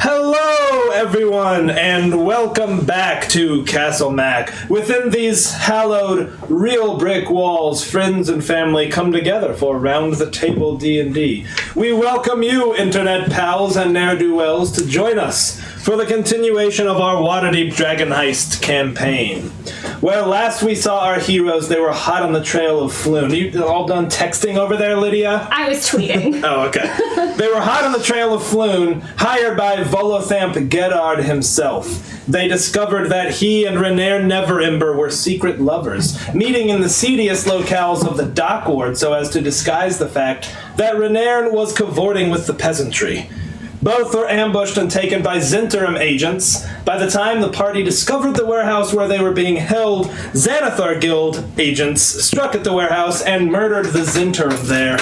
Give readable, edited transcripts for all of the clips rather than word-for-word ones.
Hello, everyone, and welcome back to Castle Mac. Within these hallowed, real brick walls, friends and family come together for round-the-table D&D. We welcome you, internet pals and ne'er-do-wells, to join us for the continuation of our Waterdeep Dragon Heist campaign. Where last we saw our heroes, they were hot on the trail of Floon. You all done texting over there, Lydia? I was tweeting. Oh, okay. They were hot on the trail of Floon, hired by Volothamp Gedard himself. They discovered that he and Renaer Neverember were secret lovers, meeting in the seediest locales of the dock ward so as to disguise the fact that Renaer was cavorting with the peasantry. Both were ambushed and taken by Zentarum agents. By the time the party discovered the warehouse where they were being held, Xanathar Guild agents struck at the warehouse and murdered the Zentarum there.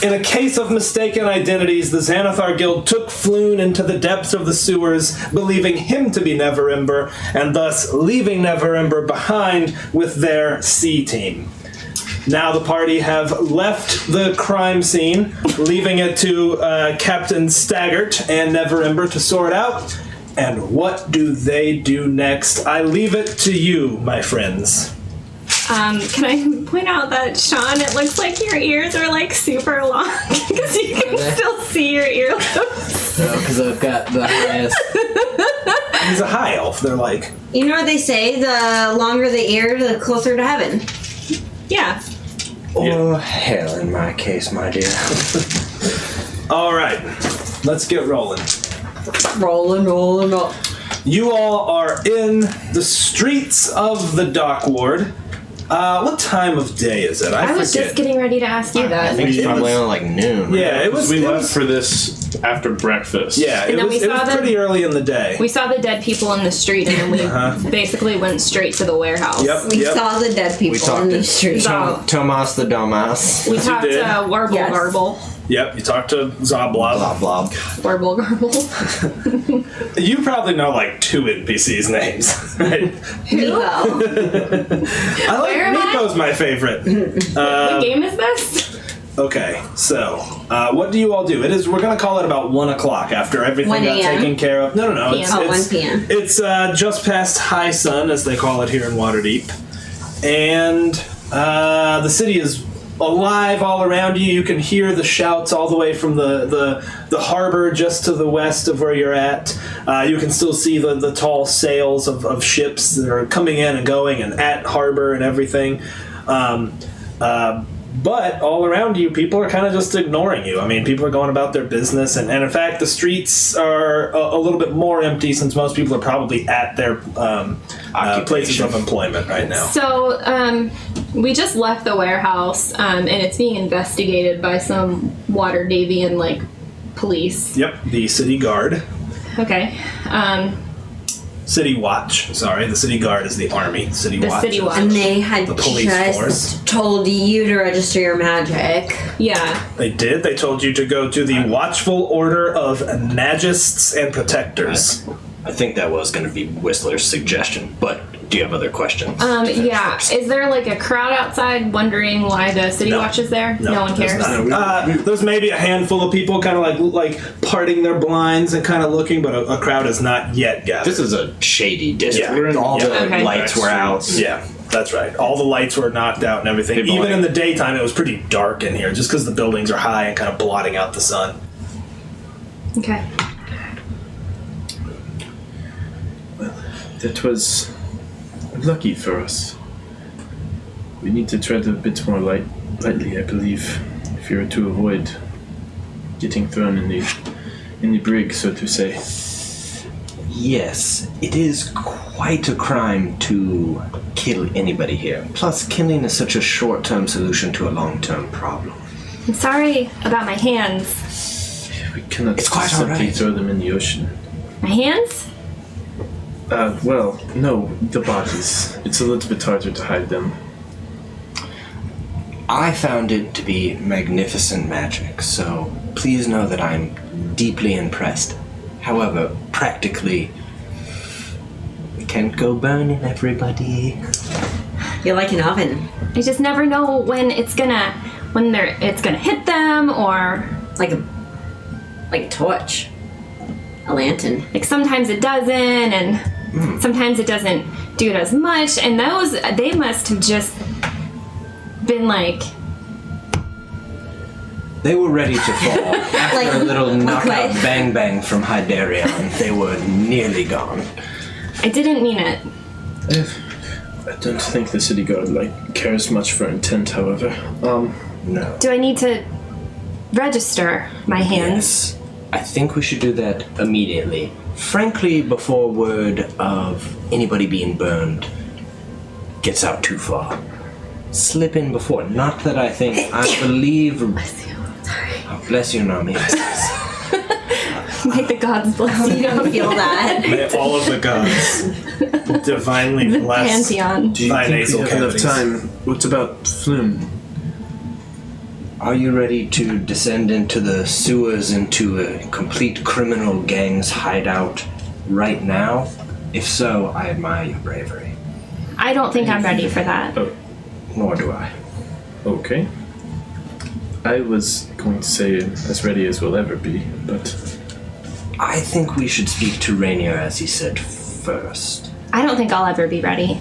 In a case of mistaken identities, the Xanathar Guild took Floon into the depths of the sewers, believing him to be Neverember, and thus leaving Neverember behind with their C team. Now the party have left the crime scene, leaving it to Captain Staggart and Neverember to sort out. And what do they do next? I leave it to you, my friends. Can I point out that, Sean, it looks like your ears are, like, super long, because you can still see your earlobes. No, because I've got the highest. He's a high elf, they're like... You know what they say, the longer the ear, the closer to heaven. Yeah. Oh, hell in my case, my dear. Alright, let's get rolling. Rolling up. You all are in the streets of the dock ward. What time of day is it? I was just getting ready to ask you that. I think it's probably on like noon. Yeah, it was. We left for this after breakfast. Yeah, it was pretty early in the day. We saw the dead people in the street, and then we basically went straight to the warehouse. We saw the dead people in the street. Tomas the dumbass. We talked to Warble Garble. Yep, you talked to Zoblob. Blob. Warble Garble. You probably know like 2 NPCs' names, right? Who? I like Nico's my favorite. What game is this? Okay, so what do you all do? We're gonna call it about 1 o'clock after everything 1 got a.m.? taken care of. No. PM. It's 1 p.m. It's just past high sun, as they call it here in Waterdeep, and the city is alive all around you. You can hear the shouts all the way from the harbor just to the west of where you're at. You can still see the tall sails of ships that are coming in and going and at harbor and everything. But all around you, people are kind of just ignoring you. I mean, people are going about their business, and in fact, the streets are a little bit more empty since most people are probably at their places of employment right now. So, we just left the warehouse, and it's being investigated by some Waterdeepian, like, police. Yep, the city guard. Okay. City Watch. Sorry, the City Guard is the army. City Watch. City Watch. And they had The police just force. told you to register your magic. Yeah. They did. They told you to go to the Watchful Order of Magists and Protectors. I think that was going to be Whistler's suggestion, but do you have other questions? Yeah. Is there, like, a crowd outside wondering why the City No. Watch is there? No one cares? There's not. There's maybe a handful of people kind of like parting their blinds and kind of looking, but a crowd has not yet gathered. This is a shady district. Yeah. All the Okay. lights were out. Yeah, that's right. All the lights were knocked out and everything. People Even like- in the daytime, it was pretty dark in here, just because the buildings are high and kind of blotting out the sun. Okay. That was lucky for us. We need to tread a bit more lightly, I believe, if we are to avoid getting thrown in the brig, so to say. Yes, it is quite a crime to kill anybody here. Plus, killing is such a short-term solution to a long-term problem. I'm sorry about my hands. We cannot It's quite simply alright. throw them in the ocean. My hands? Well, no, the bodies. It's a little bit harder to hide them. I found it to be magnificent magic, so please know that I'm deeply impressed. However, practically, we can't go burning everybody. You're like an oven. I just never know when it's gonna hit them, or Like a torch. a lantern. Like sometimes it doesn't, and sometimes it doesn't do it as much. And those, they must have just been like, They were ready to fall. After Like, a little knockout okay. bang bang from Hyderion, they were nearly gone. I didn't mean it. I don't think the city guard cares much for intent, however. No. Do I need to register my hands? Yes. I think we should do that immediately. Frankly, before word of anybody being burned gets out too far. Slip in before. Not that I think. I believe. Oh, bless you, Nami. May the gods bless You you. don't feel that. May all of the gods divinely The bless pantheon. Do you thy think we nasal have enough cavities. time? What about Flume? Are you ready to descend into the sewers into a complete criminal gang's hideout right now? If so, I admire your bravery. I don't think I'm ready for that. Oh, Nor do I. okay. I was going to say as ready as we'll ever be, but I think we should speak to Rainier as he said first. I don't think I'll ever be ready.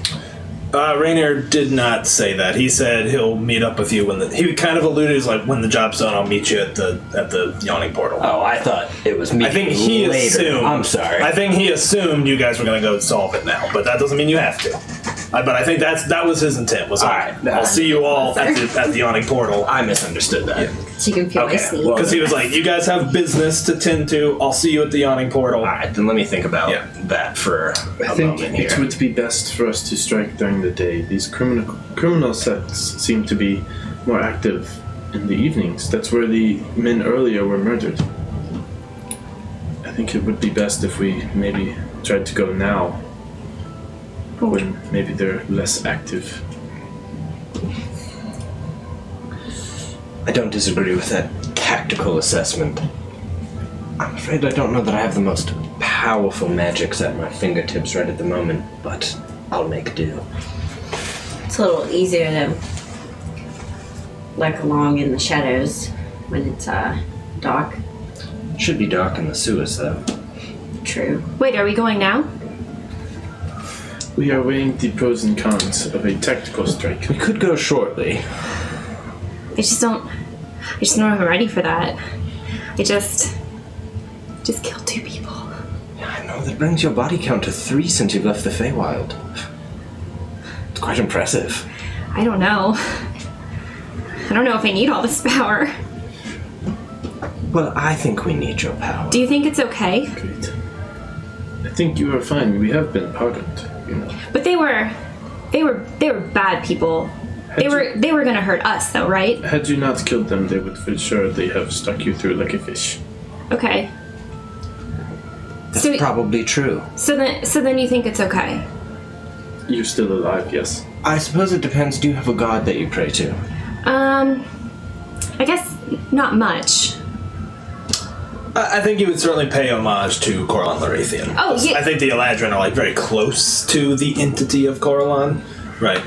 Rainier did not say that. He said he'll meet up with you when he kind of alluded, he's like, when the job's done, I'll meet you at the yawning portal. Oh, I thought it was me. I think he later. assumed. I'm sorry. I think he assumed you guys were going to go solve it now, but that doesn't mean you have to. But I think that was his intent. Was All like, right. I'll see you all at the yawning portal. I misunderstood that. She can feel my Okay, sneeze. because he was like, you guys have business to tend to. I'll see you at the yawning portal. All right, then let me think about Yeah. that for I a think moment it here. would be best for us to strike during the day. These criminal sects seem to be more active in the evenings. That's where the men earlier were murdered. I think it would be best if we maybe tried to go now, when maybe they're less active. I don't disagree with that tactical assessment. I'm afraid I don't know that I have the most powerful magics at my fingertips right at the moment, but I'll make do. It's a little easier to lurk along in the shadows when it's dark. It should be dark in the sewers, though. True. Wait, are we going now? We are weighing the pros and cons of a tactical strike. We could go shortly. I just don't know if I'm ready for that. I just killed 2 people. I know that brings your body count to 3 since you've left the Feywild. It's quite impressive. I don't know. I don't know if I need all this power. Well, I think we need your power. Do you think it's okay? Great. I think you are fine. We have been pardoned, you know. But they were bad people. They were gonna hurt us though, right? Had you not killed them, they would for sure have stuck you through like a fish. Okay. That's So- probably true. So then you think it's okay? You're still alive, yes. I suppose it depends. Do you have a god that you pray to? I guess not much. I think you would certainly pay homage to Corlan Larathian. Oh, yeah. I think the Eladrin are very close to the entity of Corlan. Right.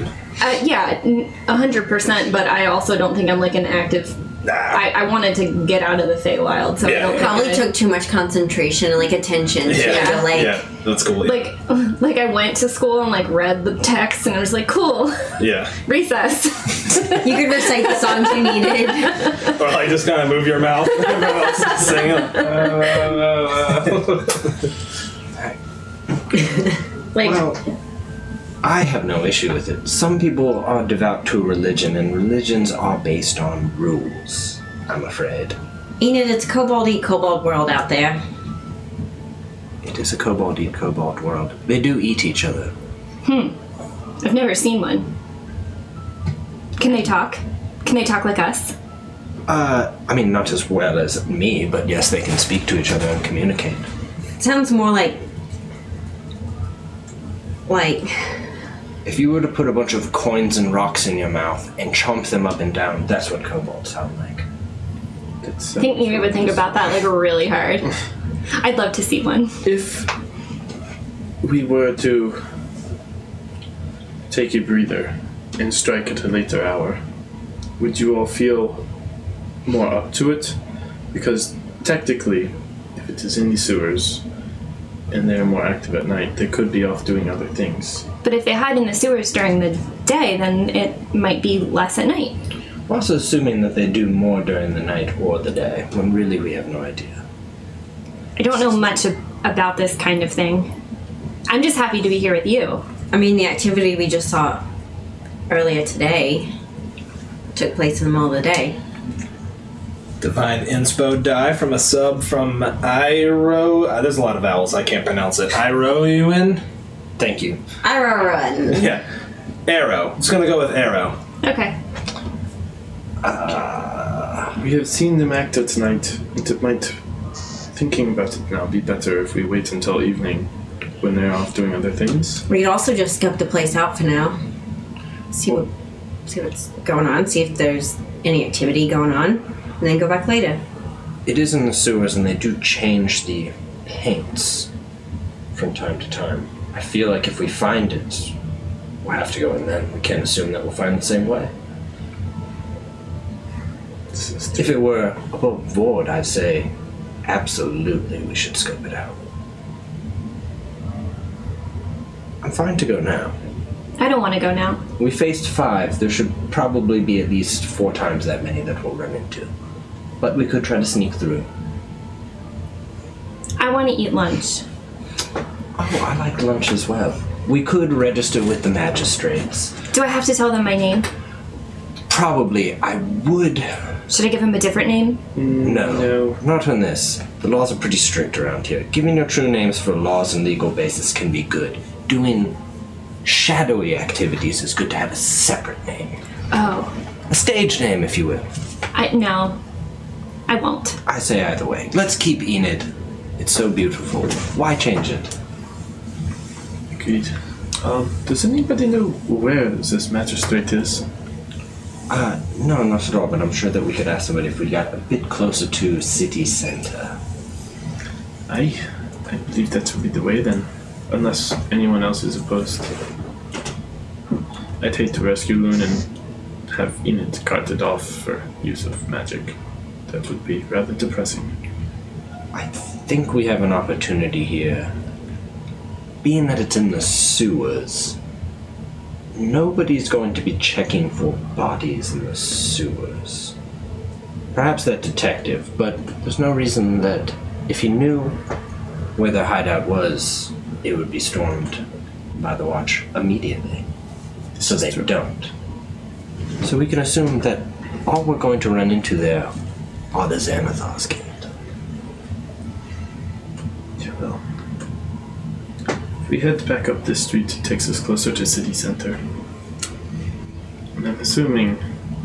Yeah, 100%. But I also don't think I'm like an active. Nah. I wanted to get out of the Feywild, so I Yeah. don't think Probably I- took too much concentration and attention to yeah, that's cool. like I went to school and like read the text and I was like, cool, Yeah. recess. you could recite the songs you needed. Or like just kind of move your mouth. Everyone else is singing. Like, Well, I have no issue with it. Some people are devout to a religion, and religions are based on rules, I'm afraid. Enid, it's Kobold Eat Kobold world out there. It is a kobold eat kobold world. They do eat each other. I've never seen one. Can they talk? Can they talk like us? I mean, not as well as me, but yes, they can speak to each other and communicate. It sounds more like If you were to put a bunch of coins and rocks in your mouth and chomp them up and down, that's what kobolds sound like. I think you would think about that like really hard. I'd love to see one. If we were to take a breather and strike at a later hour, would you all feel more up to it? Because technically, if if it is in the sewers and they are more active at night, they could be off doing other things. But if they hide in the sewers during the day, then it might be less at night. We're also assuming that they do more during the night or the day, when really we have no idea. I don't know much about this kind of thing. I'm just happy to be here with you. I mean, the activity we just saw earlier today took place in the middle of the day. Divine Inspo die from a sub from Iro. There's a lot of vowels, I can't pronounce it. Irouen? Thank you. Run. Yeah. Arrow. It's gonna go with Arrow. Okay. We have seen them active tonight, and it might, thinking about it now, be better if we wait until evening when they're off doing other things. We could also just scope the place out for now. See what's going on, see if there's any activity going on, and then go back later. It is in the sewers, and they do change the paints from time to time. I feel like if we find it, we'll have to go in then. We can't assume that we'll find it the same way. If it were above board, I'd say absolutely we should scope it out. I'm fine to go now. I don't want to go now. We faced 5. There should probably be at least 4 times that many that we'll run into. But we could try to sneak through. I want to eat lunch. Oh, I like lunch as well. We could register with the magistrates. Do I have to tell them my name? Probably. I would. Should I give them a different name? No. Not on this. The laws are pretty strict around here. Giving your true names for laws and legal basis can be good. Doing shadowy activities is good to have a separate name. Oh. A stage name, if you will. No. I won't. I say either way. Let's keep Enid. It's so beautiful. Why change it? Agreed. Does anybody know where this magistrate is? No, not at all, but I'm sure that we could ask somebody if we got a bit closer to city center. I believe that would be the way then. Unless anyone else is opposed. I'd hate to rescue Loon and have Enid carted off for use of magic. That would be rather depressing. I think we have an opportunity here. Being that it's in the sewers, nobody's going to be checking for bodies in the sewers. Perhaps that detective, but there's no reason that if he knew where their hideout was, it would be stormed by the Watch immediately. So they don't. So we can assume that all we're going to run into there are the Xanathars killed. Yeah, well. If we head back up this street, it takes us closer to city center. And I'm assuming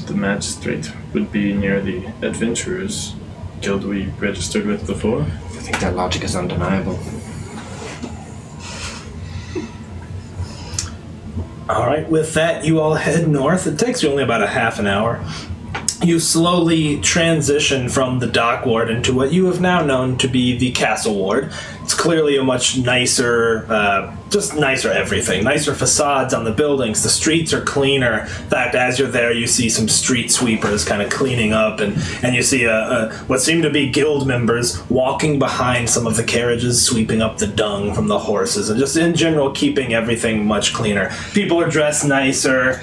the magistrate would be near the adventurers guild we registered with before. I think that logic is undeniable. Alright, with that, you all head north. It takes you only about a half an hour. You slowly transition from the dock ward into what you have now known to be the castle ward. It's clearly a much nicer, just nicer everything. Nicer facades on the buildings. The streets are cleaner. In fact, as you're there, you see some street sweepers kind of cleaning up, and you see what seem to be guild members walking behind some of the carriages, sweeping up the dung from the horses, and just in general keeping everything much cleaner. People are dressed nicer.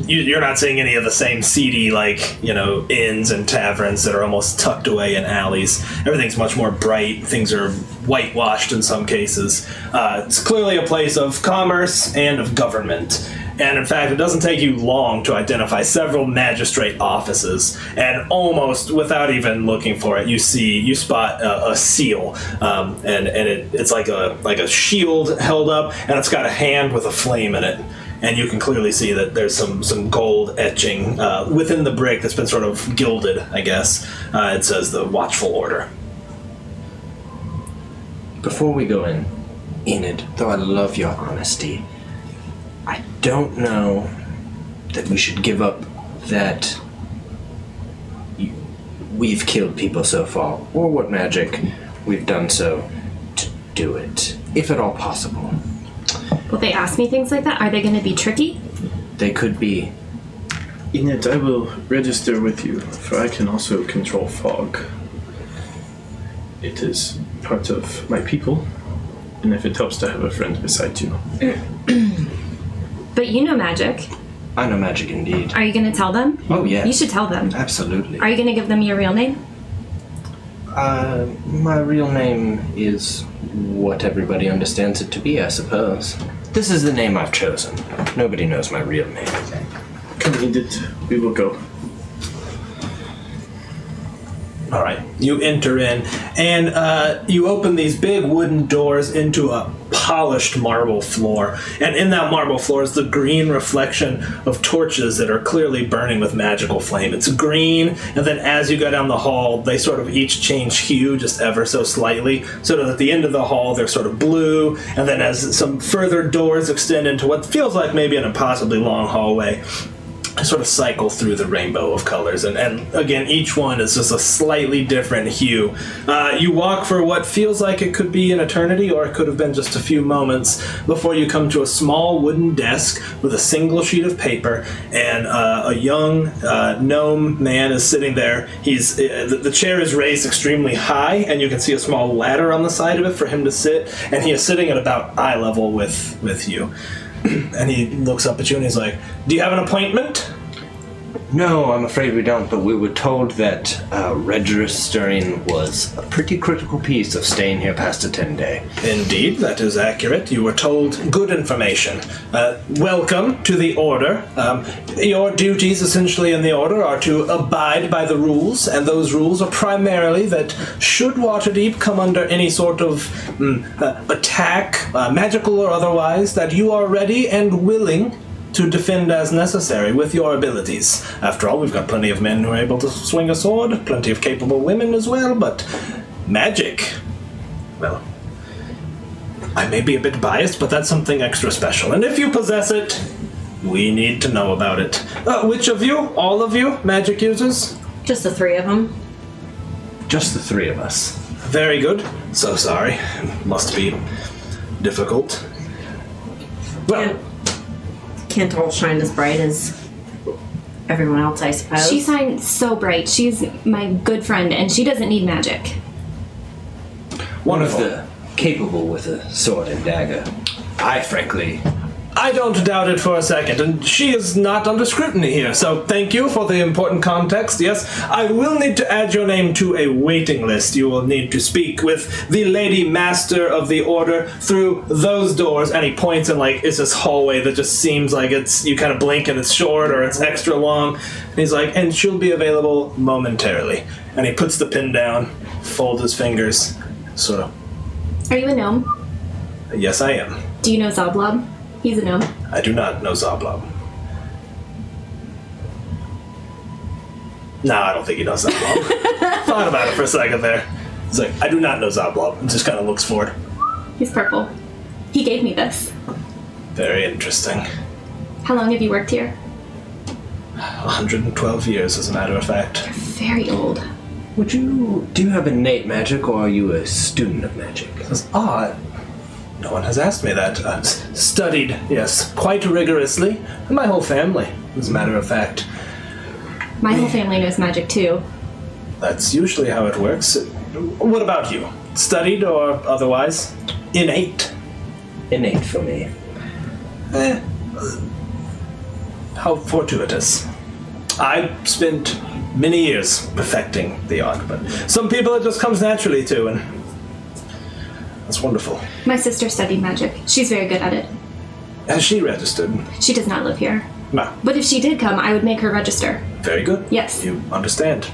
You're not seeing any of the same seedy, inns and taverns that are almost tucked away in alleys. Everything's much more bright. Things are whitewashed in some cases. It's clearly a place of commerce and of government. And in fact, it doesn't take you long to identify several magistrate offices. And almost without even looking for it, you spot a seal, and it's like a shield held up, and it's got a hand with a flame in it. And you can clearly see that there's some gold etching within the brick that's been sort of gilded, I guess. It says the Watchful Order. Before we go in, Enid, though I love your honesty, I don't know that we should give up that we've killed people so far, or what magic we've done so to do it, if at all possible. Will they ask me things like that? Are they going to be tricky? They could be. Enid, I will register with you, for I can also control fog. it is part of my people, and if it helps to have a friend beside you. But you know magic. I know magic indeed. Are you going to tell them? Oh, yes. You should tell them. Absolutely. Are you going to give them your real name? My real name is what everybody understands it to be, I suppose. This is the name I've chosen. Nobody knows my real name. Come, Edith. We will go. All right, you enter in, and you open these big wooden doors into a polished marble floor. And in that marble floor is the green reflection of torches that are clearly burning with magical flame. It's green, and then as you go down the hall, they sort of each change hue just ever so slightly, so that at the end of the hall, they're sort of blue, and then as some further doors extend into what feels like maybe an impossibly long hallway, sort of cycle through the rainbow of colors, and again, each one is just a slightly different hue. You walk for what feels like it could be an eternity, or it could have been just a few moments, before you come to a small wooden desk with a single sheet of paper, and a young gnome man is sitting there. He's the chair is raised extremely high, and you can see a small ladder on the side of it for him to sit, and he is sitting at about eye level with you. And he looks up at you and he's like, "Do you have an appointment?" No, I'm afraid we don't, but we were told that registering was a pretty critical piece of staying here past a 10-day. Indeed, that is accurate. You were told good information. Welcome to the Order. Your duties essentially in the Order are to abide by the rules, and those rules are primarily that should Waterdeep come under any sort of attack, magical or otherwise, that you are ready and willing to defend as necessary with your abilities. After all, we've got plenty of men who are able to swing a sword, plenty of capable women as well, but magic, well, I may be a bit biased, but that's something extra special. And if you possess it, we need to know about it. Which of you? All of you? Magic users? Just the three of them. Just the three of us. Very good. So sorry. Must be difficult. Well, Can't all shine as bright as everyone else, I suppose. She shines so bright. She's my good friend, and she doesn't need magic. One of the capable with a sword and dagger. I don't doubt it for a second, and she is not under scrutiny here, so thank you for the important context. Yes, I will need to add your name to a waiting list. You will need to speak with the Lady Master of the Order through those doors, and he points and it's this hallway that just seems like you kind of blink and it's short or it's extra long, and he's like, and she'll be available momentarily. And he puts the pen down, folds his fingers, sort of. Are you a gnome? Yes, I am. Do you know Zoblob? He's a gnome. I do not know Zoblob. No, I don't think he knows Zoblob. Thought about it for a second there. He's like, I do not know Zoblob. And just kind of looks forward. He's purple. He gave me this. Very interesting. How long have you worked here? 112 years, as a matter of fact. Very old. Do you have innate magic, or are you a student of magic? That's odd. No one has asked me that. Studied, yes, quite rigorously. And my whole family, as a matter of fact. My whole family knows magic too. That's usually how it works. What about you? Studied or otherwise? Innate? Innate for me. How fortuitous. I spent many years perfecting the art, but some people it just comes naturally to, and that's wonderful. My sister studied magic. She's very good at it. Has she registered? She does not live here. No. But if she did come, I would make her register. Very good. Yes. You understand.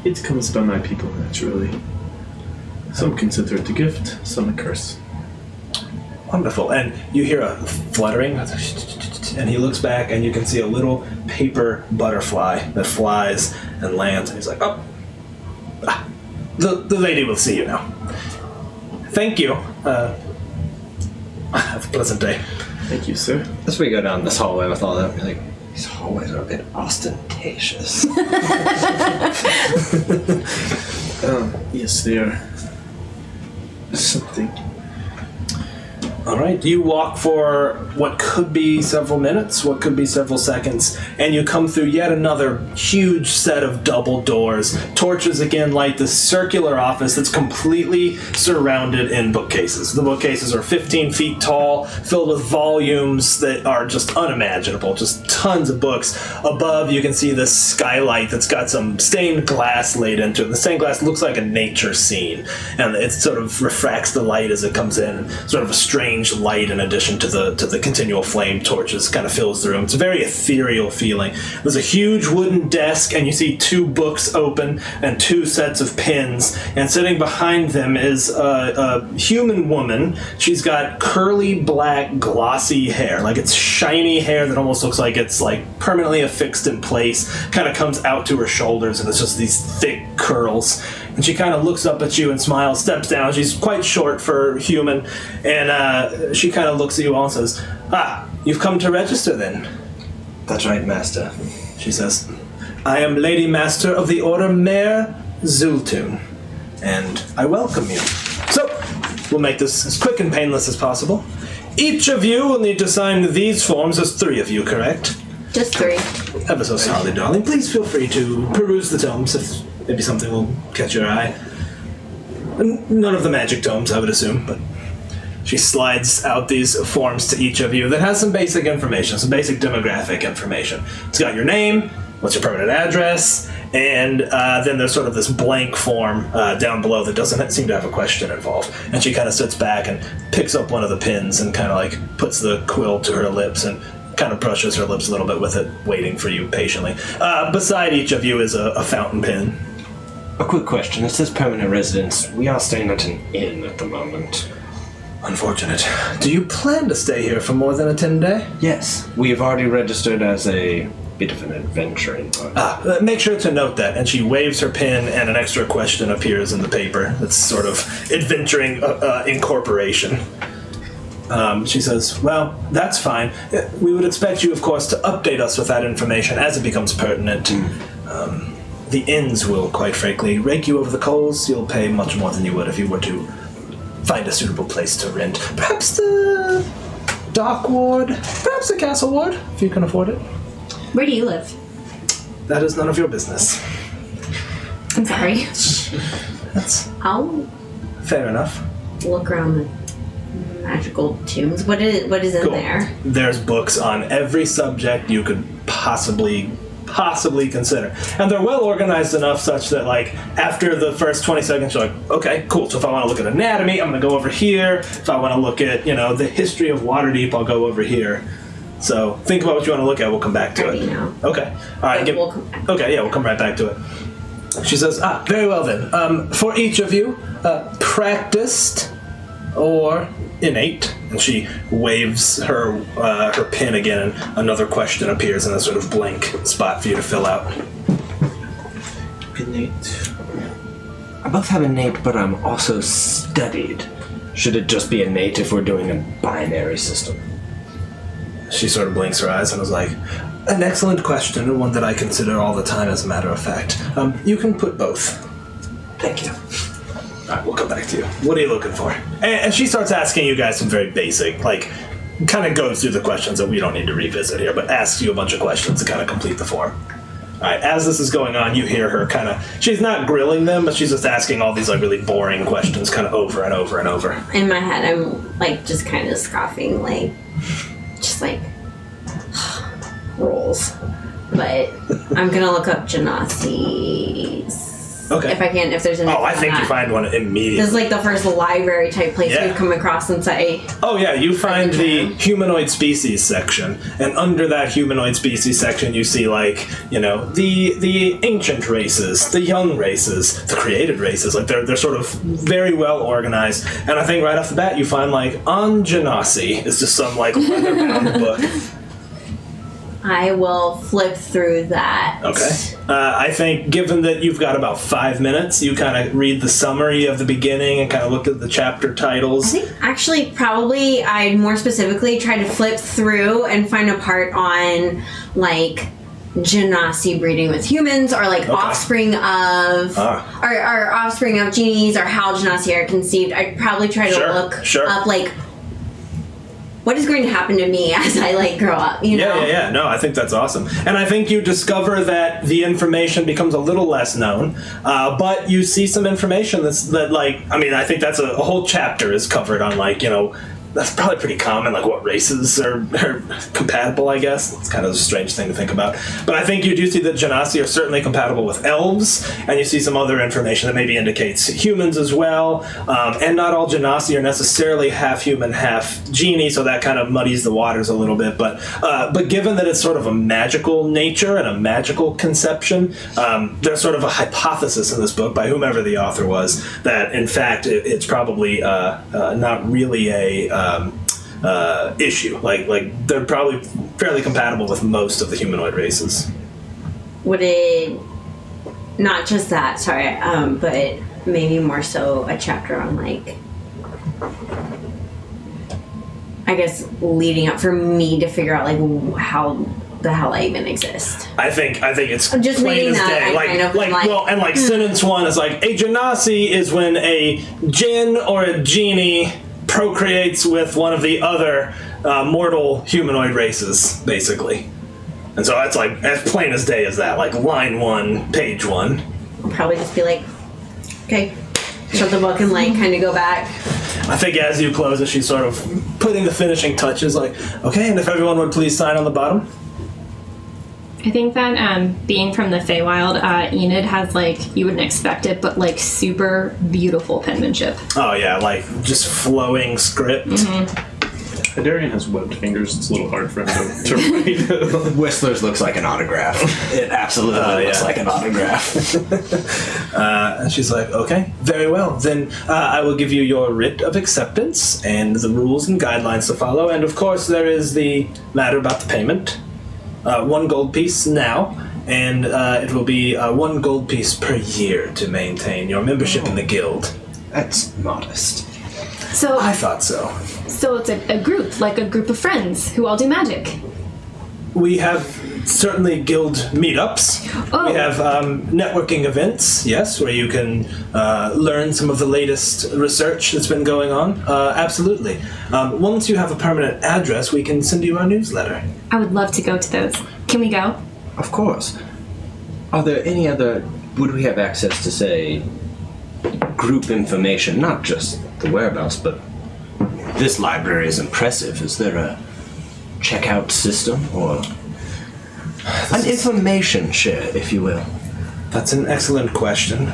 It comes by my people naturally. Some consider it a gift, some a curse. Wonderful. And you hear a fluttering, and he looks back, and you can see a little paper butterfly that flies and lands, and he's like, oh, the lady will see you now. Thank you. Have a pleasant day. Thank you, sir. As we go down this hallway with all that, we're like, these hallways are a bit ostentatious. Yes, they are something. All right, you walk for what could be several minutes, what could be several seconds, and you come through yet another huge set of double doors. Torches again light this circular office that's completely surrounded in bookcases. The bookcases are 15 feet tall, filled with volumes that are just unimaginable, just tons of books. Above, you can see this skylight that's got some stained glass laid into it. The stained glass looks like a nature scene, and it sort of refracts the light as it comes in, sort of a strange light in addition to the continual flame torches kind of fills the room. It's a very ethereal feeling. There's a huge wooden desk, and you see 2 books open and 2 sets of pins, and sitting behind them is a human woman. She's got curly black glossy hair, like it's shiny hair that almost looks like it's like permanently affixed in place, kind of comes out to her shoulders, and it's just these thick curls. And she kind of looks up at you and smiles, steps down. She's quite short for human, and she kind of looks at you all and says, you've come to register then? That's right, Master. She says, I am Lady Master of the Order Mare Zultun, and I welcome you. So, we'll make this as quick and painless as possible. Each of you will need to sign these forms. There's 3 of you, correct? Just 3. Ever so sorry, darling. Please feel free to peruse the tomes if maybe something will catch your eye. None of the magic tomes, I would assume, but she slides out these forms to each of you that has some basic information, some basic demographic information. It's got your name, what's your permanent address, and then there's sort of this blank form down below that doesn't seem to have a question involved. And she kind of sits back and picks up one of the pins and kind of like puts the quill to her lips and kind of brushes her lips a little bit with it, waiting for you patiently. Beside each of you is a fountain pen. A quick question. It says permanent residence. We are staying at an inn at the moment. Unfortunate. Do you plan to stay here for more than a 10-day? Yes. We have already registered as a bit of an adventuring party. Make sure to note that. And she waves her pen, and an extra question appears in the paper. That's sort of adventuring incorporation. She says, well, that's fine. We would expect you, of course, to update us with that information as it becomes pertinent. The inns will, quite frankly, rake you over the coals. You'll pay much more than you would if you were to find a suitable place to rent. Perhaps the dock ward, perhaps the castle ward, if you can afford it. Where do you live? That is none of your business. I'm sorry. That's I'll fair enough. look around the magical tombs. What is in Cool. there? There's books on every subject you could possibly consider. And they're well organized enough such that, like, after the first 20 seconds, you're like, okay, cool. So if I want to look at anatomy, I'm going to go over here. If I want to look at, the history of Waterdeep, I'll go over here. So think about what you want to look at. We'll come back to Already it. know. Okay. All right. We'll come back. Okay, yeah, we'll come right back to it. She says, very well then. For each of you, practiced or innate, and she waves her pen again, and another question appears in a sort of blank spot for you to fill out. Innate. I both have innate, but I'm also studied. Should it just be innate if we're doing a binary system? She sort of blinks her eyes and is like, an excellent question, and one that I consider all the time, as a matter of fact. You can put both. Thank you. Alright, we'll come back to you. What are you looking for? And she starts asking you guys some very basic, kind of goes through the questions that we don't need to revisit here, but asks you a bunch of questions to kind of complete the form. Alright, as this is going on, you hear her she's not grilling them, but she's just asking all these, really boring questions kind of over and over and over. In my head, I'm, just kind of scoffing, rolls. But I'm gonna look up Genasi's. Okay. If I can, if there's anything. Oh, I think you find one immediately. This is the first library type place we've come across since Oh yeah, you find the humanoid species section, and under that humanoid species section, you see the ancient races, the young races, the created races. They're sort of very well organized, and I think right off the bat you find on Genasi is just some leather bound book. I will flip through that. Okay. I think, given that you've got about 5 minutes, you kind of read the summary of the beginning and kind of look at the chapter titles. I think actually probably I'd more specifically try to flip through and find a part on Genasi breeding with humans, or offspring of or offspring of genies, or how Genasi are conceived. I'd probably try to look up what is going to happen to me as I like grow up, you know? Yeah. No, I think that's awesome. And I think you discover that the information becomes a little less known, but you see some information I think that's a whole chapter is covered on, like, you know, that's probably pretty common, like what races are compatible, I guess. It's kind of a strange thing to think about. But I think you do see that Genasi are certainly compatible with elves, and you see some other information that maybe indicates humans as well. And not all Genasi are necessarily half human, half genie, so that kind of muddies the waters a little bit. But given that it's sort of a magical nature and a magical conception, there's sort of a hypothesis in this book by whomever the author was that, in fact, it's probably not really a issue. Like they're probably fairly compatible with most of the humanoid races. Would it, not just that, sorry, but maybe more so a chapter on, like, I guess leading up for me to figure out, like, how the hell I even exist. I think it's just plain as day. Like, sentence one is like, a genasi is when a djinn or a genie procreates with one of the other mortal humanoid races, basically. And so that's like as plain as day as that, like line 1, page 1. I'll probably just be like, okay, shut the book and like kind of go back. I think as you close it, she's sort of putting the finishing touches, like, okay, and if everyone would please sign on the bottom. I think that being from the Feywild, Enid has, like, you wouldn't expect it, but, like, super beautiful penmanship. Oh yeah, like just flowing script. Hadarian has webbed fingers. It's a little hard for him to read. Whistler's looks like an autograph. It absolutely looks like an autograph. And she's like, okay, very well. Then I will give you your writ of acceptance and the rules and guidelines to follow. And of course, there is the matter about the payment. 1 gold piece now, and it will be 1 gold piece per year to maintain your membership in the guild. That's modest. So I thought so. So it's a group, like a group of friends who all do magic. We have certainly guild meetups. Oh. We have networking events, yes, where you can learn some of the latest research that's been going on. Absolutely. Once you have a permanent address, we can send you our newsletter. I would love to go to those. Can we go? Of course. Are there any other... Would we have access to, say, group information? Not just the whereabouts, but this library is impressive. Is there a checkout system or an information share, if you will? That's an excellent question.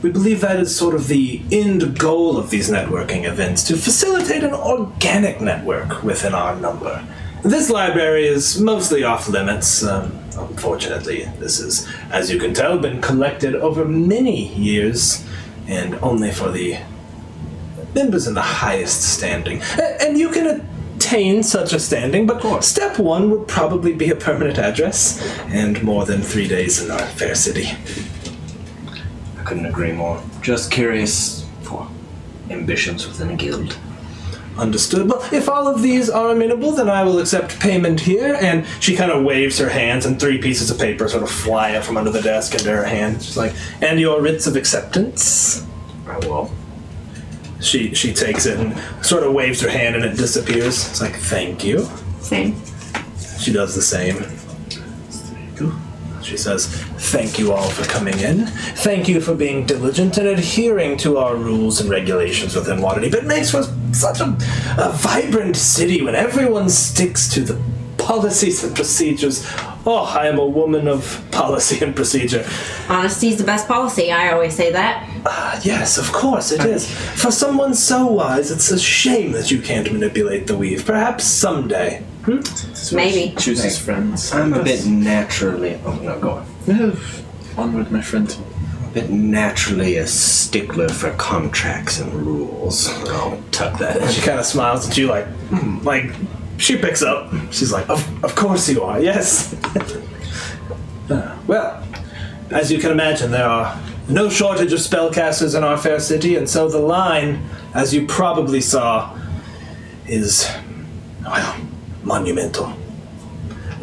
We believe that is sort of the end goal of these networking events, to facilitate an organic network within our number. This library is mostly off limits. Unfortunately, this is, as you can tell, been collected over many years, and only for the members in the highest standing. And you can attain such a standing, but step 1 would probably be a permanent address, and more than 3 days in our fair city. I couldn't agree more. Just curious for ambitions within a guild. Understood. Well, if all of these are amenable, then I will accept payment here. And she kind of waves her hands, and 3 pieces of paper sort of fly up from under the desk into her hand. She's like, and your writs of acceptance? I will. She takes it and sort of waves her hand, and it disappears. It's like, thank you. Same. She does the same. She says, thank you all for coming in. Thank you for being diligent and adhering to our rules and regulations within Waterdeep. It makes for such a vibrant city when everyone sticks to the policies and procedures. Oh, I am a woman of policy and procedure. Honesty is the best policy. I always say that. Yes, of course it is. For someone so wise, it's a shame that you can't manipulate the weave. Perhaps someday. Maybe. Chooses friends. I'm a bit naturally... Oh, no, go on. Onward, my friend. A bit naturally a stickler for contracts and rules. I'll tuck that in. She kind of smiles at you like, she picks up. She's like, of course you are, yes. Well, as you can imagine, there are no shortage of spellcasters in our fair city, and so the line, as you probably saw, is, well, monumental.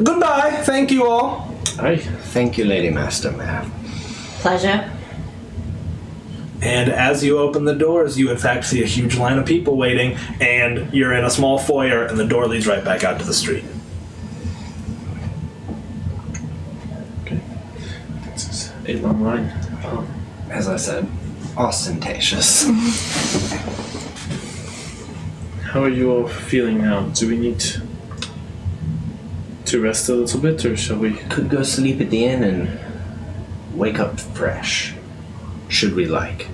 Goodbye, thank you all. Aye. Thank you, Lady Master, ma'am. Pleasure. And as you open the doors, you in fact see a huge line of people waiting, and you're in a small foyer, and the door leads right back out to the street. Okay. It's a long line. As I said, ostentatious. How are you all feeling now? Do we need to rest a little bit, or shall we? Could go sleep at the inn and wake up fresh, should we like.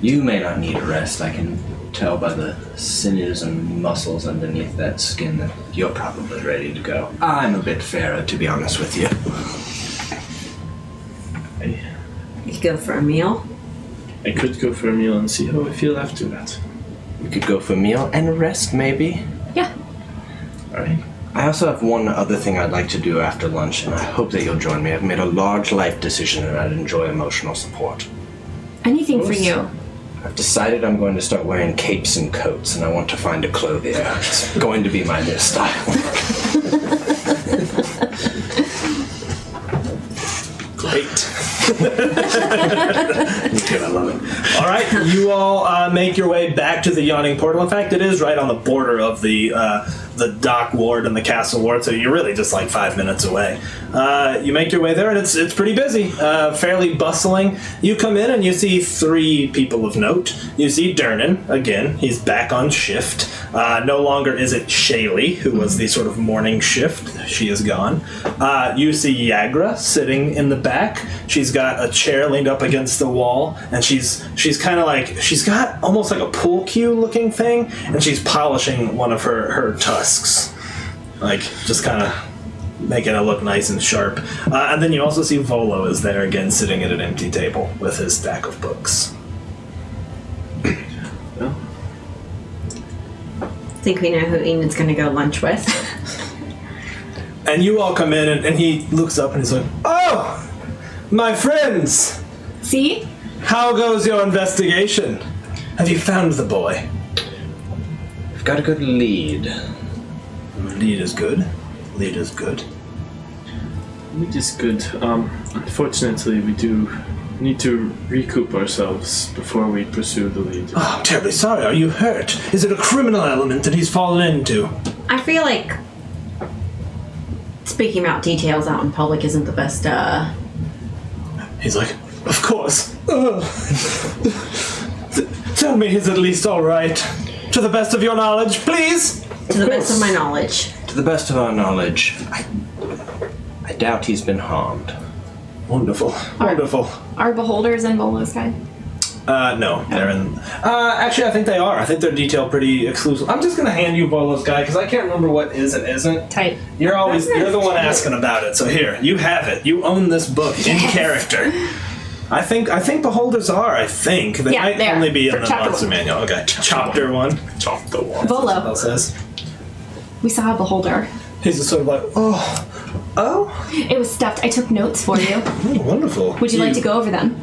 You may not need a rest. I can tell by the sinews and muscles underneath that skin that you're probably ready to go. I'm a bit fairer, to be honest with you. You could go for a meal. I could go for a meal and see how I feel after that. We could go for a meal and a rest, maybe. Yeah. Alright. I also have one other thing I'd like to do after lunch, and I hope that you'll join me. I've made a large life decision, and I'd enjoy emotional support. Anything for you. I've decided I'm going to start wearing capes and coats, and I want to find a clothier. It's going to be my new style. Great. I love it. All right, you all make your way back to the yawning portal. In fact, it is right on the border of the dock ward and the castle ward, so you're really just like 5 minutes away. You make your way there, and it's pretty busy, fairly bustling. You come in and you see 3 people of note. You see Dernan again; he's back on shift. No longer is it Shaylee, who was the sort of morning shift. She is gone. You see Yagra sitting in the back. She's got a chair leaned up against the wall, and she's kind of like, she's got almost like a pool cue looking thing, and she's polishing one of her tusks, like just kind of making it look nice and sharp. And then you also see Volo is there again, sitting at an empty table with his stack of books. Well, I think we know who Enid's going to go lunch with. And you all come in, and he looks up and he's like, "Oh, my friends! See? How goes your investigation? Have you found the boy?" We've got a good lead. Lead is good. Lead is good. it is good. Unfortunately, we do need to recoup ourselves before we pursue the lead. Oh, I'm terribly sorry. Are you hurt? Is it a criminal element that he's fallen into? I feel like speaking about details out in public isn't the best, He's like, "Of course. Tell me he's at least all right. To the best of your knowledge, please." to the best of my knowledge. To the best of our knowledge, I doubt he's been harmed. Wonderful. Wonderful. Are beholders in Volo's guide? No, they're in. Actually, I think they are. I think they're detailed pretty exclusive. I'm just gonna hand you Volo's guide because I can't remember what is and isn't. Tight. You're the one asking about it. So here, you have it. You own this book in character. I think beholders are. I think they might they are. only be in For the chapter monster one. manual. Okay, chapter 1. Chapter 1. What Volo. else says? We saw a beholder. He's just sort of like, oh, It was stuffed. I took notes for you. wonderful. Would you like to go over them?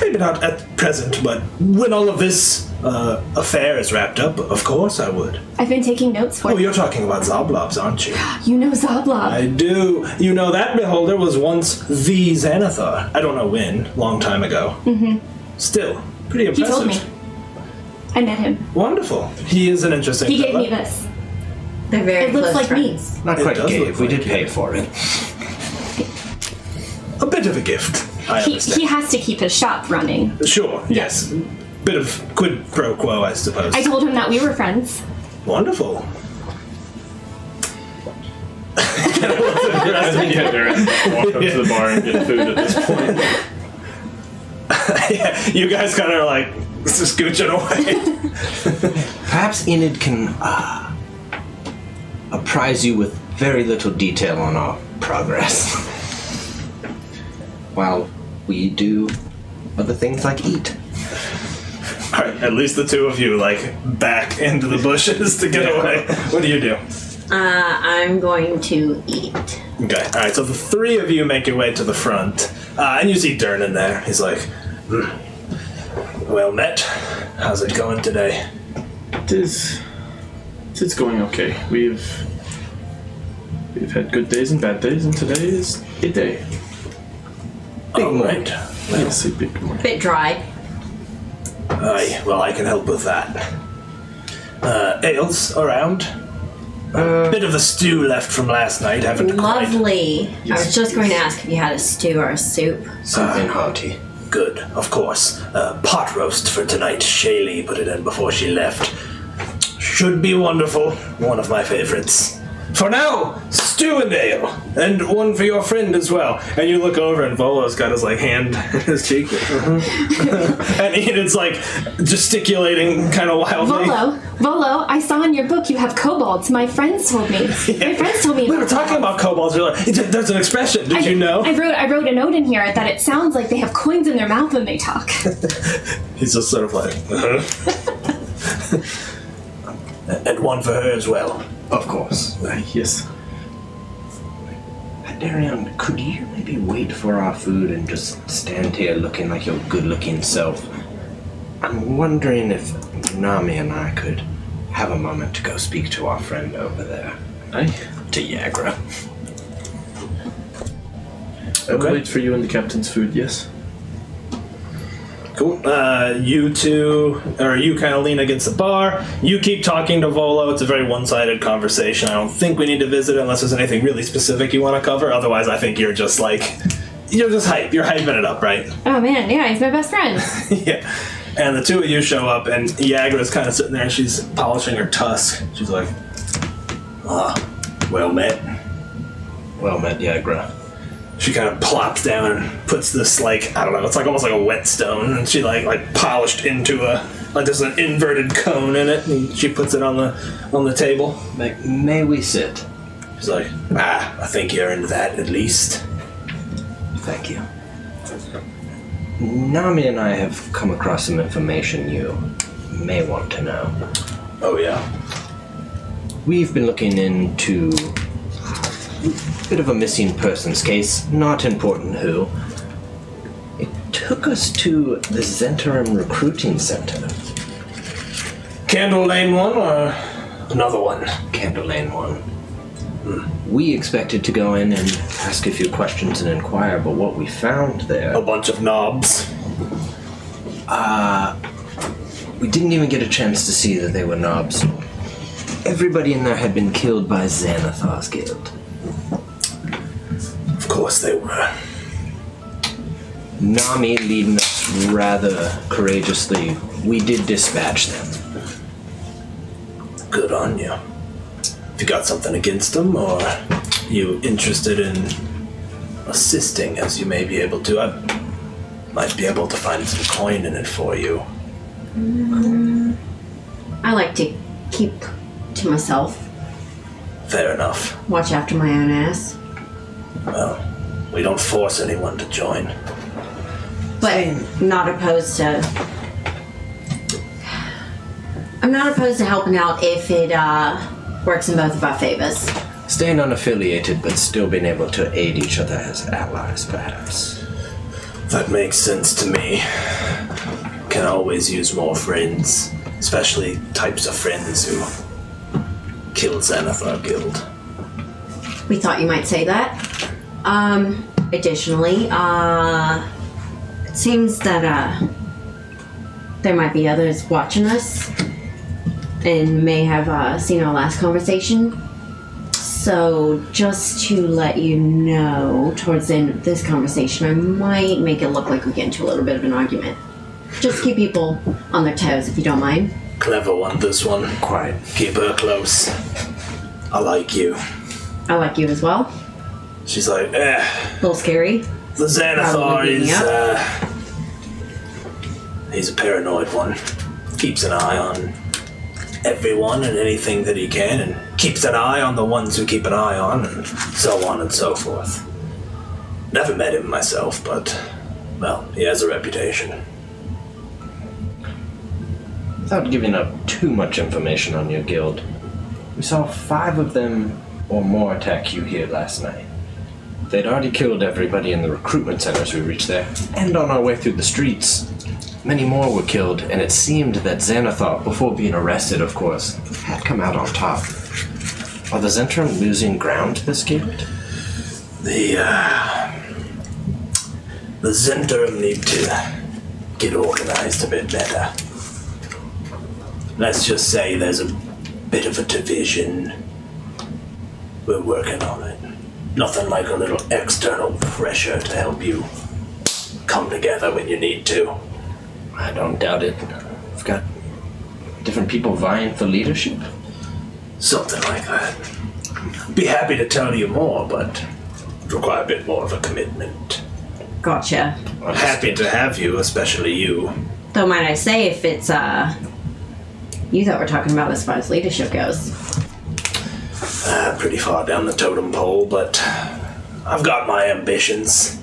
Maybe not at present, but when all of this affair is wrapped up, of course I would. I've been taking notes for Oh, you. you're talking about Zoblobs, aren't you? You know Zablob. I do. You know, that beholder was once the Xanathar. I don't know when, long time ago. Mm-hmm. Still, pretty He impressive. told me. I met him. Wonderful. He is an interesting He gave fellow. me this. They're very It looks close like friends. me. Not It quite does gave. look We like did you. pay for it. A bit of a gift, I understand. He has to keep his shop running. Sure, yes. Bit of quid pro quo, I suppose. I told him that we were friends. Wonderful. Yeah, they're walk up to the bar and get food at this point. Yeah, you guys kind of are like scooching away. Perhaps Enid can apprise you with very little detail on our progress. While we do other things like eat. All right, at least the two of you like back into the bushes to get away. What do you do? I'm going to eat. Okay, all right. So the three of you make your way to the front, and you see Dernan there. He's like, "Well met. How's it going today?" It's going okay. We've had good days and bad days, and today is a day. All right. Yes, a bit more. Bit dry. Aye, well, I can help with that. Ales around? Bit of the stew left from last night, haven't quite. Lovely. I was just going to ask if you had a stew or a soup. Something hearty. Good, of course. Pot roast for tonight. Shaylee put it in before she left. Should be wonderful. One of my favorites. For now, stew and ale. And one for your friend as well. And you look over and Volo's got his hand in his cheek. And Enid's gesticulating kind of wildly. Volo, I saw in your book you have kobolds. My friends told me. My friends told me. We were talking about kobolds. We're like, there's an expression. Did you know? I wrote a note in here that it sounds like they have coins in their mouth when they talk. He's just sort of like, And one for her as well. Of course. Yes. Darian, could you maybe wait for our food and just stand here looking like your good-looking self? I'm wondering if Nami and I could have a moment to go speak to our friend over there. Aye. To Yagra. I will wait for you and the captain's food, yes? Cool. You two, or you kind of lean against the bar. You keep talking to Volo. It's a very one-sided conversation. I don't think we need to visit it unless there's anything really specific you want to cover. Otherwise, I think you're just hype. You're hyping it up, right? Oh man, yeah, he's my best friend. Yeah. And the two of you show up, and Yagra's kind of sitting there, and she's polishing her tusk. She's like, well met. Well met, Yagra. She kind of plops down and puts this I don't know, it's almost like a whetstone, and she like polished into there's an inverted cone in it, and she puts it on the table. May we sit? She's like, I think you're into that at least. Thank you. Nami and I have come across some information you may want to know. Oh yeah. We've been looking into a bit of a missing persons case, not important who. It took us to the Zentarum Recruiting Center. Candle Lane one or another one? Candle Lane one. We expected to go in and ask a few questions and inquire, but what we found there... A bunch of knobs. We didn't even get a chance to see that they were knobs. Everybody in there had been killed by Xanathar's guild. Of course they were. Nami leading us rather courageously, we did dispatch them. Good on you. If you got something against them, or you interested in assisting as you may be able to, I might be able to find some coin in it for you. I like to keep to myself. Fair enough. Watch after my own ass. Well, we don't force anyone to join. But not opposed to... I'm not opposed to helping out if it works in both of our favors. Staying unaffiliated, but still being able to aid each other as allies, perhaps. That makes sense to me. Can always use more friends, especially types of friends who killed Xanathar Guild. We thought you might say that. Additionally, it seems that there might be others watching us and may have seen our last conversation. So just to let you know, towards the end of this conversation, I might make it look like we get into a little bit of an argument. Just keep people on their toes, if you don't mind. Clever one, this one. Quiet. Keep her close. I like you. I like you as well. She's like, A little scary. the Xanathar Probably beating is, he's a paranoid one. Keeps an eye on everyone and anything that he can, and keeps an eye on the ones who keep an eye on, and so on and so forth. Never met him myself, but, well, he has a reputation. Without giving up too much information on your guild, we saw 5 of them or more attack you here last night. They'd already killed everybody in the recruitment center as we reached there, and on our way through the streets. Many more were killed, and it seemed that Xanathar, before being arrested, of course, had come out on top. Are the Zentrum losing ground to this guild? The The Zentrum need to get organized a bit better. Let's just say there's a bit of a division. We're working on it. Nothing like a little external pressure to help you come together when you need to. I don't doubt it. We've got different people vying for leadership. Something like that. Be happy to tell you more, but it require a bit more of a commitment. Gotcha. Happy to have you, especially you. Though might I say, if it's you that we're talking about as far as leadership goes. Pretty far down the totem pole, but I've got my ambitions.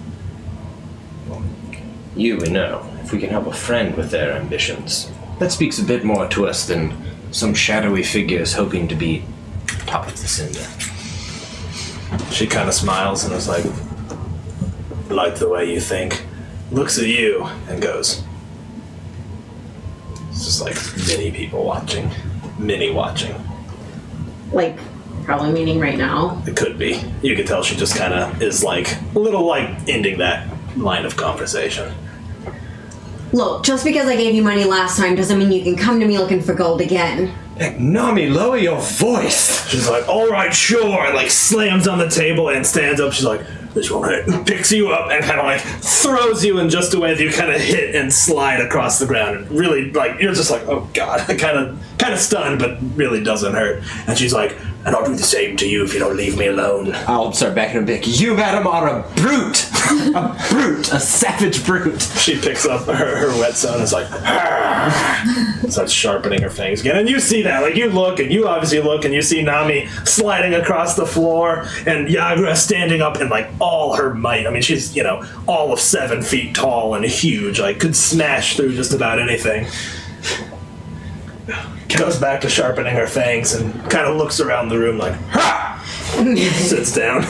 You, we know. If we can help a friend with their ambitions, that speaks a bit more to us than some shadowy figures hoping to be top of the cinder. She kind of smiles and is like the way you think. Looks at you and goes. It's just like many people watching. Many watching. Like, probably meaning right now. It could be. You could tell she just kind of is like a little like ending that line of conversation. Look, just because I gave you money last time doesn't mean you can come to me looking for gold again. Heck, Nami, lower your voice! She's like, all right, sure, and like slams on the table and stands up. She's like, this won't hurt. Picks you up and kind of like throws you in just a way that you kind of hit and slide across the ground. And really, like, you're just like, oh god, kind of stunned, but really doesn't hurt. And she's like, and I'll do the same to you if you don't leave me alone. I'll start backing him back. You, madam, are a brute! A brute! A savage brute! She picks up her whetstone and is like, starts sharpening her fangs again. And you see that, like, you look, and you obviously look, and you see Nami sliding across the floor, and Yagra standing up in, like, all her might. I mean, she's, you know, all of 7 feet tall and huge, like, could smash through just about anything. Goes back to sharpening her fangs and kind of looks around the room like, ha! Sits down.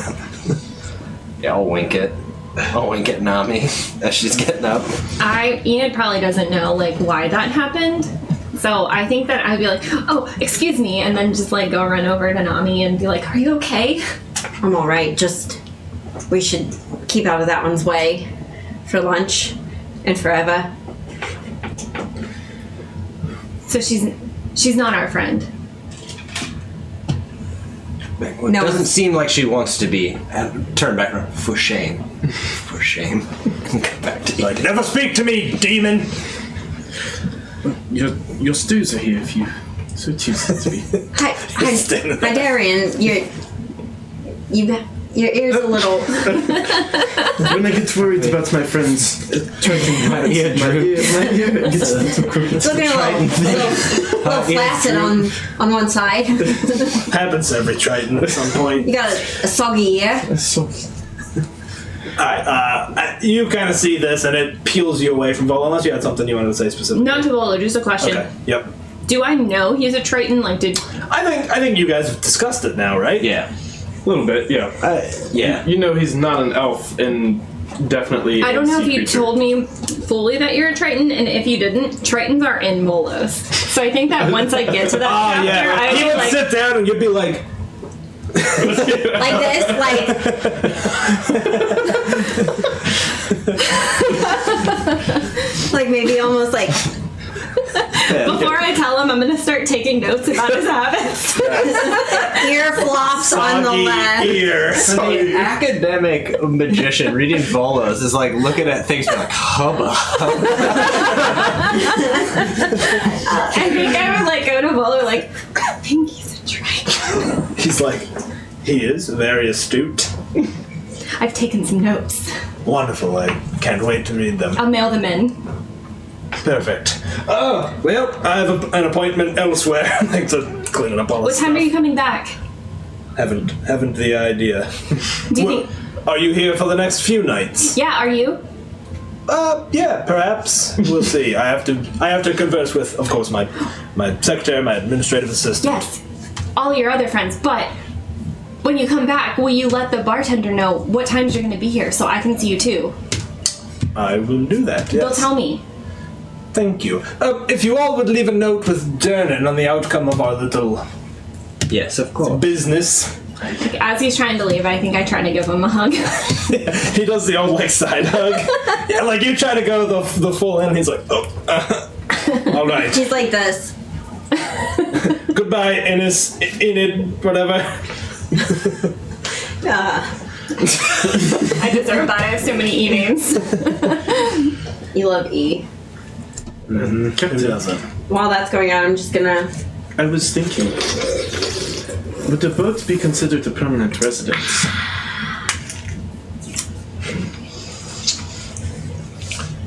Yeah, I'll wink it. I'll wink at Nami as she's getting up. Enid probably doesn't know, like, why that happened. So I think that I'd be like, oh, excuse me, and then just, like, go run over to Nami and be like, are you okay? I'm alright, just we should keep out of that one's way for lunch and forever. So she's not our friend. Well, it No. doesn't seem like she wants to be. Turn back around. For shame. For shame. Come back to you. Like, never speak to me, demon! Your stews are here if you so choose to be. Hi, Darian. Your ear's a little. When I get worried about my friends trying to my ear gets a little crooked. It's looking a little flaccid on one side. Happens to every Triton at some point. You got a soggy ear. So Alright, you kind of see this and it peels you away from Volo, unless you had something you wanted to say specifically. Not to Volo, just a question. Okay, yep. Do I know he's a Triton? Like, I think you guys have discussed it now, right? Yeah. a little bit, yeah. Yeah. You know he's not an elf and definitely. I don't know if you creature. told me fully that you're a Triton, and if you didn't, Tritons are in Volos. So I think that once I get to that chapter, yeah. I He would would like... sit down and you'd be like, Like this, like maybe almost like Before I tell him, I'm going to start taking notes about his habits. ear flops on the soggy left. ear. The academic magician reading Volos is like looking at things like hubba. I think I would like go to Volo like, I think he's a Triton. He's like, he is very astute. I've taken some notes. Wonderful. I can't wait to read them. I'll mail them in. Perfect. Oh, well, I have an appointment elsewhere. Thanks for cleaning up all What this time stuff. are you coming back? Haven't the idea. Do you Well, think... are you here for the next few nights? Yeah, are you? Yeah, perhaps. We'll see. I have to converse with, of course, my secretary, my administrative assistant. Yes. All your other friends, but when you come back, will you let the bartender know what times you're going to be here so I can see you too? I will do that, yes. They'll tell me. Thank you. If you all would leave a note with Dernan on the outcome of our little Yes, of course. business, Like, as he's trying to leave, I think I try to give him a hug. He does the old like side hug. Yeah, like you try to go the full in, and he's like, oh, all right. He's like this. Goodbye, Enid, whatever. I deserve that. I have so many E names. You love E. Captain, While that's going on, I'm just gonna. I was thinking, would the boat be considered a permanent residence?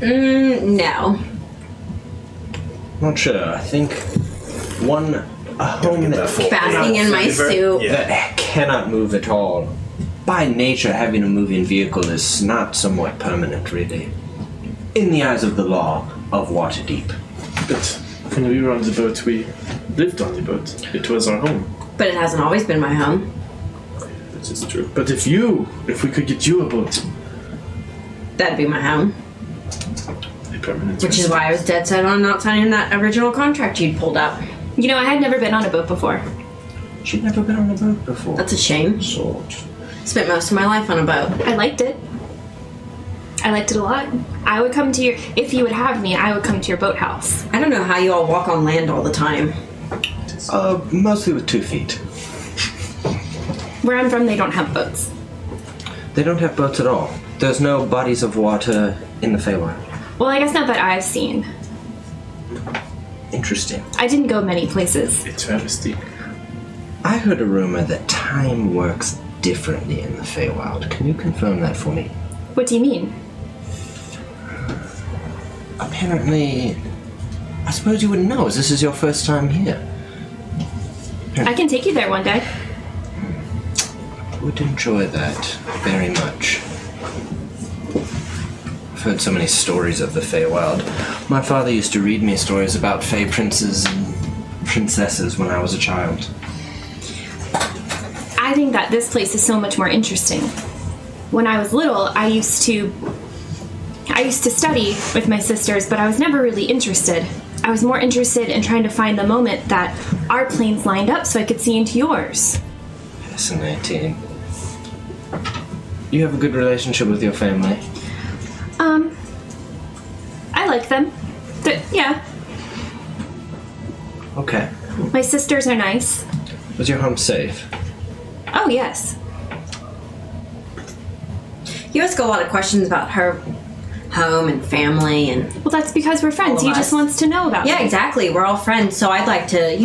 No. Not sure. I think a home Basking in my suit. that cannot move at all. By nature, having a moving vehicle is not somewhat permanent, really. In the eyes of the law of Waterdeep. But when we were on the boat, we lived on the boat. It was our home. But it hasn't always been my home. This is true. But if we could get you a boat, That'd be my home. a permanent Which is why I was dead set on not signing that original contract you'd pulled up. You know, I had never been on a boat before. She'd never been on a boat before. That's a shame. Spent most of my life on a boat. I liked it. I liked it a lot. I would come to your... If you would have me, I would come to your boathouse. I don't know how you all walk on land all the time. Mostly with 2 feet. Where I'm from, they don't have boats. They don't have boats at all. There's no bodies of water in the Feywild. Well, I guess not that I've seen. Interesting. I didn't go many places. A travesty. I heard a rumor that time works differently in the Feywild. Can you confirm that for me? What do you mean? Apparently, I suppose you wouldn't know, as this is your first time here. I can take you there one day. I would enjoy that very much. I've heard so many stories of the Feywild. My father used to read me stories about Fey princes and princesses when I was a child. I think that this place is so much more interesting. When I was little, I used to study with my sisters, but I was never really interested. I was more interested in trying to find the moment that our planes lined up so I could see into yours. Fascinating. You have a good relationship with your family? I like them. Yeah. Okay. My sisters are nice. Was your home safe? Oh, yes. You ask a lot of questions about her home and family and... Well, that's because we're friends. All He of just us. wants to know about Yeah, me. exactly. We're all friends, so I'd like to,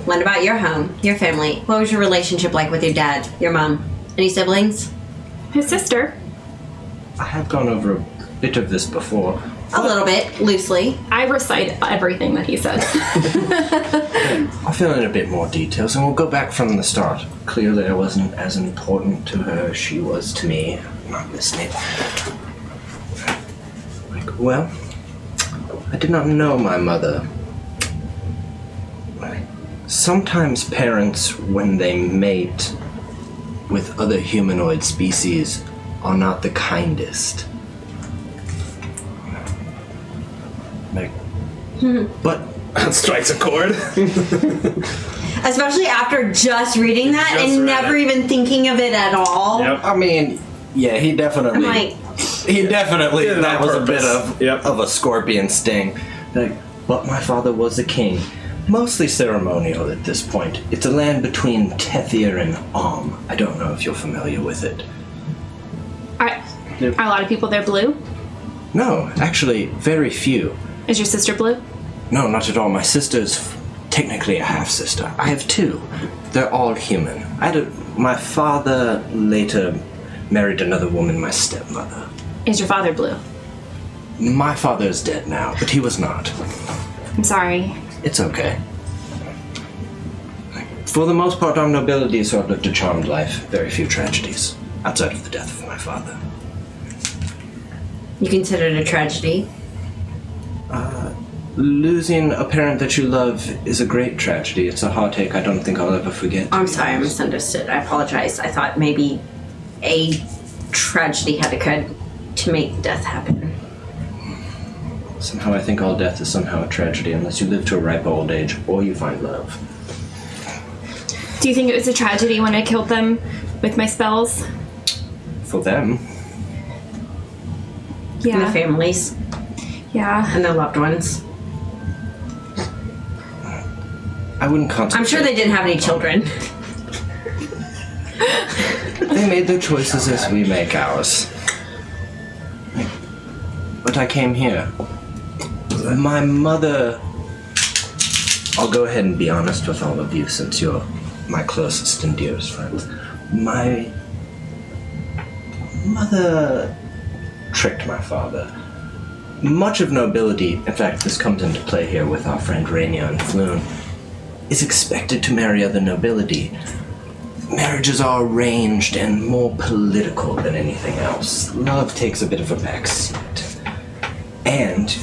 learn about your home, your family. What was your relationship like with your dad, your mom? Any siblings? His sister. I have gone over a bit of this before. A little bit, loosely. I recite everything that he said. I'll fill in a bit more details and we'll go back from the start. Clearly I wasn't as important to her as she was to me. I'm not listening. Well, I did not know my mother. Sometimes parents, when they mate with other humanoid species, are not the kindest. But That strikes a chord. Especially after just reading that Just and read never it. even thinking of it at all. Yep. I mean, yeah, he definitely. I'm like, Did it that on was a bit purpose. of a scorpion sting. But my father was a king. Mostly ceremonial at this point. It's a land between Tethir and Om. I don't know if you're familiar with it. Are a lot of people there blue? No, actually, very few. Is your sister blue? No, not at all. My sister's technically a half-sister. I have 2. They're all human. My father later married another woman, my stepmother. Is your father blue? My father's dead now, but he was not. I'm sorry. It's okay. For the most part, our nobility has sort of lived a charmed life. Very few tragedies, outside of the death of my father. you consider it a tragedy? Losing a parent that you love is a great tragedy. It's a heartache I don't think I'll ever forget. I'm sorry, I misunderstood. I apologize. I thought maybe a tragedy had occurred to make death happen. Somehow I think all death is somehow a tragedy unless you live to a ripe old age or you find love. Do you think it was a tragedy when I killed them with my spells? For them, And their Yeah. families Yeah. and their loved ones. I wouldn't concentrate. I'm sure they didn't have any children. They made their choices as we make ours. But I came here. My mother... I'll go ahead and be honest with all of you since you're my closest and dearest friends. My mother tricked my father. Much of nobility, in fact, this comes into play here with our friend Rainier and Floon, is expected to marry other nobility. Marriages are arranged and more political than anything else. Love takes a bit of a backseat. And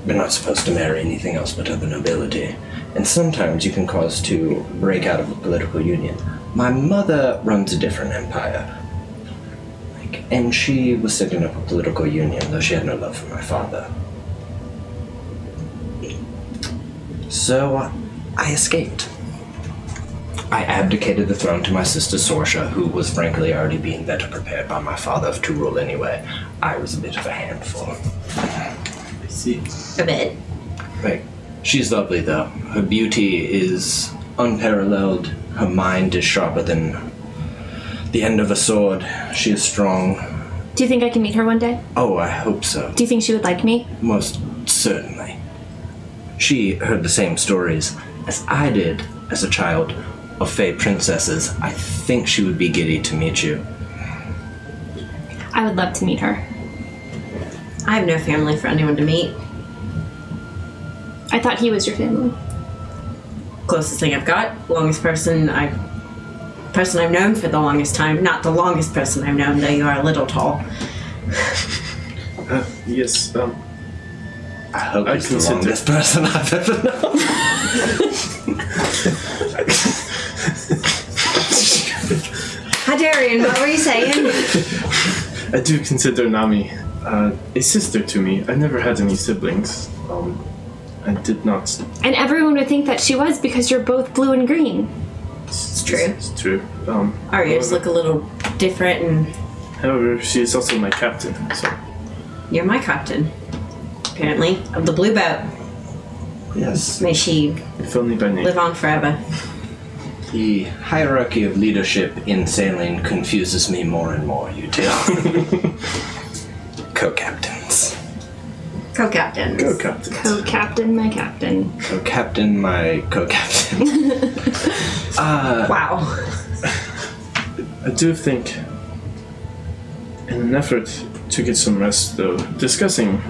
we're not supposed to marry anything else but other nobility. And sometimes you can cause to break out of a political union. My mother runs a different empire. And she was setting up a political union, though she had no love for my father. So I escaped. I abdicated the throne to my sister Sorsha, who was frankly already being better prepared by my father to rule anyway. I was a bit of a handful. I see. A bit. Right. She's lovely, though. Her beauty is unparalleled. Her mind is sharper than the end of a sword. She is strong. Do you think I can meet her one day? Oh, I hope so. Do you think she would like me? Most certainly. She heard the same stories as I did as a child of Fey princesses. I think she would be giddy to meet you. I would love to meet her. I have no family for anyone to meet. I thought he was your family. Closest thing I've got, longest person I've known for the longest time. Not the longest person I've known, though you are a little tall. Yes, I hope I it's the consider- longest person I've ever known. Hi, Darian. What were you saying? I do consider Nami a sister to me. I never had any siblings. I did not. And everyone would think that she was because you're both blue and green. It's true. It's true. Our ears look a little different, and However, she is also my captain, so you're my captain. Apparently, of the blue boat. Yes. May she if only by name. live on forever. The hierarchy of leadership in sailing confuses me more and more, you two. Co-captains. Co-captains. Go, captain. Co-captain, my captain. Co-captain, my co-captain. Wow. I do think, in an effort to get some rest, though, discussing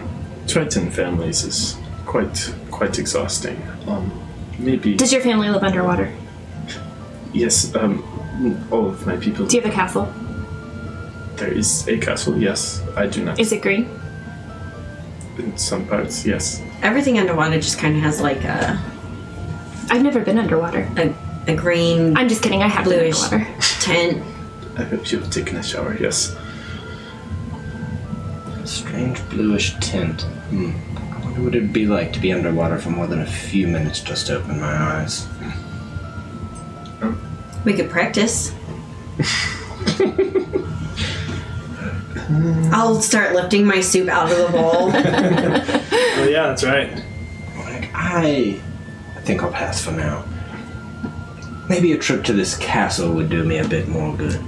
Triton families is quite exhausting. Maybe. Does your family live underwater? Yes. All of my people. Do you have a castle? There is a castle. Yes, I do not. Is it green? In some parts, yes. Everything underwater just kind of has like I've never been underwater. a green, I'm just kidding, I have been bluish underwater. tint. I hope you've taken a shower. Yes. Strange bluish tint. I wonder what it'd be like to be underwater for more than a few minutes just to open my eyes. We could practice. I'll start lifting my soup out of the bowl. Oh yeah, that's right. I think I'll pass for now. Maybe a trip to this castle would do me a bit more good.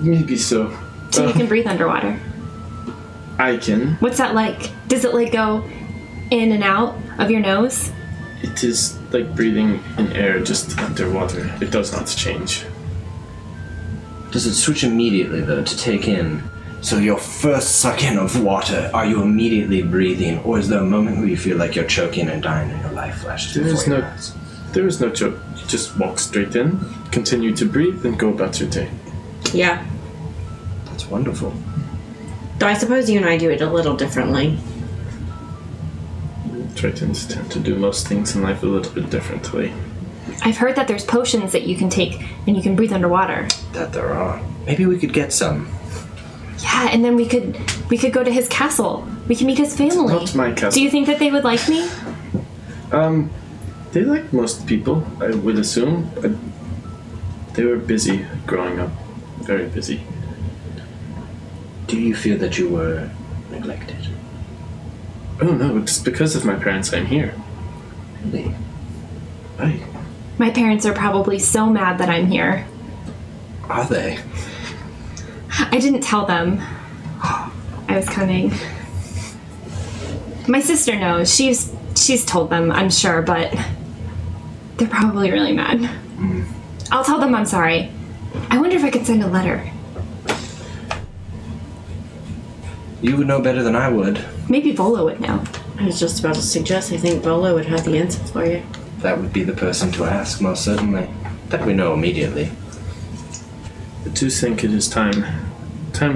Maybe so. So you can breathe underwater. I can. What's that like? Does it like go in and out of your nose? It is like breathing in air just underwater. It does not change. Does it switch immediately, though, to take in? So your first suck in of water, are you immediately breathing, or is there a moment where you feel like you're choking and dying and your life flashes before your eyes? There is no choke. You just walk straight in, continue to breathe, and go about your day. Yeah. That's wonderful. Though I suppose you and I do it a little differently. Tritons tend to do most things in life a little bit differently. I've heard that there's potions that you can take and you can breathe underwater. That there are. Maybe we could get some. Yeah, and then we could go to his castle. We can meet his family. Not my castle. Do you think that they would like me? They like most people, I would assume, but they were busy growing up. Very busy. Do you feel that you were neglected? Oh no, it's because of my parents I'm here. Really? My parents are probably so mad that I'm here. Are they? I didn't tell them I was coming. My sister knows. She's told them, I'm sure, but they're probably really mad. I'll tell them I'm sorry. I wonder if I could send a letter. You would know better than I would. Maybe Volo would know. I was just about to suggest, I think Bolo would have the answer for you. That would be the person to ask, most certainly. That we know immediately. I do think it is time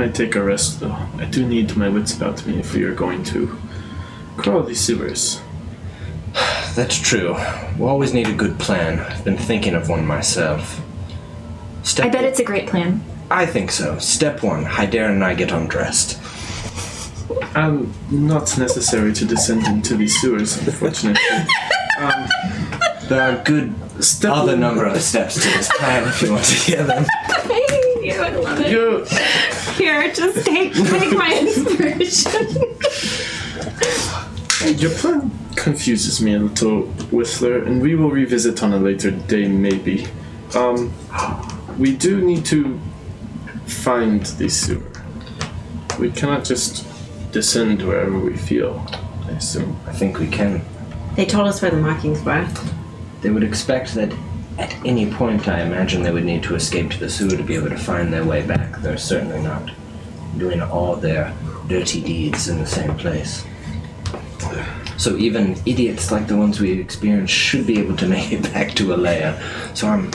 I take a rest, though. I do need my wits about me if we are going to crawl these sewers. That's true. We always need a good plan. I've been thinking of one myself. I bet it's a great plan. I think so. Step 1, Hydera and I get undressed. Not necessary to descend into these sewers, unfortunately. There are a good other number of steps to this plan if you want to hear them. You would love it. Here, just take my inspiration. Your plan confuses me a little, Whistler, and we will revisit on a later day, maybe. We do need to find the sewer. We cannot just descend wherever we feel, I assume. I think we can. They told us where the markings were. They would expect that at any point, I imagine they would need to escape to the sewer to be able to find their way back. They're certainly not doing all their dirty deeds in the same place. So even idiots like the ones we experienced should be able to make it back to Alea. So I'm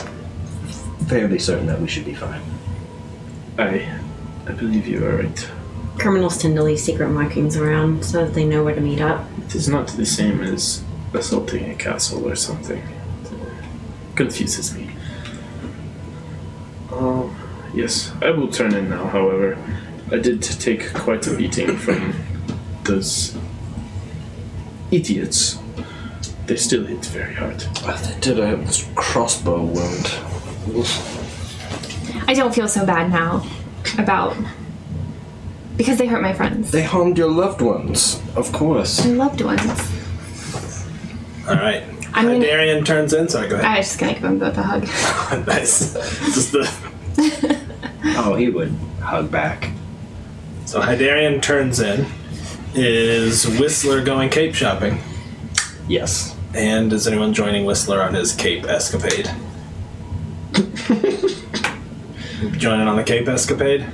fairly certain that we should be fine. I believe you are right. Criminals tend to leave secret markings around so that they know where to meet up. It is not the same as assaulting a castle or something. It confuses me. Yes, I will turn in now, however. I did take quite a beating from those idiots. They still hit very hard. They did a crossbow wound. I don't feel so bad now because they hurt my friends. They harmed your loved ones, of course. My loved ones. All right. I mean- Darian turns in. Sorry, go ahead. I was just gonna give them both a hug. Nice. Just the Oh, he would hug back. So Hydarian turns in. Is Whistler going cape shopping? Yes. And is anyone joining Whistler on his cape escapade? Joining on the cape escapade?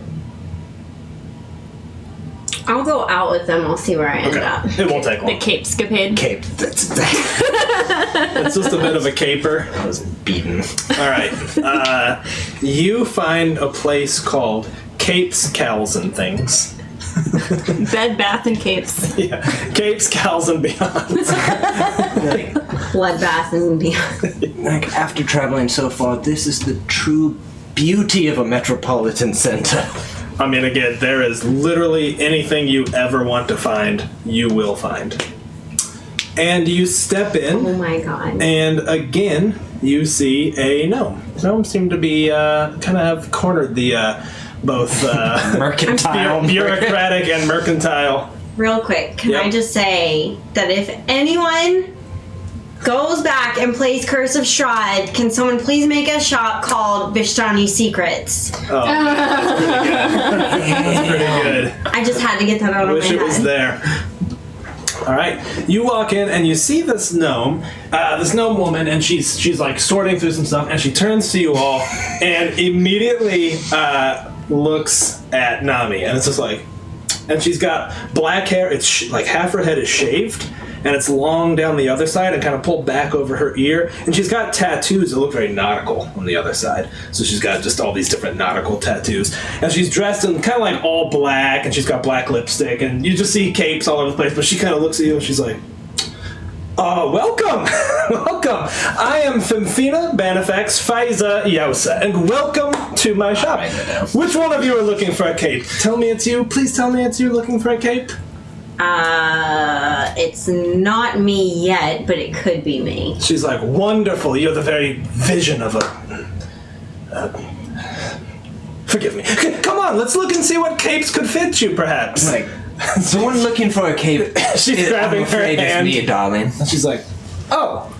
I'll go out with them. I'll see where I end up. It won't take The long. capescapade. Cape. That's It's just a bit of a caper. I was beaten. All right. You find a place called Capes, Cowls, and Things. Bed, bath, and capes. Yeah. Capes, Cowls, and Beyond. Bloodbath and beyond. Like, after traveling so far, this is the true beauty of a metropolitan center. I mean, again, there is literally anything you ever want to find, you will find. And you step in, Oh my god. and again, you see a gnome. Gnomes seem to be kind of have cornered the both Mercantile. bureaucratic and mercantile. Real quick, can Yep. I just say that if anyone goes back and plays Curse of Strahd, can someone please make a shop called Vishtani Secrets? Oh, that's pretty good. I just had to get that out I of wish my it was head. there. All right, you walk in and you see this gnome woman, and she's like sorting through some stuff, and she turns to you all and immediately looks at Nami, and it's just like, and she's got black hair. It's like half her head is shaved, and it's long down the other side and kind of pulled back over her ear, and she's got tattoos that look very nautical on the other side. So she's got just all these different nautical tattoos, and she's dressed in kind of like all black, and she's got black lipstick, and you just see capes all over the place, but she kind of looks at you and she's like, welcome! Welcome! I am Femfina Banifax Faiza Yosa, and welcome to my shop. Which one of you are looking for a cape? Tell me it's you. Please tell me it's you looking for a cape. It's not me yet, but it could be me. She's like, wonderful. You're the very vision of a... forgive me. Come on, let's look and see what capes could fit you, perhaps. Like, the one looking for a cape. She's grabbing I'm afraid her hand. it's me, darling. She's like, oh,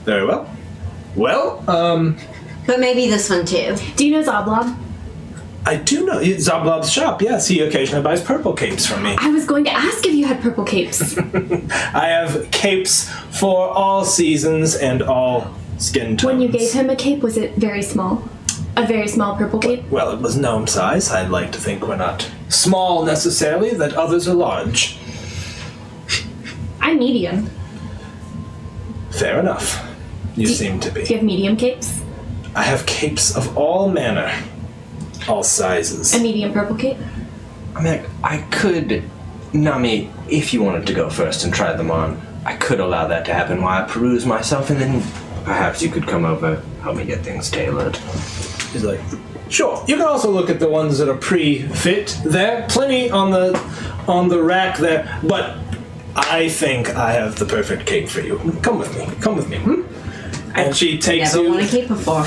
very well. Well, But maybe this one too. Do you know Zoblob? I do know Zablob's shop. Yes, he occasionally buys purple capes from me. I was going to ask if you had purple capes. I have capes for all seasons and all skin tones. When you gave him a cape, was it very small? A very small purple cape? Well, it was gnome size. I'd like to think we're not small necessarily, that others are large. I'm medium. Fair enough. You seem to Do you be. have medium capes? I have capes of all manner, all sizes. A medium purple cape? I mean, I could, Nami, if you wanted to go first and try them on, I could allow that to happen while I peruse myself, and then perhaps you could come over, help me get things tailored. He's like, sure. You can also look at the ones that are pre-fit. There, plenty on the rack there. But I think I have the perfect cape for you. Come with me. Come with me. And she takes Never you. won a cape before.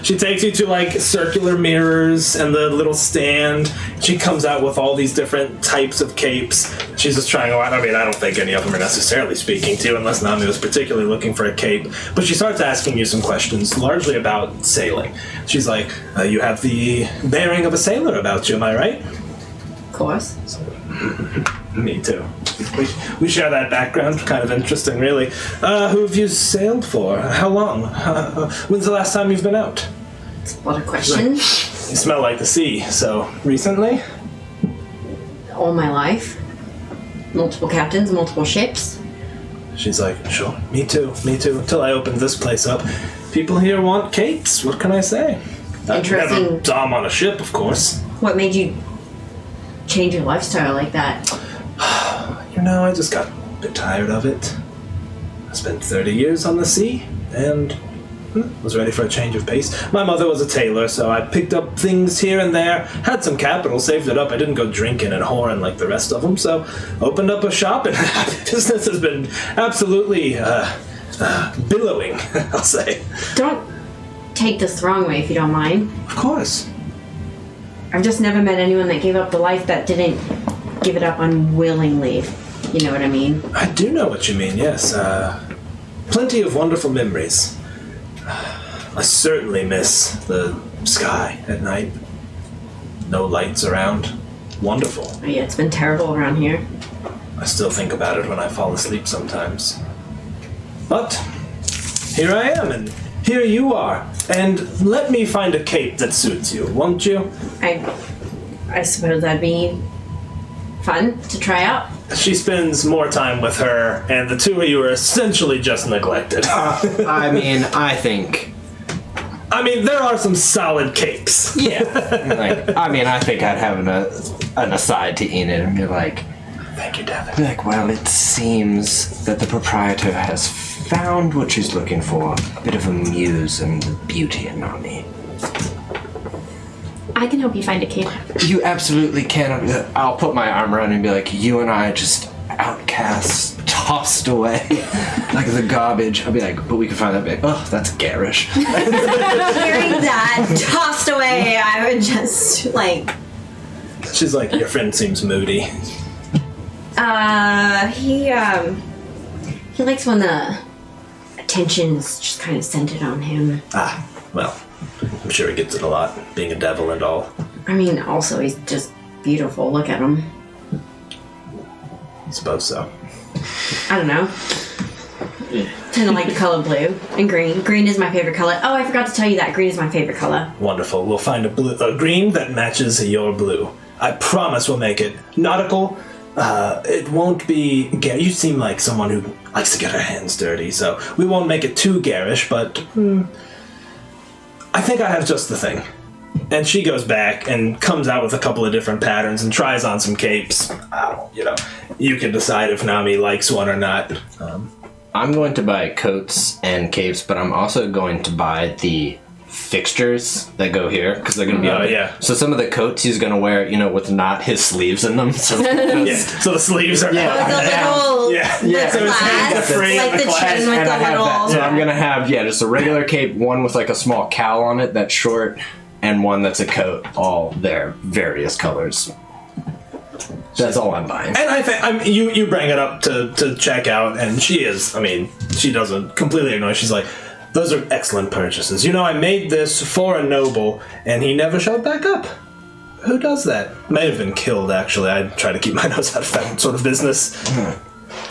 She takes you to like circular mirrors and the little stand. She comes out with all these different types of capes. She's just trying a lot. I mean, I don't think any of them are necessarily speaking to you, unless Nami was particularly looking for a cape. But she starts asking you some questions, largely about sailing. She's like, you have the bearing of a sailor about you, am I right? Of course. Me too. We share that background. Kind of interesting, really. Who have you sailed for? How long? When's the last time you've been out? What a question. You smell like the sea, so recently? All my life. Multiple captains, multiple ships. She's like, sure, me too, until I opened this place up. People here want capes, what can I say? I've never Interesting. dom on a ship, of course. What made you change your lifestyle like that? You know, I just got a bit tired of it. I spent 30 years on the sea, and was ready for a change of pace. My mother was a tailor, so I picked up things here and there, had some capital, saved it up. I didn't go drinking and whoring like the rest of them, so opened up a shop, and business has been absolutely billowing, I'll say. Don't take this the wrong way if you don't mind. Of course. I've just never met anyone that gave up the life that didn't give it up unwillingly. You know what I mean? I do know what you mean, yes. Plenty of wonderful memories. I certainly miss the sky at night. No lights around. Wonderful. Oh, yeah, it's been terrible around here. I still think about it when I fall asleep sometimes. But here I am, and here you are. And let me find a cape that suits you, won't you? I suppose that'd be fun to try out. She spends more time with her, and the two of you are essentially just neglected. I mean, I think... I mean, there are some solid capes. Yeah. I think I'd have an aside to Enid and be like... Thank you, Devin. Be like, well, it seems that the proprietor has found what she's looking for. A bit of a muse and beauty in Nami. I can help you find a cape. You absolutely can. I'll put my arm around and be like, you and I just outcasts, tossed away like the garbage. I'll be like, but we can find that bit. Oh, that's garish. Hearing that tossed away, I would just like. She's like, your friend seems moody. He likes when the attention's just kind of centered on him. Ah, well, I'm sure he gets it a lot, being a devil and all. I mean, also he's just beautiful. Look at him. I suppose so. I don't know. Tend to like the color blue and green. Green is my favorite color. Oh, I forgot to tell you that green is my favorite color. Wonderful. We'll find a green that matches your blue. I promise we'll make it nautical. It won't be... You seem like someone who likes to get her hands dirty, so we won't make it too garish, but... I think I have just the thing. And she goes back and comes out with a couple of different patterns and tries on some capes. You can decide if Nami likes one or not. I'm going to buy coats and capes, but I'm also going to buy the fixtures that go here because they're gonna be. Oh, yeah. So some of the coats he's gonna wear, with not his sleeves in them. So Yeah. So the sleeves are. Yeah. The little, Yeah. the So it's clasp, free like the chain with and the I have that. little. So I'm gonna have just a regular cape, one with like a small cowl on it that's short, and one that's a coat. All their various colors. That's all I'm buying. And I think you bring it up to check out, and she doesn't completely ignore it. She's like, those are excellent purchases. I made this for a noble, and he never showed back up. Who does that? May have been killed, actually. I try to keep my nose out of that sort of business.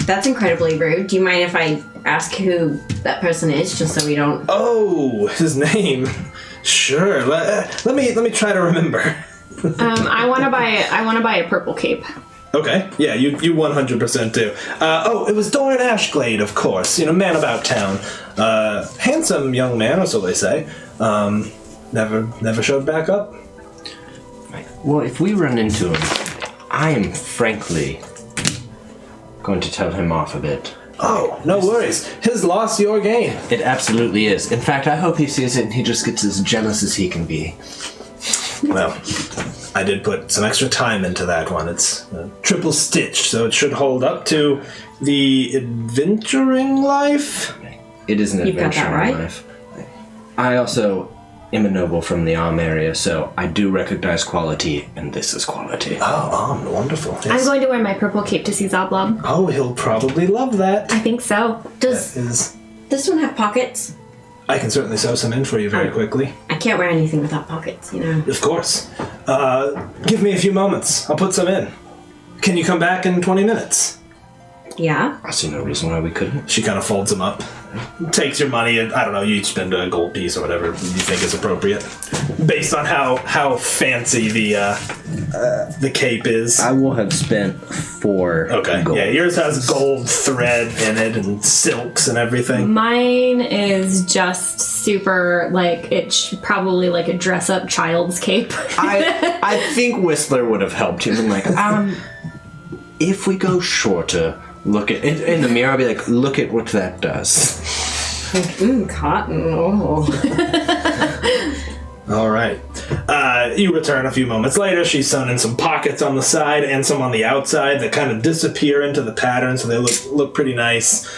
That's incredibly rude. Do you mind if I ask who that person is, just so we don't? Oh, his name. Sure. Let me try to remember. I want to buy a purple cape. Okay, yeah, you 100% do. It was Doran Ashglade, of course. Man about town. Handsome young man, or so they say. Never showed back up. Well, if we run into him, I am frankly going to tell him off a bit. Oh, no worries. His loss, your gain. It absolutely is. In fact, I hope he sees it and he just gets as jealous as he can be. Well, I did put some extra time into that one. It's triple stitched, so it should hold up to the adventuring life. It is an You've got that adventure right. in life. I also am a noble from the Alm area, so I do recognize quality, and this is quality. Oh, wonderful. Yes. I'm going to wear my purple cape to see Zoblob. Oh, he'll probably love that. I think so. Does this one have pockets? I can certainly sew some in for you very quickly. I can't wear anything without pockets, Of course. Give me a few moments. I'll put some in. Can you come back in 20 minutes? Yeah. I see no reason why we couldn't. She kind of folds them up. Takes your money, and I don't know, you each spend a gold piece or whatever you think is appropriate. Based on how fancy the cape is. I will have spent 4 Okay, gold. yeah, yours has gold thread in it and silks and everything. Mine is just super, it's probably like a dress-up child's cape. I think Whistler would have helped him. Like, if we go shorter, look at in the mirror. I'll be like, look at what that does. Cotton. Oh. All right. You return a few moments later. She's sewn in some pockets on the side and some on the outside that kind of disappear into the pattern, so they look pretty nice.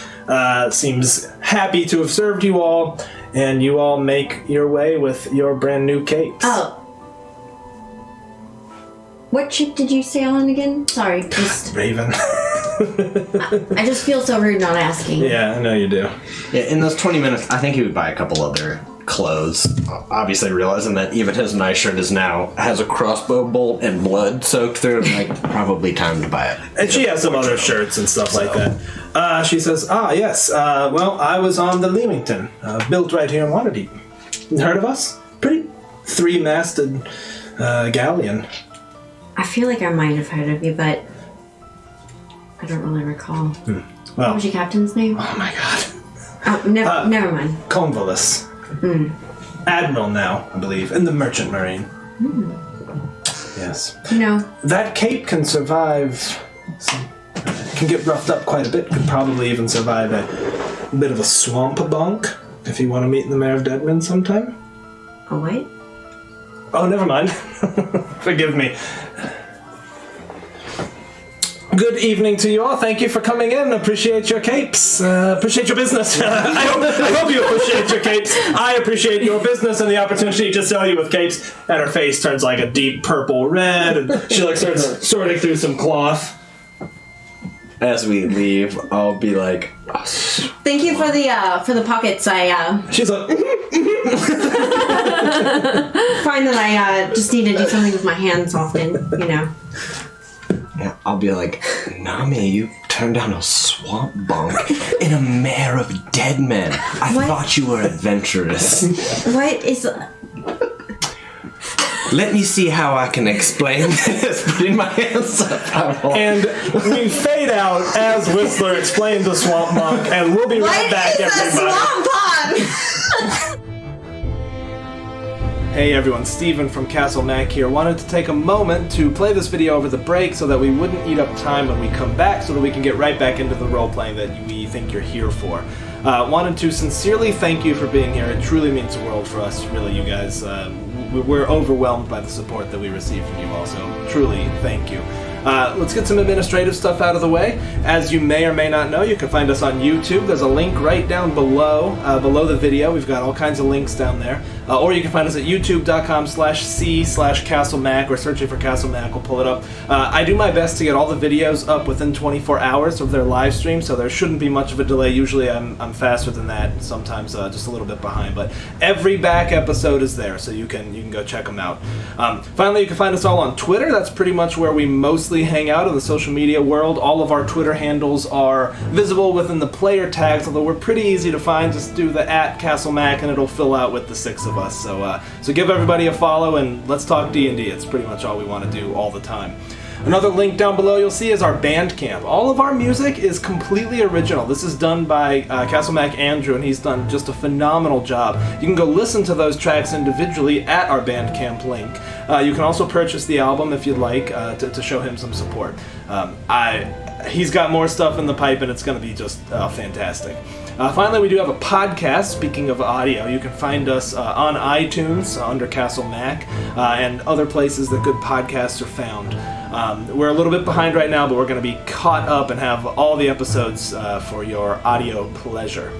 Seems happy to have served you all, and you all make your way with your brand new capes. Oh. What ship did you sail on again? Sorry, just Raven. I just feel so rude not asking. Yeah, I know you do. Yeah, in those 20 minutes, I think he would buy a couple other clothes. Obviously, realizing that even his nice shirt has a crossbow bolt and blood soaked through it. Probably time to buy it. And she has some other shirts and stuff like that. She says, yes, well, I was on the Leamington, built right here in Waterdeep. Heard of us? Pretty 3-masted galleon. I feel like I might have heard of you, but I don't really recall. Well, What was your captain's name? oh my god. Oh, never mind. Convolus. Admiral now, I believe, in the Merchant Marine. Yes. That cape can survive. Can get roughed up quite a bit. Could probably even survive a bit of a swamp bunk if you want to meet the Mayor of Deadman sometime. Oh, wait. Oh, never mind. Forgive me. Good evening to you all. Thank you for coming in. Appreciate your capes. Appreciate your business. I hope you appreciate your capes. I appreciate your business and the opportunity to sell you with capes. And her face turns like a deep purple red, and she starts sorting through some cloth. As we leave, I'll be like, Thank you for the pockets. She's like, Find that I just need to do something with my hands often, yeah, I'll be like, Nami, you turned down a swamp bunk in a mare of dead men. I What? thought you were adventurous. What is... Let me see how I can explain this. Putting my hands up. and we fade out as Whistler explains the swamp monk, and we'll be right back, everybody. swamp pond? Hey everyone, Steven from Castle Mac here. Wanted to take a moment to play this video over the break so that we wouldn't eat up time when we come back, so that we can get right back into the role-playing that we think you're here for. Wanted to sincerely thank you for being here. It truly means the world for us, really, you guys. We're overwhelmed by the support that we receive from you all, so truly thank you. Let's get some administrative stuff out of the way. As you may or may not know, you can find us on YouTube. There's a link right down below the video. We've got all kinds of links down there. Or you can find us at youtube.com/c/CastleMac, or searching for Castle Mac will pull it up. I do my best to get all the videos up within 24 hours of their live stream, so there shouldn't be much of a delay. Usually I'm faster than that, sometimes just a little bit behind, but every back episode is there, so you can go check them out. Finally, you can find us all on Twitter. That's pretty much where we mostly hang out in the social media world. All of our Twitter handles are visible within the player tags, although we're pretty easy to find. Just do the @CastleMac and it'll fill out with the 6 of us. So give everybody a follow and let's talk D&D. It's pretty much all we want to do all the time. Another link down below you'll see is our Bandcamp. All of our music is completely original. This is done by Castle Mac Andrew, and he's done just a phenomenal job. You can go listen to those tracks individually at our Bandcamp link. You can also purchase the album if you'd like to show him some support. He's got more stuff in the pipe, and it's going to be just fantastic. Finally, we do have a podcast. Speaking of audio, you can find us on iTunes under Castle Mac and other places that good podcasts are found. We're a little bit behind right now, but we're going to be caught up and have all the episodes for your audio pleasure.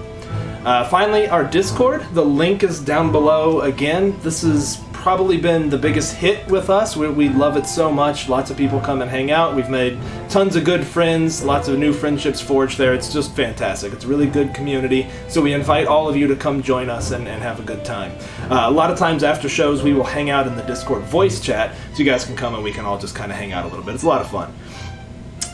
Finally, our Discord. The link is down below again. This has probably been the biggest hit with us. We love it so much. Lots of people come and hang out. We've made tons of good friends, lots of new friendships forged there. It's just fantastic. It's a really good community, so we invite all of you to come join us and have a good time. A lot of times after shows, we will hang out in the Discord voice chat, so you guys can come and we can all just kind of hang out a little bit. It's a lot of fun.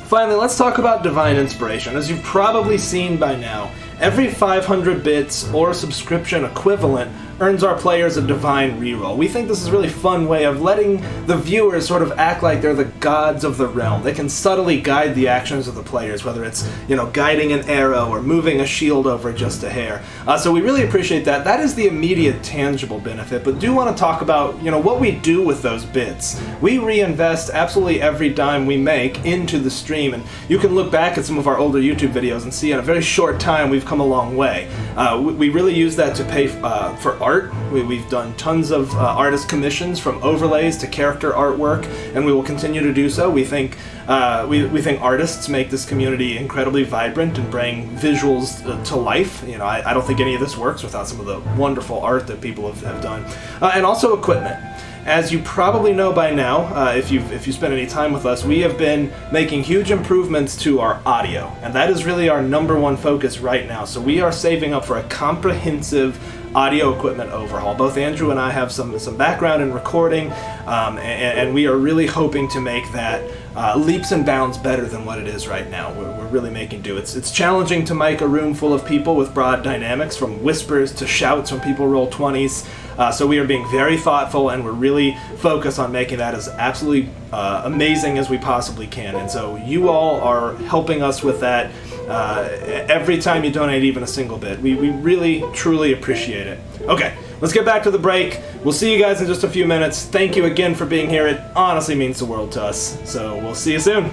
Finally, let's talk about Divine Inspiration. As you've probably seen by now, every 500 bits or subscription equivalent earns our players a divine reroll. We think this is a really fun way of letting the viewers sort of act like they're the gods of the realm. They can subtly guide the actions of the players, whether it's, guiding an arrow or moving a shield over just a hair. So we really appreciate that. That is the immediate tangible benefit, but do want to talk about, what we do with those bits. We reinvest absolutely every dime we make into the stream, and you can look back at some of our older YouTube videos and see in a very short time we've come a long way. We really use that to pay for art. We've done tons of artist commissions, from overlays to character artwork, and we will continue to do so. We think artists make this community incredibly vibrant and bring visuals to life. I don't think any of this works without some of the wonderful art that people have done, and also equipment. As you probably know by now, if you spend any time with us, we have been making huge improvements to our audio, and that is really our number one focus right now. So we are saving up for a comprehensive audio equipment overhaul. Both Andrew and I have some background in recording, and we are really hoping to make that leaps and bounds better than what it is right now. We're really making do. It's challenging to mic a room full of people with broad dynamics, from whispers to shouts when people roll 20s. So we are being very thoughtful, and we're really focused on making that as absolutely amazing as we possibly can. And so you all are helping us with that. Every time you donate even a single bit, we really, truly appreciate it. Okay, let's get back to the break. We'll see you guys in just a few minutes. Thank you again for being here. It honestly means the world to us. So we'll see you soon.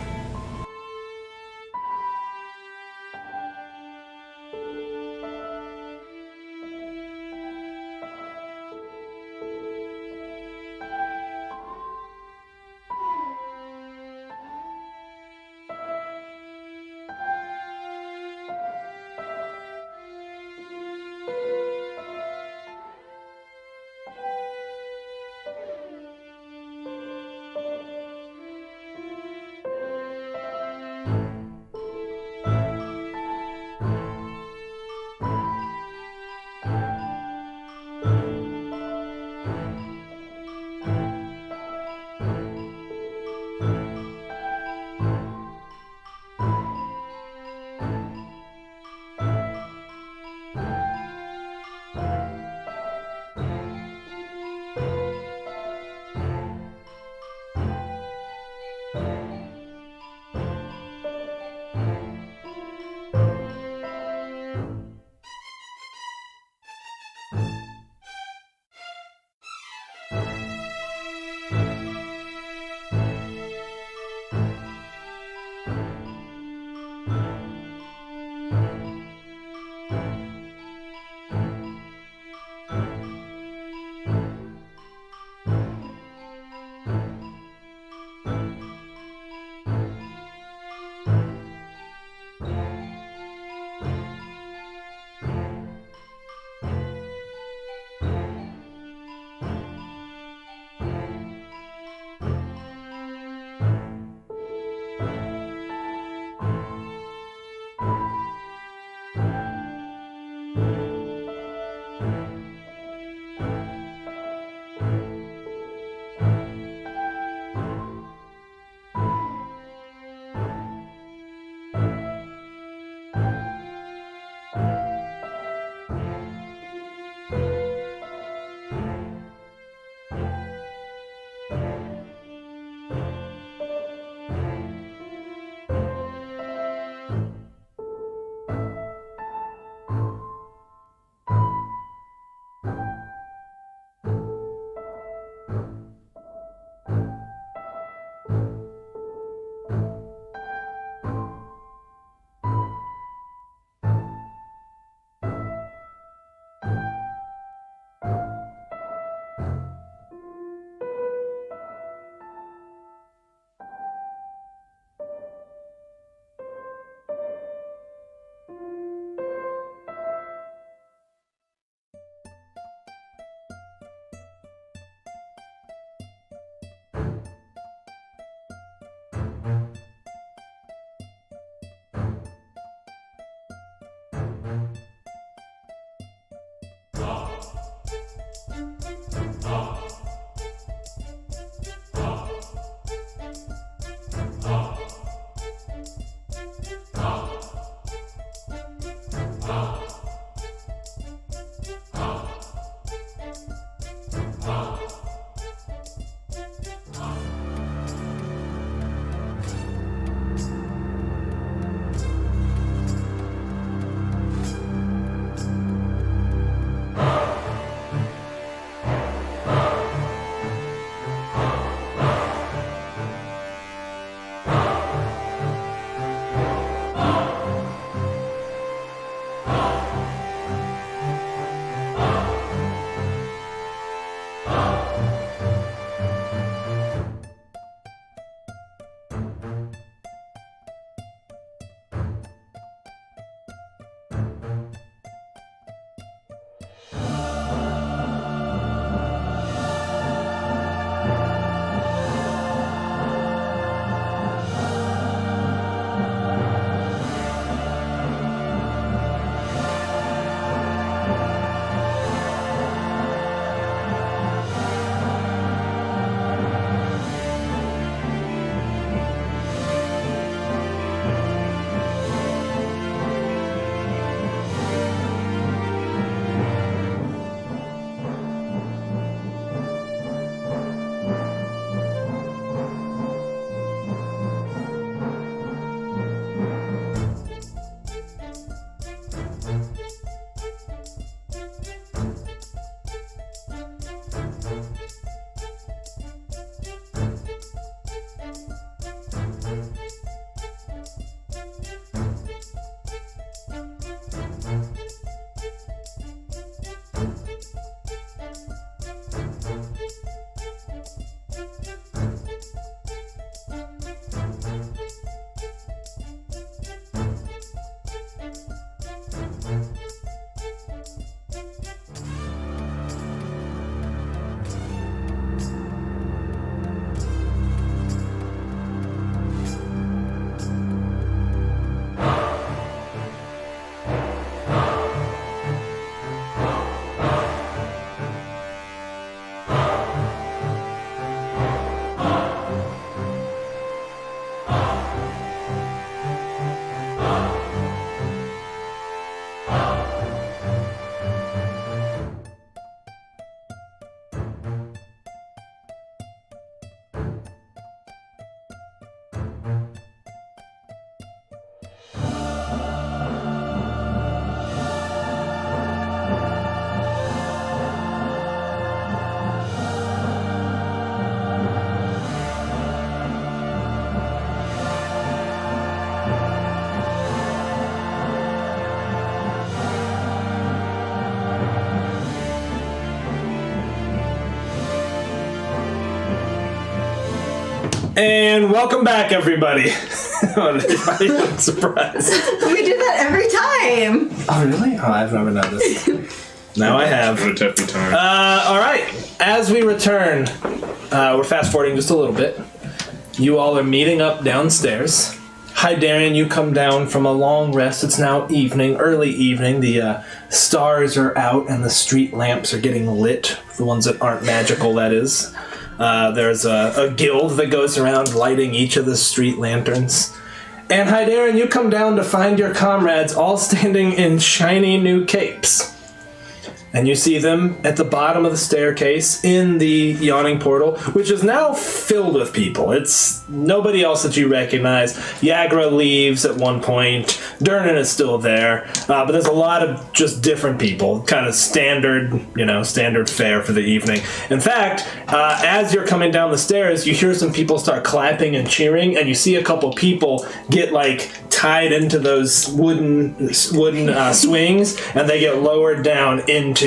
And welcome back, everybody. Everybody looks surprised. We do that every time. Oh, really? Oh, I've never noticed. Now I have. Every time. All right. As we return, we're fast forwarding just a little bit. You all are meeting up downstairs. Hi, Darian. You come down from a long rest. It's now evening, early evening. The stars are out and the street lamps are getting lit. The ones that aren't magical, that is. There's a guild that goes around lighting each of the street lanterns. And hi, Darren, you come down to find your comrades all standing in shiny new capes. And you see them at the bottom of the staircase in the yawning portal, which is now filled with people. It's nobody else that you recognize. Yagra leaves at one point. Durnan is still there. But there's a lot of just different people. Kind of standard fare for the evening. In fact, as you're coming down the stairs, you hear some people start clapping and cheering, and you see a couple people get, tied into those wooden swings, and they get lowered down into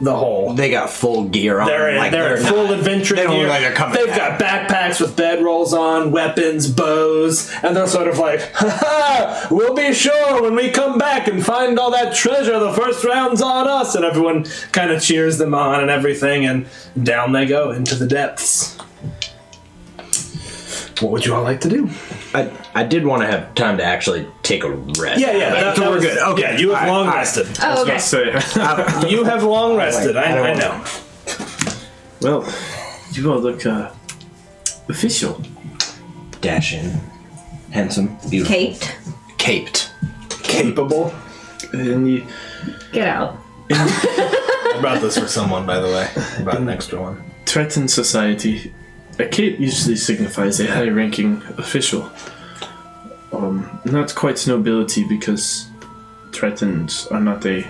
the hole. They got full gear on. They're in full adventure They don't gear. look like they're coming They've back. got backpacks with bedrolls on, weapons, bows, and they're sort of like, ha, we'll be sure when we come back and find all that treasure, the first round's on us. And everyone kind of cheers them on and everything, and down they go into the depths. What would you all like to do? I did want to have time to actually take a rest. Yeah. So we're good. Okay. Yeah, you have long rested. Oh, okay. You have long rested. I know. Well, you all look official. Dashing, handsome, beautiful. Caped. Capable. And you, Get out. I brought this for someone, by the way. I brought an extra one. Triton society, a cape usually signifies a high-ranking official. Not quite nobility, because Tritons are not a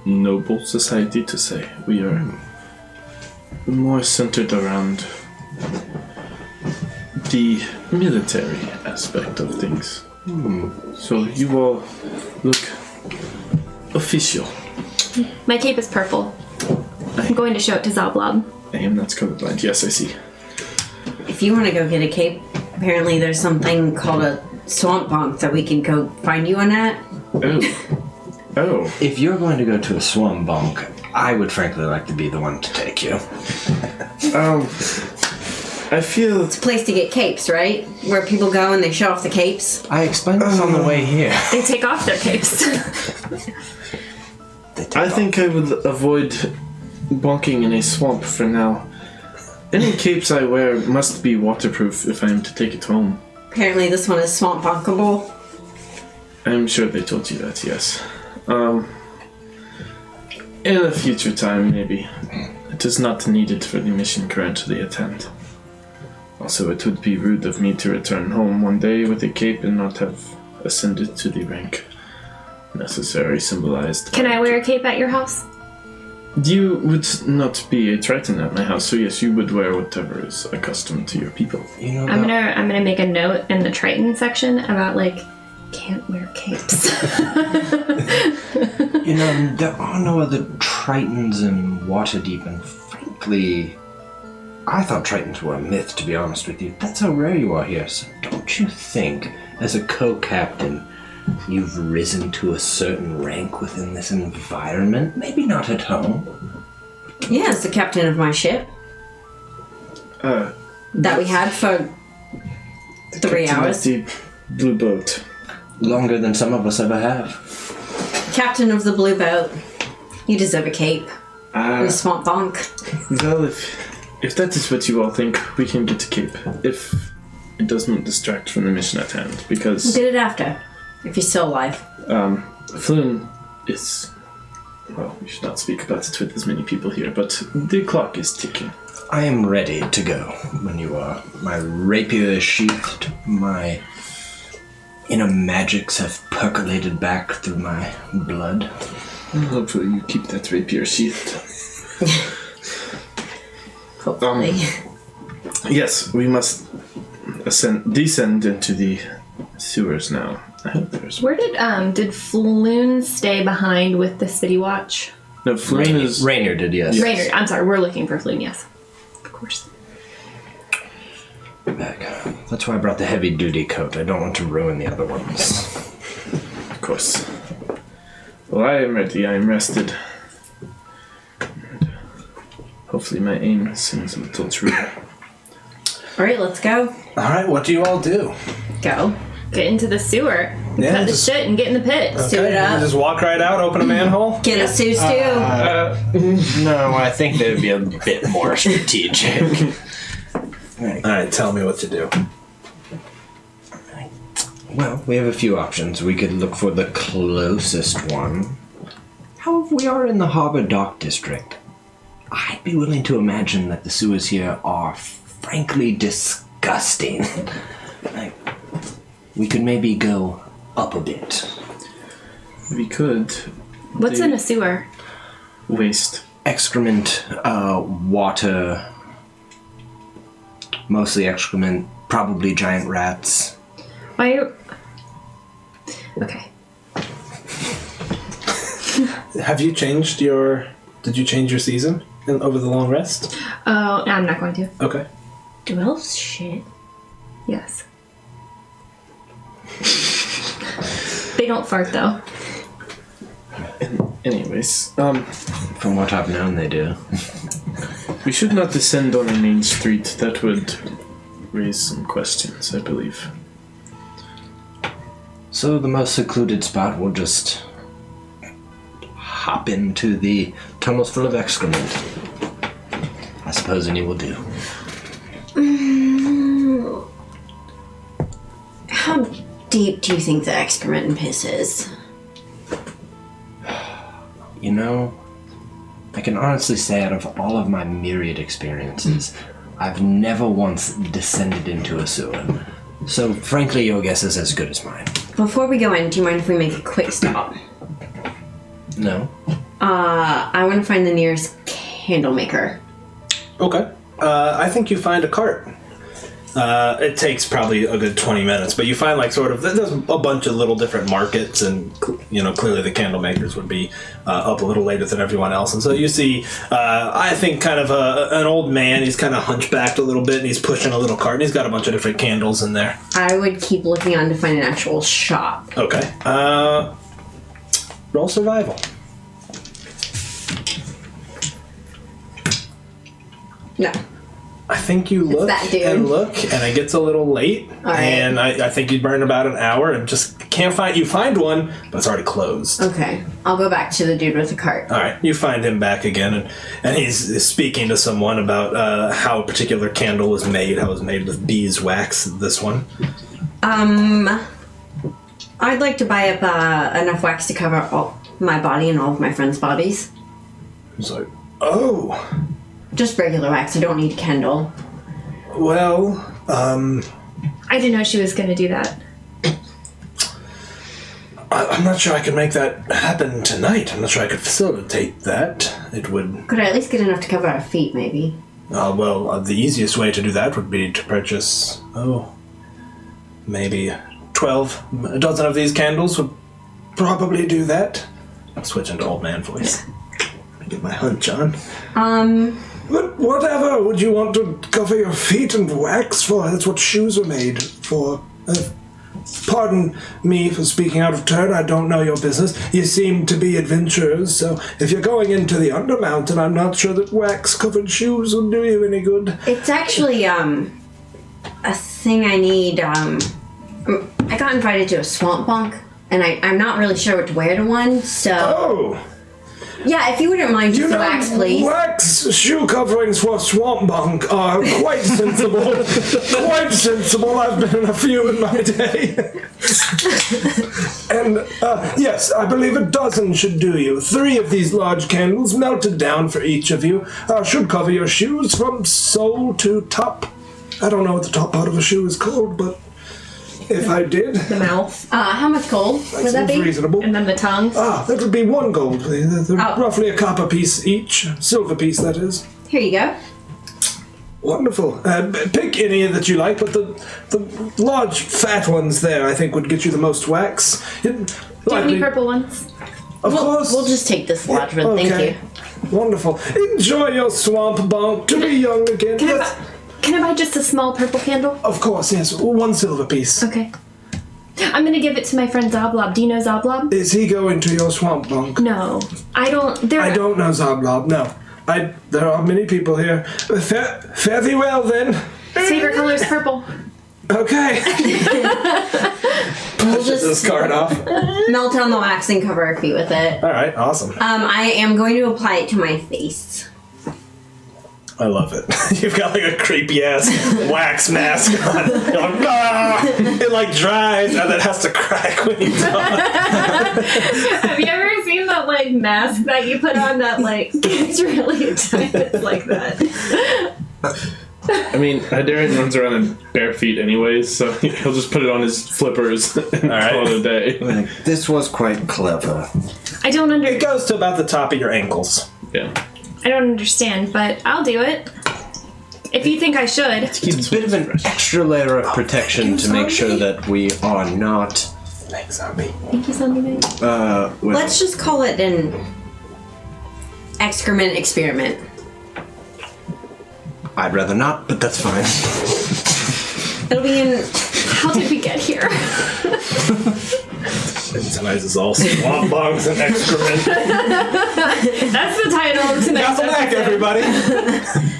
noble society to say. We are more centered around the military aspect of things. So you all look official. My cape is purple. I'm going to show it to Zoblob. I am not colorblind. Yes, I see. If you want to go get a cape, apparently there's something called a swamp bonk that we can go find you on at. Oh. If you're going to go to a swamp bonk, I would frankly like to be the one to take you. I feel It's a place to get capes, right? Where people go and they show off the capes. I explained this on the way here. They take off their capes. I think I would avoid bonking in a swamp for now. Any capes I wear must be waterproof if I am to take it home. Apparently this one is swamp bonkable. I'm sure they told you that, yes. In a future time, maybe. It is not needed for the mission currently at hand. Also, it would be rude of me to return home one day with a cape and not have ascended to the rank necessary symbolized. Can I wear a cape at your house? You would not be a Triton at my house, so yes, you would wear whatever is accustomed to your people. You know, I'm gonna make a note in the Triton section about can't wear capes. there are no other Tritons in Waterdeep, and frankly, I thought Tritons were a myth, to be honest with you. That's how rare you are here, so don't you think, as a co-captain, you've risen to a certain rank within this environment? Maybe not at home. Yeah, it's the captain of my ship that we had for 3 hours. The blue boat. Longer than some of us ever have. Captain of the blue boat. You deserve a cape. And a swamp bonk. Well, if that is what you all think, we can get a cape. If it does not distract from the mission at hand, because... We'll get it after. If he's still alive. Floon is... Well, we should not speak about it with as many people here, but the clock is ticking. I am ready to go when you are. My rapier is sheathed, my inner magics have percolated back through my blood. Hopefully you keep that rapier sheathed. Hopefully. Yes, we must descend into the sewers now. I hope there's... Where did Floon stay behind with the city watch? No, Floon is... Rainier did, yes. Raynor, I'm sorry, we're looking for Floon, yes. Of course. Back. That's why I brought the heavy-duty coat. I don't want to ruin the other ones. Of course. Well, I am ready. I am rested. And hopefully my aim seems a little true. Alright, let's go. All right, what do you all do? Go. Get into the sewer. Yeah, Cut the just- shit and get in the pit. Do it You up. just walk right out, open a manhole. Get a Sue stew. No, I think that would be a bit more strategic. All right, tell me what to do. Well, we have a few options. We could look for the closest one. However, we are in the Harbor Dock District. I'd be willing to imagine that the sewers here are frankly disgusting. Like, we could maybe go up a bit. We could... What's in a sewer? Waste. Excrement, water, mostly excrement, probably giant rats. Why? Okay. Have you changed your... Did you change your season over the long rest? Oh, no, I'm not going to. Okay. Do elves shit? Yes. They don't fart though. Anyways, From what I've known, they do. we should not descend on a main street. That would raise some questions, I believe. So the most secluded spot, we'll just hop into the tunnels full of excrement. I suppose any will do. How deep do you think the excrement and piss is? You know, I can honestly say out of all of my myriad experiences, I've never once descended into a sewer. So frankly, your guess is as good as mine. Before we go in, do you mind if we make a quick stop? No? I want to find the nearest candle maker. Okay. I think you find a cart. It takes probably a good 20 minutes, but you find like sort of, there's a bunch of little different markets, and you know, clearly the candle makers would be up a little later than everyone else. And so you see, I think kind of an old man, he's kind of hunchbacked a little bit, and he's pushing a little cart, and he's got a bunch of different candles in there. I would keep looking on to find an actual shop. Okay. Roll survival. No. I think you look that dude. and look, and it gets a little late, right. and I think you burn about an hour and just can't find. You find one, but it's already closed. Okay. I'll go back to the dude with the cart. All right, you find him back again, and he's speaking to someone about how a particular candle was made. How it was made with beeswax. This one. I'd like to buy up enough wax to cover all my body and all of my friends' bodies. He's like, oh, Just regular wax. I don't need a candle. well, I didn't know she was going to do that. I'm not sure I could make that happen tonight. I'm not sure I could facilitate that. It would. Could I at least get enough to cover our feet, maybe? The easiest way to do that would be to purchase, maybe 12, a dozen of these candles would probably do that. I'll switch into old man voice. Let me get my hunch on. But whatever would you want to cover your feet and wax for? That's what shoes are made for. Pardon me for speaking out of turn. I don't know your business. You seem to be adventurers, so if you're going into the Undermountain, I'm not sure that wax-covered shoes will do you any good. It's actually, a thing I need, I got invited to a swamp bunk, and I'm not really sure what to wear to one, so... Oh! Yeah, if you wouldn't mind just wax, please. Wax shoe coverings for swamp bunk are quite sensible. Quite sensible. I've been in a few in my day. And, yes, I believe a dozen should do you. 3 of these large candles melted down for each of you should cover your shoes from sole to top. I don't know what the top part of a shoe is called, but if I did, The mouth. How much gold would that seems be? reasonable. And then the tongue. That would be 1 gold. They're roughly a copper piece each. Silver piece, that is. Here you go. Wonderful. Pick any that you like, but the large fat ones there, I think, would get you the most wax. Do you have any purple ones? Of course. We'll just take this large one, Okay. thank you. Wonderful. Enjoy your swamp bunk to be young again. Can I buy just a small purple candle? Of course, yes. 1 silver piece. Okay. I'm gonna give it to my friend Zoblob. Do you know Zoblob? Is he going to your swamp bunk? No. I don't. I don't know Zoblob, no. There are many people here. Fare thee well, then. His favorite color is purple. Okay. We'll just This card off. melt down the wax and cover our feet with it. All right, awesome. I am going to apply it to my face. I love it. You've got like a creepy ass wax mask on. You're like, "Ah!" It like dries and then has to crack when you talk. Have you ever seen that like mask that you put on that like gets really tight? It's like that. I mean, Hydarian runs around in bare feet anyways, so he'll just put it on his flippers and call it a day. This was quite clever. I don't It goes to about the top of your ankles. Yeah. I don't understand, but I'll do it. If you think I should. It's a bit of an extra layer of protection to make sure that we are not. Thanks, Zombie. Thank you, Zombie Man. Well, Let's just call it an excrement experiment. I'd rather not, but that's fine. It'll be in. How did we get here? Tonight is all swamp bugs and excrement. That's the title of tonight's Castle back, episode. everybody.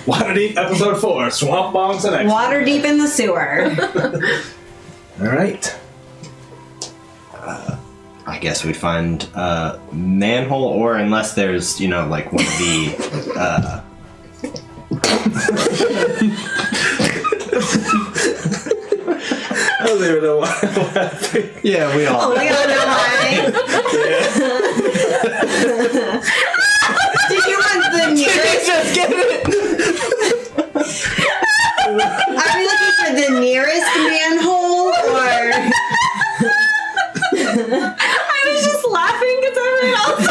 Waterdeep, episode 4. Swamp bugs and excrement. Water deep in the sewer. All right. I guess we'd find a manhole, or unless there's, like one of the. I don't even know why. Yeah, we all. Oh my god, no way. Did you want the nearest? Just get it! Are we looking for the nearest manhole or? I was just laughing because everyone else.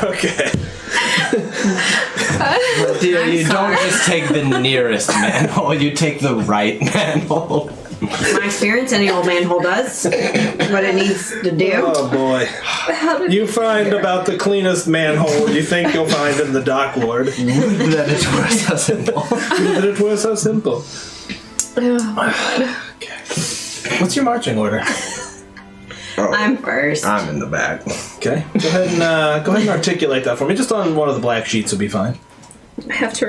Okay. Dear, you don't just take the nearest manhole, you take the right manhole. My experience, any old manhole does what it needs to do. Oh boy. You find about the cleanest manhole you think you'll find in the dock ward. That it was so simple. That it was so simple. Okay. What's your marching order? I'm first. I'm in the back. Okay. Go ahead and articulate that for me. Just on one of the black sheets would be fine. I have to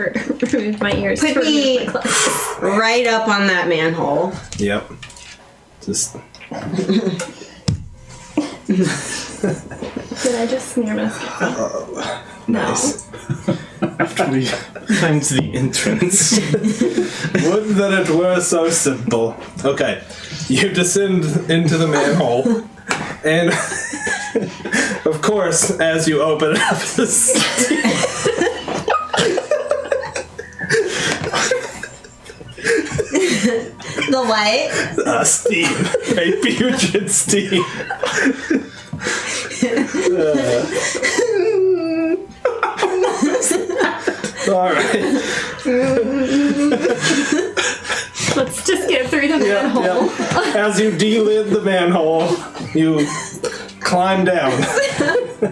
remove my ears. Put to me remove my glasses. right up on that manhole. Yep. Just Did I just smear mascara? nice. After we find the entrance. Would that it were so simple. Okay. You descend into the manhole. And of course, as you open up the The what? steam. A pungent steam. Alright. Let's just get through the manhole. Yep. As you de-lid the manhole, you climb down.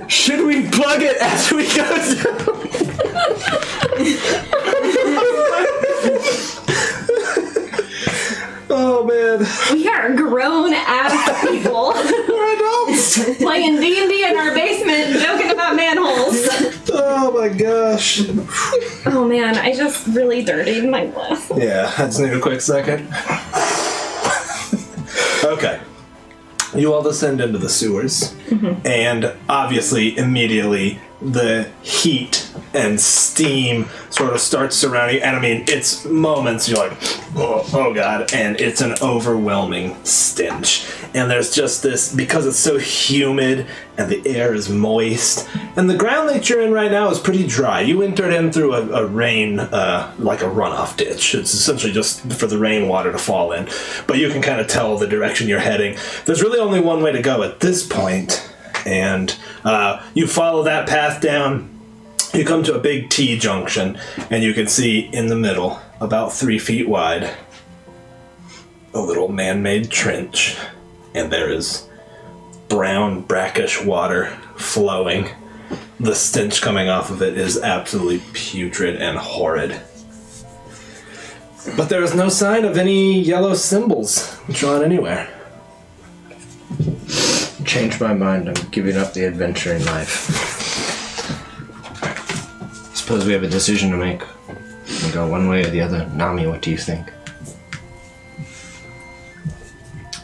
Should we plug it as we go Oh man. We are grown ass people We're adults. playing D&D in our basement, joking about manholes. Oh my gosh. Oh man, I just really dirtied my glasses. Yeah, I just need a quick second. Okay. You all descend into the sewers, and obviously, immediately, the heat and steam sort of starts surrounding. And I mean, it's moments you're like, oh god, and it's an overwhelming stench. And there's just this, because it's so humid and the air is moist, and the ground that you're in right now is pretty dry. You entered in through a rain, like a runoff ditch. It's essentially just for the rainwater to fall in, but you can kind of tell the direction you're heading. There's really only one way to go at this point, and you follow that path down. You come to a big T-junction, and you can see in the middle, about 3 feet wide, a little man-made trench, and there is brown, brackish water flowing. The stench coming off of it is absolutely putrid and horrid. But there is no sign of any yellow symbols drawn anywhere. Changed my mind. I'm giving up the adventure in life. Suppose we have a decision to make. We go one way or the other. Nami, what do you think?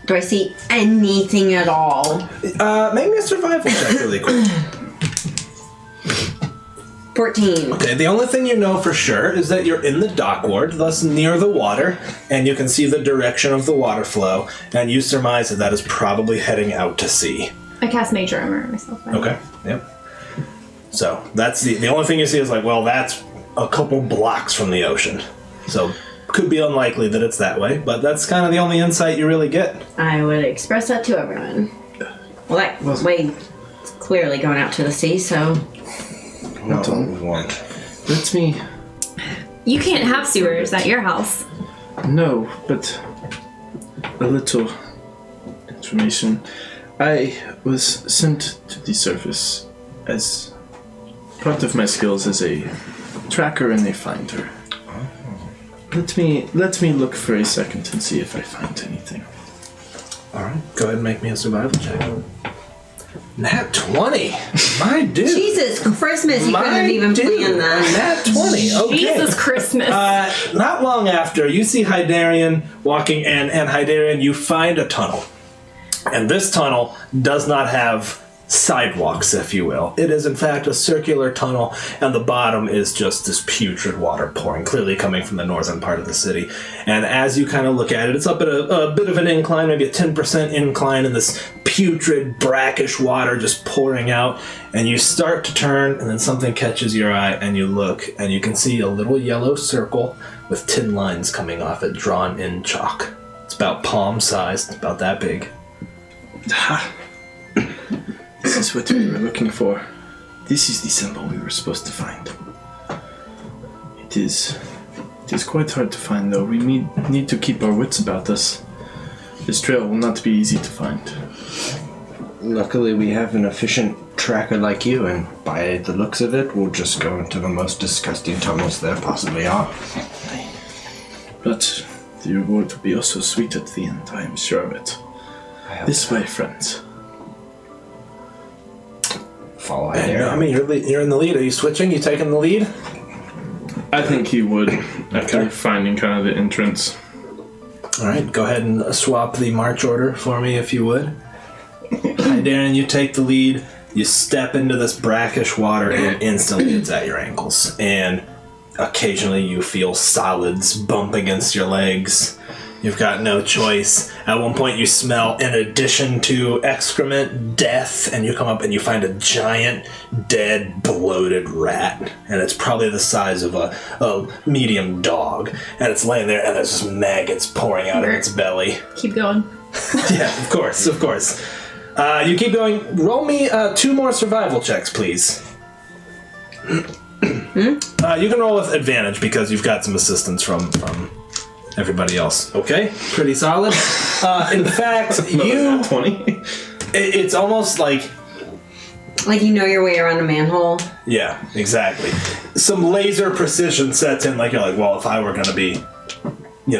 Do I see anything at all? Make me a survival check really quick. 14. Okay, the only thing you know for sure is that you're in the dock ward, thus near the water, and you can see the direction of the water flow, and you surmise that is probably heading out to sea. I cast Major Armor on myself. Right? Okay, yep. So, that's the only thing you see is like, well, that's a couple blocks from the ocean. So, could be unlikely that it's that way, but that's kind of the only insight you really get. I would express that to everyone. Well, that way is clearly going out to the sea, so... Not what we want. Let me... You can't have sewers at your house. No, but a little information. I was sent to the surface as part of my skills as a tracker and a finder. Let me look for a second and see if I find anything. Alright, go ahead and make me a survival check. Nat 20! My dude! Jesus Christmas, you couldn't have even planned that. Nat 20, okay. Jesus Christmas. Not long after, you see Hydarian walking, and Hydarian, you find a tunnel. And this tunnel does not have sidewalks, if you will. It is, in fact, a circular tunnel, and the bottom is just this putrid water pouring, clearly coming from the northern part of the city. And as you kind of look at it, it's up at a bit of an incline, maybe a 10% incline, and this putrid, brackish water just pouring out. And you start to turn, and then something catches your eye, and you look, and you can see a little yellow circle with 10 lines coming off it, drawn in chalk. It's about palm-sized, about that big. Ha! This is what we were looking for. This is the symbol we were supposed to find. It is quite hard to find, though. We need to keep our wits about us. This trail will not be easy to find. Luckily, we have an efficient tracker like you, and by the looks of it, we'll just go into the most disgusting tunnels there possibly are. But the reward will be also sweet at the end, I am sure of it. This way, friends. Follow And, there. I mean, you're in the lead. Are you switching? You taking the lead? I think he would, after finding kind of the entrance. All right, go ahead and swap the march order for me, if you would. Hi, Darren, you take the lead. You step into this brackish water, and instantly it's at your ankles. And occasionally you feel solids bump against your legs. You've got no choice. At one point you smell, in addition to excrement, death, and you come up and you find a giant, dead, bloated rat. And it's probably the size of a medium dog. And it's laying there, and there's just maggots pouring out of its belly. Keep going. Yeah, of course. You keep going. Roll me 2 more survival checks, please. You can roll with advantage because you've got some assistance from everybody else. Okay, pretty solid. In fact, you 20. It's almost like you know your way around a manhole. Yeah, exactly. Some laser precision sets in. Like you're like, well, if I were going to be,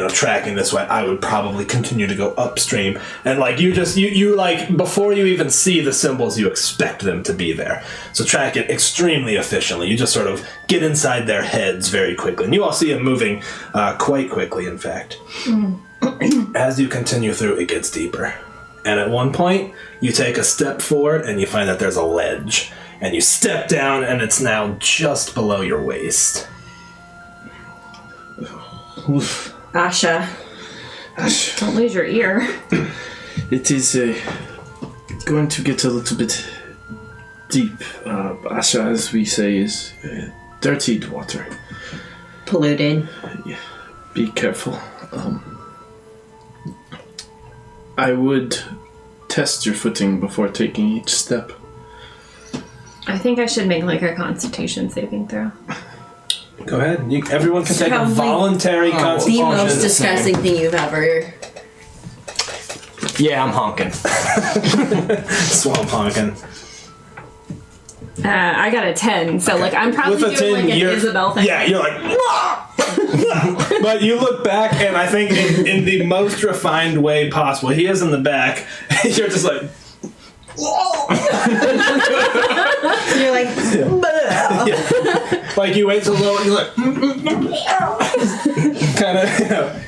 tracking this way, I would probably continue to go upstream. And like you like before you even see the symbols, you expect them to be there. So track it extremely efficiently. You just sort of get inside their heads very quickly, and you all see them moving quite quickly. In fact, As you continue through, it gets deeper. And at one point, you take a step forward and you find that there's a ledge. And you step down and it's now just below your waist. Oof. Asha. Don't lose your ear. It is going to get a little bit deep. Asha, as we say, is dirtied water. Polluted. Yeah, be careful. I would test your footing before taking each step. I think I should make like a Constitution saving throw. Go ahead. Everyone can take a Probably voluntary The constitution. most disgusting thing you've ever. Yeah, I'm honking. Swamp honking. I got a 10, so like I'm probably With a doing 10, like an you're- Isabel thing. Yeah, you're like... But you look back, and I think in the most refined way possible, he is in the back, you're just like... You're like, Like you wait till low, and you're like... kind of,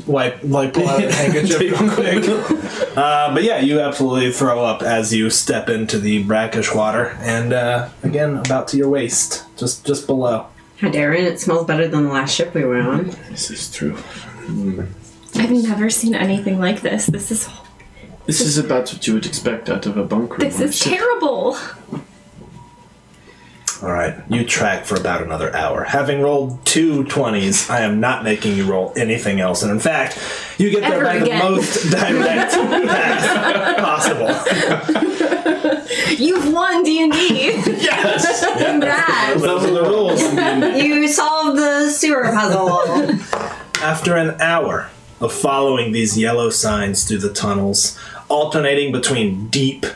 wipe pull out a handkerchief real quick. But yeah, you absolutely throw up as you step into the brackish water, and again, about to your waist, just below. how dare it? It smells better than the last ship we were on. This is true. I've never seen anything like this. This This is about what you would expect out of a bunk room. is terrible. All right, you track for about another hour. Having rolled 2 20s, I am not making you roll anything else. And in fact, you get there Ever by again. the most direct path possible. You've won D&D. Yes! Congrats! Those are the rules. You solved the sewer puzzle. After an hour of following these yellow signs through the tunnels, alternating between deep,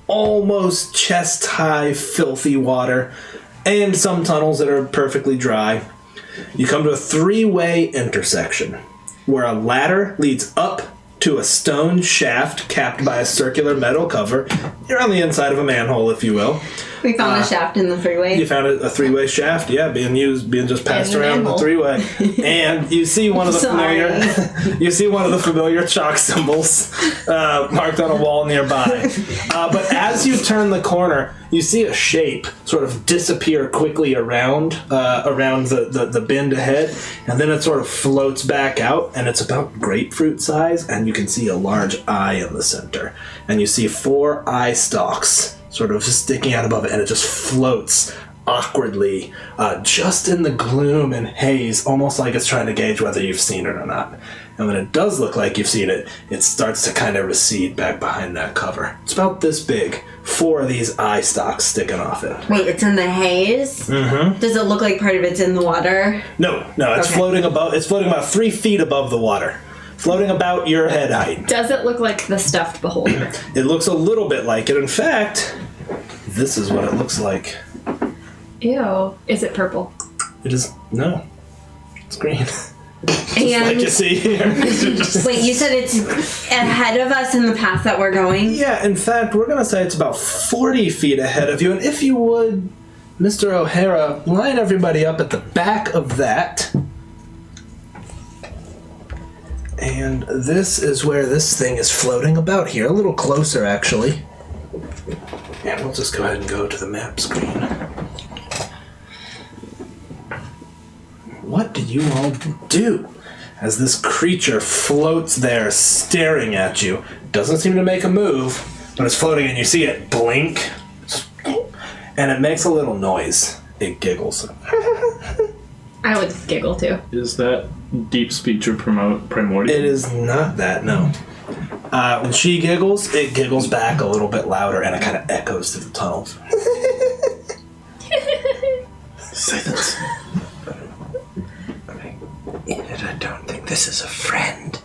almost chest-high, filthy water, and some tunnels that are perfectly dry, you come to a 3-way intersection, where a ladder leads up to a stone shaft capped by a circular metal cover. You're on the inside of a manhole, if you will. We found a shaft in the freeway. You found a 3-way shaft, yeah, being just passed In the around the manhole. 3-way, and you see one of the Sorry. familiar chalk symbols marked on a wall nearby. But as you turn the corner, you see a shape sort of disappear quickly around the bend ahead, and then it sort of floats back out, and it's about grapefruit size, and you can see a large eye in the center, and you see 4 eye stalks sort of sticking out above it, and it just floats awkwardly, just in the gloom and haze, almost like it's trying to gauge whether you've seen it or not. And when it does look like you've seen it, it starts to kind of recede back behind that cover. It's about this big. 4 of these eye stalks sticking off it. Wait, it's in the haze? Mm-hmm. Does it look like part of it's in the water? No, it's Okay. floating above. It's floating about 3 feet above the water, floating about your head height. Does it look like the stuffed beholder? It looks a little bit like it. In fact, this is what it looks like. Ew. Is it purple? It is no. It's green. And Like you see here. wait, you said it's ahead of us in the path that we're going? Yeah, in fact, we're going to say it's about 40 feet ahead of you. And if you would, Mr. O'Hara, line everybody up at the back of that. And this is where this thing is floating about here. A little closer, actually. And we'll just go ahead and go to the map screen. What did you all do? As this creature floats there staring at you. Doesn't seem to make a move, but it's floating and you see it blink. And it makes a little noise. It giggles. I would giggle too. Is that deep speech or primordial? It is not that, no. When she giggles, it giggles back a little bit louder and it kind of echoes through the tunnels. Silence. I don't think this is a friend.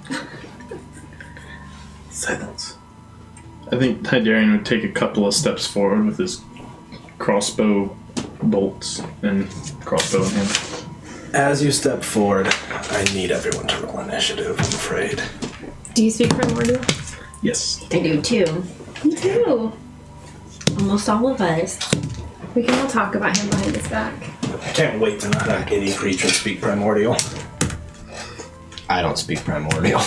Silence. I think Hydarian would take a couple of steps forward with his crossbow bolts and crossbow in hand. As you step forward, I need everyone to roll initiative, I'm afraid. Do you speak primordial? Yes. I do too. Me too. Almost all of us. We can all talk about him behind his back. I can't wait to not have any creature speak primordial. I don't speak primordial.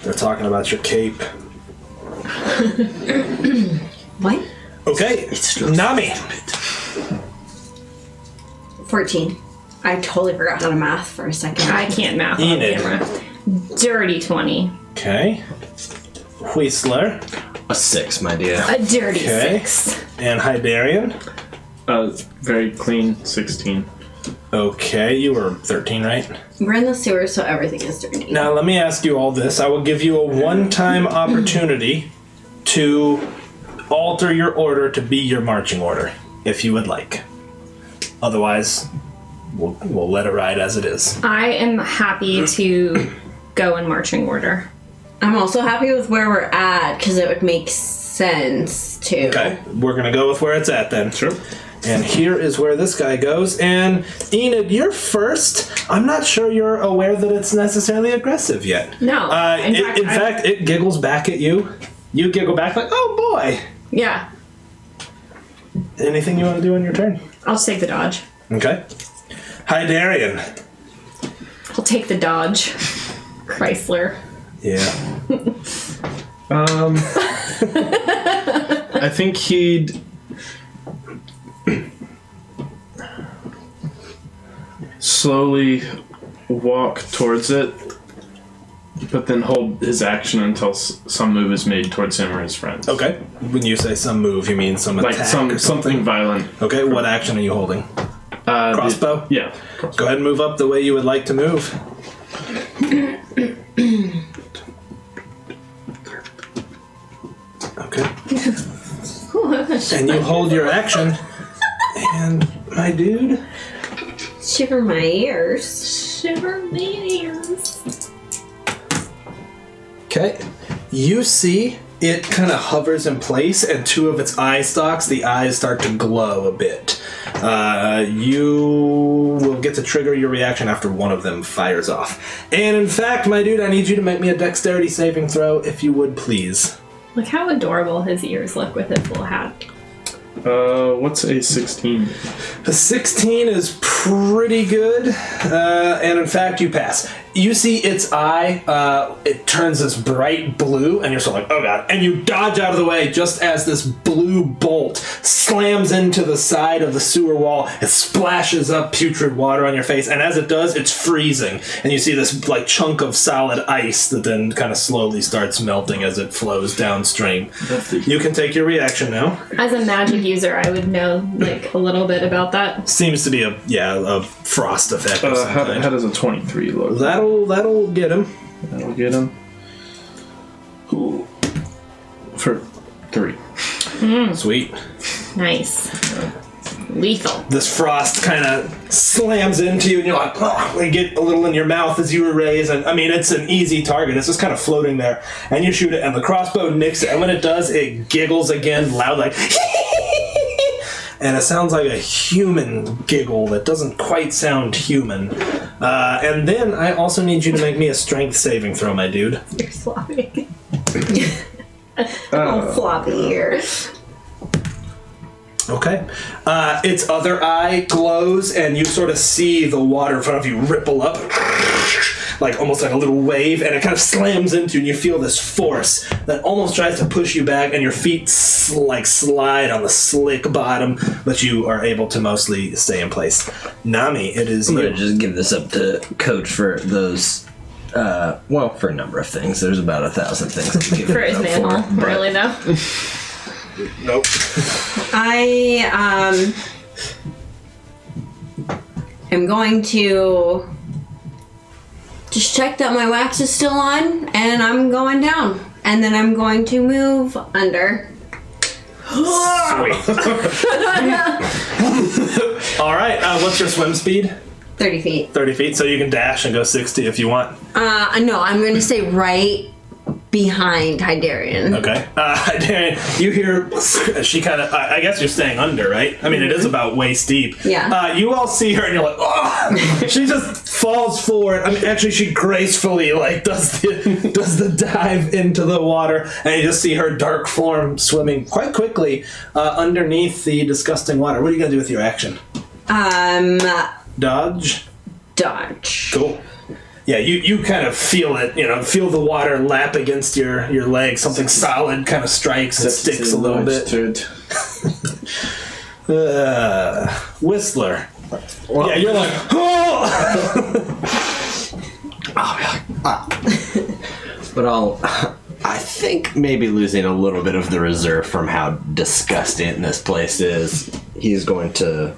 They're talking about your cape. What? Okay, Nami. 14. I totally forgot how to math for a second. I can't math on Enid. camera. Dirty 20. Okay. Whistler. A 6, my dear. A dirty Okay. 6. And Hydarian. Very clean 16. Okay, you were 13, right? We're in the sewer, so everything is dirty. Now, let me ask you all this. I will give you a one-time opportunity to alter your order to be your marching order, if you would like. Otherwise, we'll let it ride as it is. I am happy to go in marching order. I'm also happy with where we're at, because it would make sense, too. Okay, we're going to go with where it's at then. Sure. And here is where this guy goes. And Enid, you're first. I'm not sure you're aware that it's necessarily aggressive yet. No. In fact, it giggles back at you. You giggle back like, oh boy. Yeah. Anything you want to do on your turn? I'll just take the dodge. Okay. Hydarian. I'll take the dodge. Chrysler. Yeah. I think he'd slowly walk towards it, but then hold his action until some move is made towards him or his friends. Okay. When you say some move, you mean some attack Like or something violent. Okay, what action are you holding? Crossbow? Yeah. Go ahead and move up the way you would like to move. Okay. And you hold your action. And, my dude... Shiver my ears. Shiver me ears. Okay. You see it kind of hovers in place, and two of its eye stalks, the eyes start to glow a bit. You will get to trigger your reaction after one of them fires off. And in fact, my dude, I need you to make me a dexterity saving throw, if you would, please. Look how adorable his ears look with his little hat. What's a 16? A 16 is pretty good, and in fact, you pass. You see its eye, it turns this bright blue, and you're sort of like, oh god, and you dodge out of the way just as this blue bolt slams into the side of the sewer wall. It splashes up putrid water on your face, and as it does, it's freezing, and you see this like chunk of solid ice that then kind of slowly starts melting as it flows downstream. You can take your reaction now. As a magic user, I would know like a little bit about that. Seems to be a frost effect or something. How does a 23 look? That'll get him. That'll get him. Ooh. For 3. Sweet. Nice. Lethal. This frost kind of slams into you, and you're like, oh, you get a little in your mouth as you erase, and I mean, it's an easy target. It's just kind of floating there, and you shoot it, and the crossbow nicks it, and when it does, it giggles again, loud, like, and it sounds like a human giggle that doesn't quite sound human. And then I also need you to make me a strength saving throw, my dude. You're sloppy. Oh, floppy ears. Okay. Its other eye glows, and you sort of see the water in front of you ripple up, like almost like a little wave, and it kind of slams into you, and you feel this force that almost tries to push you back, and your feet slide on the slick bottom, but you are able to mostly stay in place. Nami, it is I'm you. gonna just give this up to Coach for those. For a number of things. There's about 1,000 things. I'm giving For it his up manhole. but- Really though. Nope. I am going to just check that my wax is still on, and I'm going down. And then I'm going to move under. Sweet. All right. What's your swim speed? 30 feet. 30 feet, so you can dash and go 60 if you want. No, I'm going to stay right behind Hydarian. Okay. Darren, you hear she kind of, I guess you're staying under, right? I mean, it is about waist deep. Yeah. You all see her and you're like, oh! She just falls forward. I mean, actually, she gracefully, like, does the dive into the water, and you just see her dark form swimming quite quickly underneath the disgusting water. What are you going to do with your action? Dodge? Dodge. Cool. Yeah, you kind of feel it, feel the water lap against your leg. Something solid kind of strikes and sticks a little bit. Whistler. Well, Yeah, you're like, oh! But I think maybe losing a little bit of the reserve from how disgusting this place is, he's going to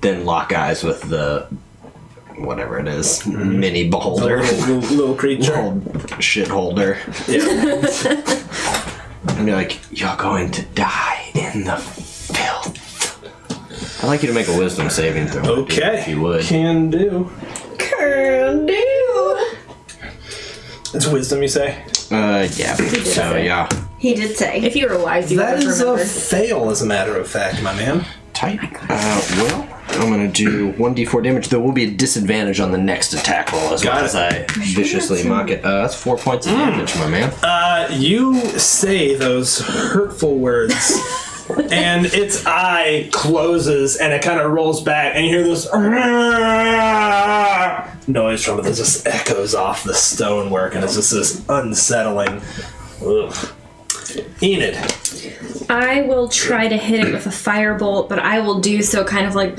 then lock eyes with the whatever it is, mini beholder, little creature, little shit holder. Yeah. And be like, you're going to die in the filth. I'd like you to make a wisdom saving throw. Okay, if you would. Can do. Can do. It's wisdom, you say? Yeah. So yeah. He did say. If you were wise, you would That have is remembered. a fail, as a matter of fact, my man. Tight. Well, I'm gonna do 1d4 damage. There will be a disadvantage on the next attack roll as well as I viciously mock it. That's 4 points of damage, my man. You say those hurtful words, and its eye closes, and it kind of rolls back, and you hear this noise from it that just echoes off the stonework, and it's just this unsettling. Ugh. Enid. I will try to hit it with a firebolt, but I will do so kind of like,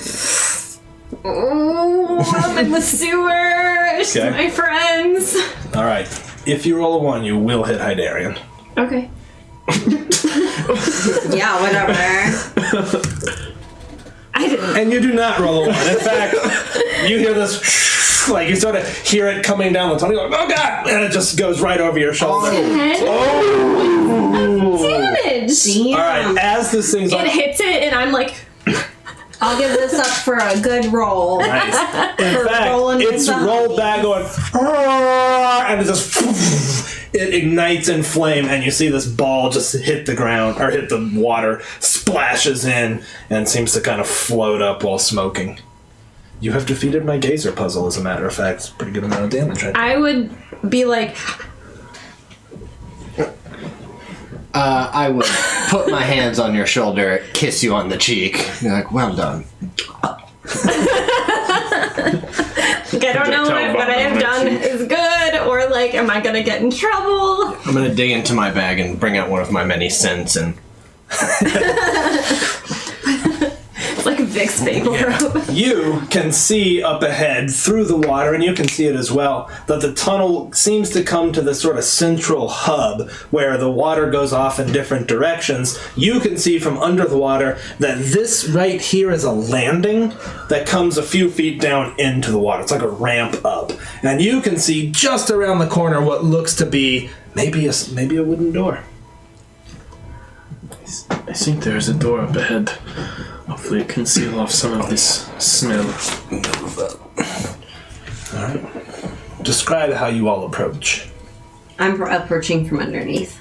I'm in the sewers, Okay. my friends. All right. If you roll a 1, you will hit Hydarian. Okay. Yeah, whatever. I didn't. And you do not roll a 1. In fact, you hear this, like you sort of hear it coming down the tunnel. You're like, oh god! And it just goes right over your shoulder. Damage. Damn. All right. As this thing's It like, hits it, and I'm like, I'll give this up for a good roll. nice. In fact, rolling it's with the rolled back, going, and it just it ignites in flame, and you see this ball just hit the ground or hit the water, splashes in, and seems to kind of float up while smoking. You have defeated my gazer puzzle, as a matter of fact. It's a pretty good amount of damage right there. I would be like, I would put my hands on your shoulder, kiss you on the cheek. You're like, well done. I don't know if what I have done is good, or like, am I gonna get in trouble? I'm gonna dig into my bag and bring out one of my many scents and It's like a Vicks vapor rope. You can see up ahead through the water, and you can see it as well, that the tunnel seems to come to this sort of central hub where the water goes off in different directions. You can see from under the water that this right here is a landing that comes a few feet down into the water. It's like a ramp up. And you can see just around the corner what looks to be maybe a wooden door. I think there's a door up ahead. Hopefully it can seal off some of this smell. Alright. Describe how you all approach. I'm approaching from underneath.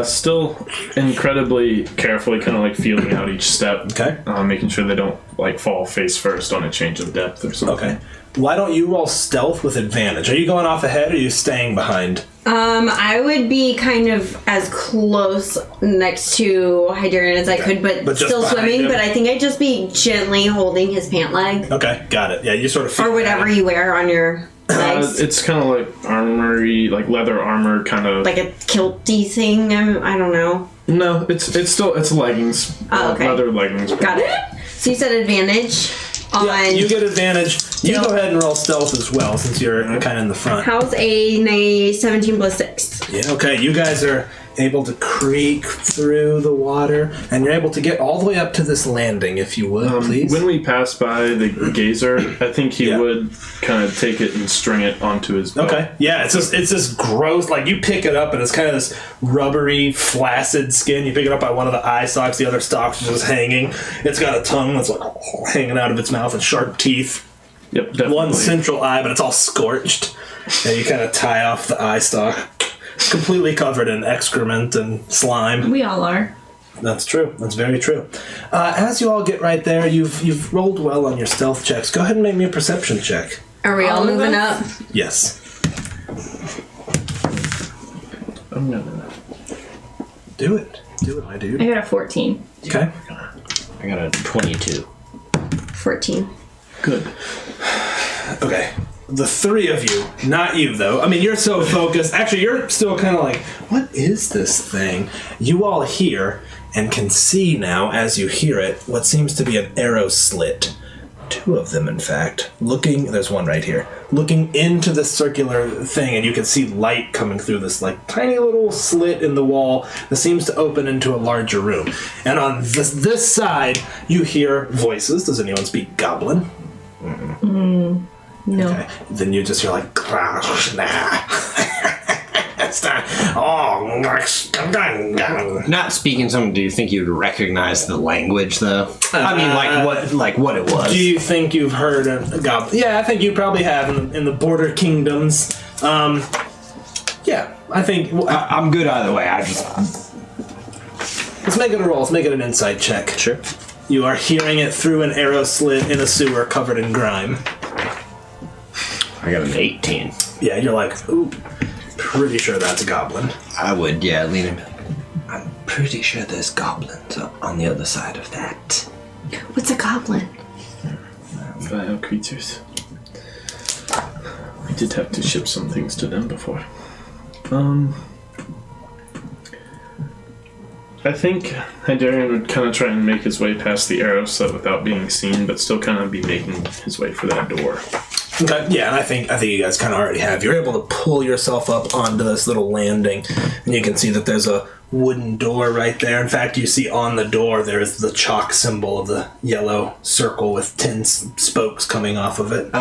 Still incredibly carefully kind of like feeling out each step. Okay. Making sure they don't like fall face first on a change of depth or something. Okay. Why don't you roll stealth with advantage? Are you going off ahead or are you staying behind? I would be kind of as close next to Hydarian as I could, but But just still behind swimming. him? But I think I'd just be gently holding his pant leg. Okay, got it. Yeah, you sort of feel Or whatever you wear on your legs. It's kind of like armory, like leather armor, kind of. Like a kilty thing. I don't know. No, it's leggings. Oh, okay. Leather leggings. Got it. So you said advantage on... Yeah, you get advantage. You Stealth. go ahead and roll stealth as well, since you're kind of in the front. How's a 17 plus 6? Yeah, okay, you guys are able to creak through the water, and you're able to get all the way up to this landing, if you would, please. When we pass by the gazer, I think he Yeah. would kind of take it and string it onto his belt. Okay, yeah, it's this gross, like you pick it up and it's kind of this rubbery, flaccid skin. You pick it up by one of the eye stalks, the other stalks are just hanging. It's got a tongue that's like hanging out of its mouth and sharp teeth. Yep, definitely. One central eye, but it's all scorched. And you kind of tie off the eye stalk. Completely covered in excrement and slime. We all are. That's true. That's very true. As you all get right there, you've rolled well on your stealth checks. Go ahead and make me a perception check. Are we all All of moving us? up? Yes. I'm gonna. Do it. Do it, my I dude. got a 14. Okay. I got a 22. 14. Good. Okay. the three of you, not you though. I mean, you're so focused. Actually, you're still kind of like, what is this thing? You all hear and can see now as you hear it what seems to be an arrow slit. Two of them, in fact, there's one right here, looking into this circular thing, and you can see light coming through this like tiny little slit in the wall that seems to open into a larger room. And on this side, you hear voices. Does anyone speak Goblin? No. Okay. Then you just hear like, Not speaking something, do you think you'd recognize the language, though? I mean, what it was. Do you think you've heard a Goblin? Yeah, I think you probably have in the Border Kingdoms. Yeah, I think... I'm good either way. Let's make it a roll. Let's make it an insight check. Sure. You are hearing it through an arrow slit in a sewer covered in grime. I got an 18. Yeah, you're like, ooh, pretty sure that's a goblin. I would, yeah, lean in. I'm pretty sure there's goblins on the other side of that. What's a goblin? Vile creatures. We did have to ship some things to them before. I think Hydarian would kind of try and make his way past the arrow slit without being seen, but still kind of be making his way for that door. Okay, yeah, and I think you guys kind of already have. You're able to pull yourself up onto this little landing, and you can see that there's a wooden door right there. In fact, you see on the door there is the chalk symbol of the yellow circle with 10 spokes coming off of it.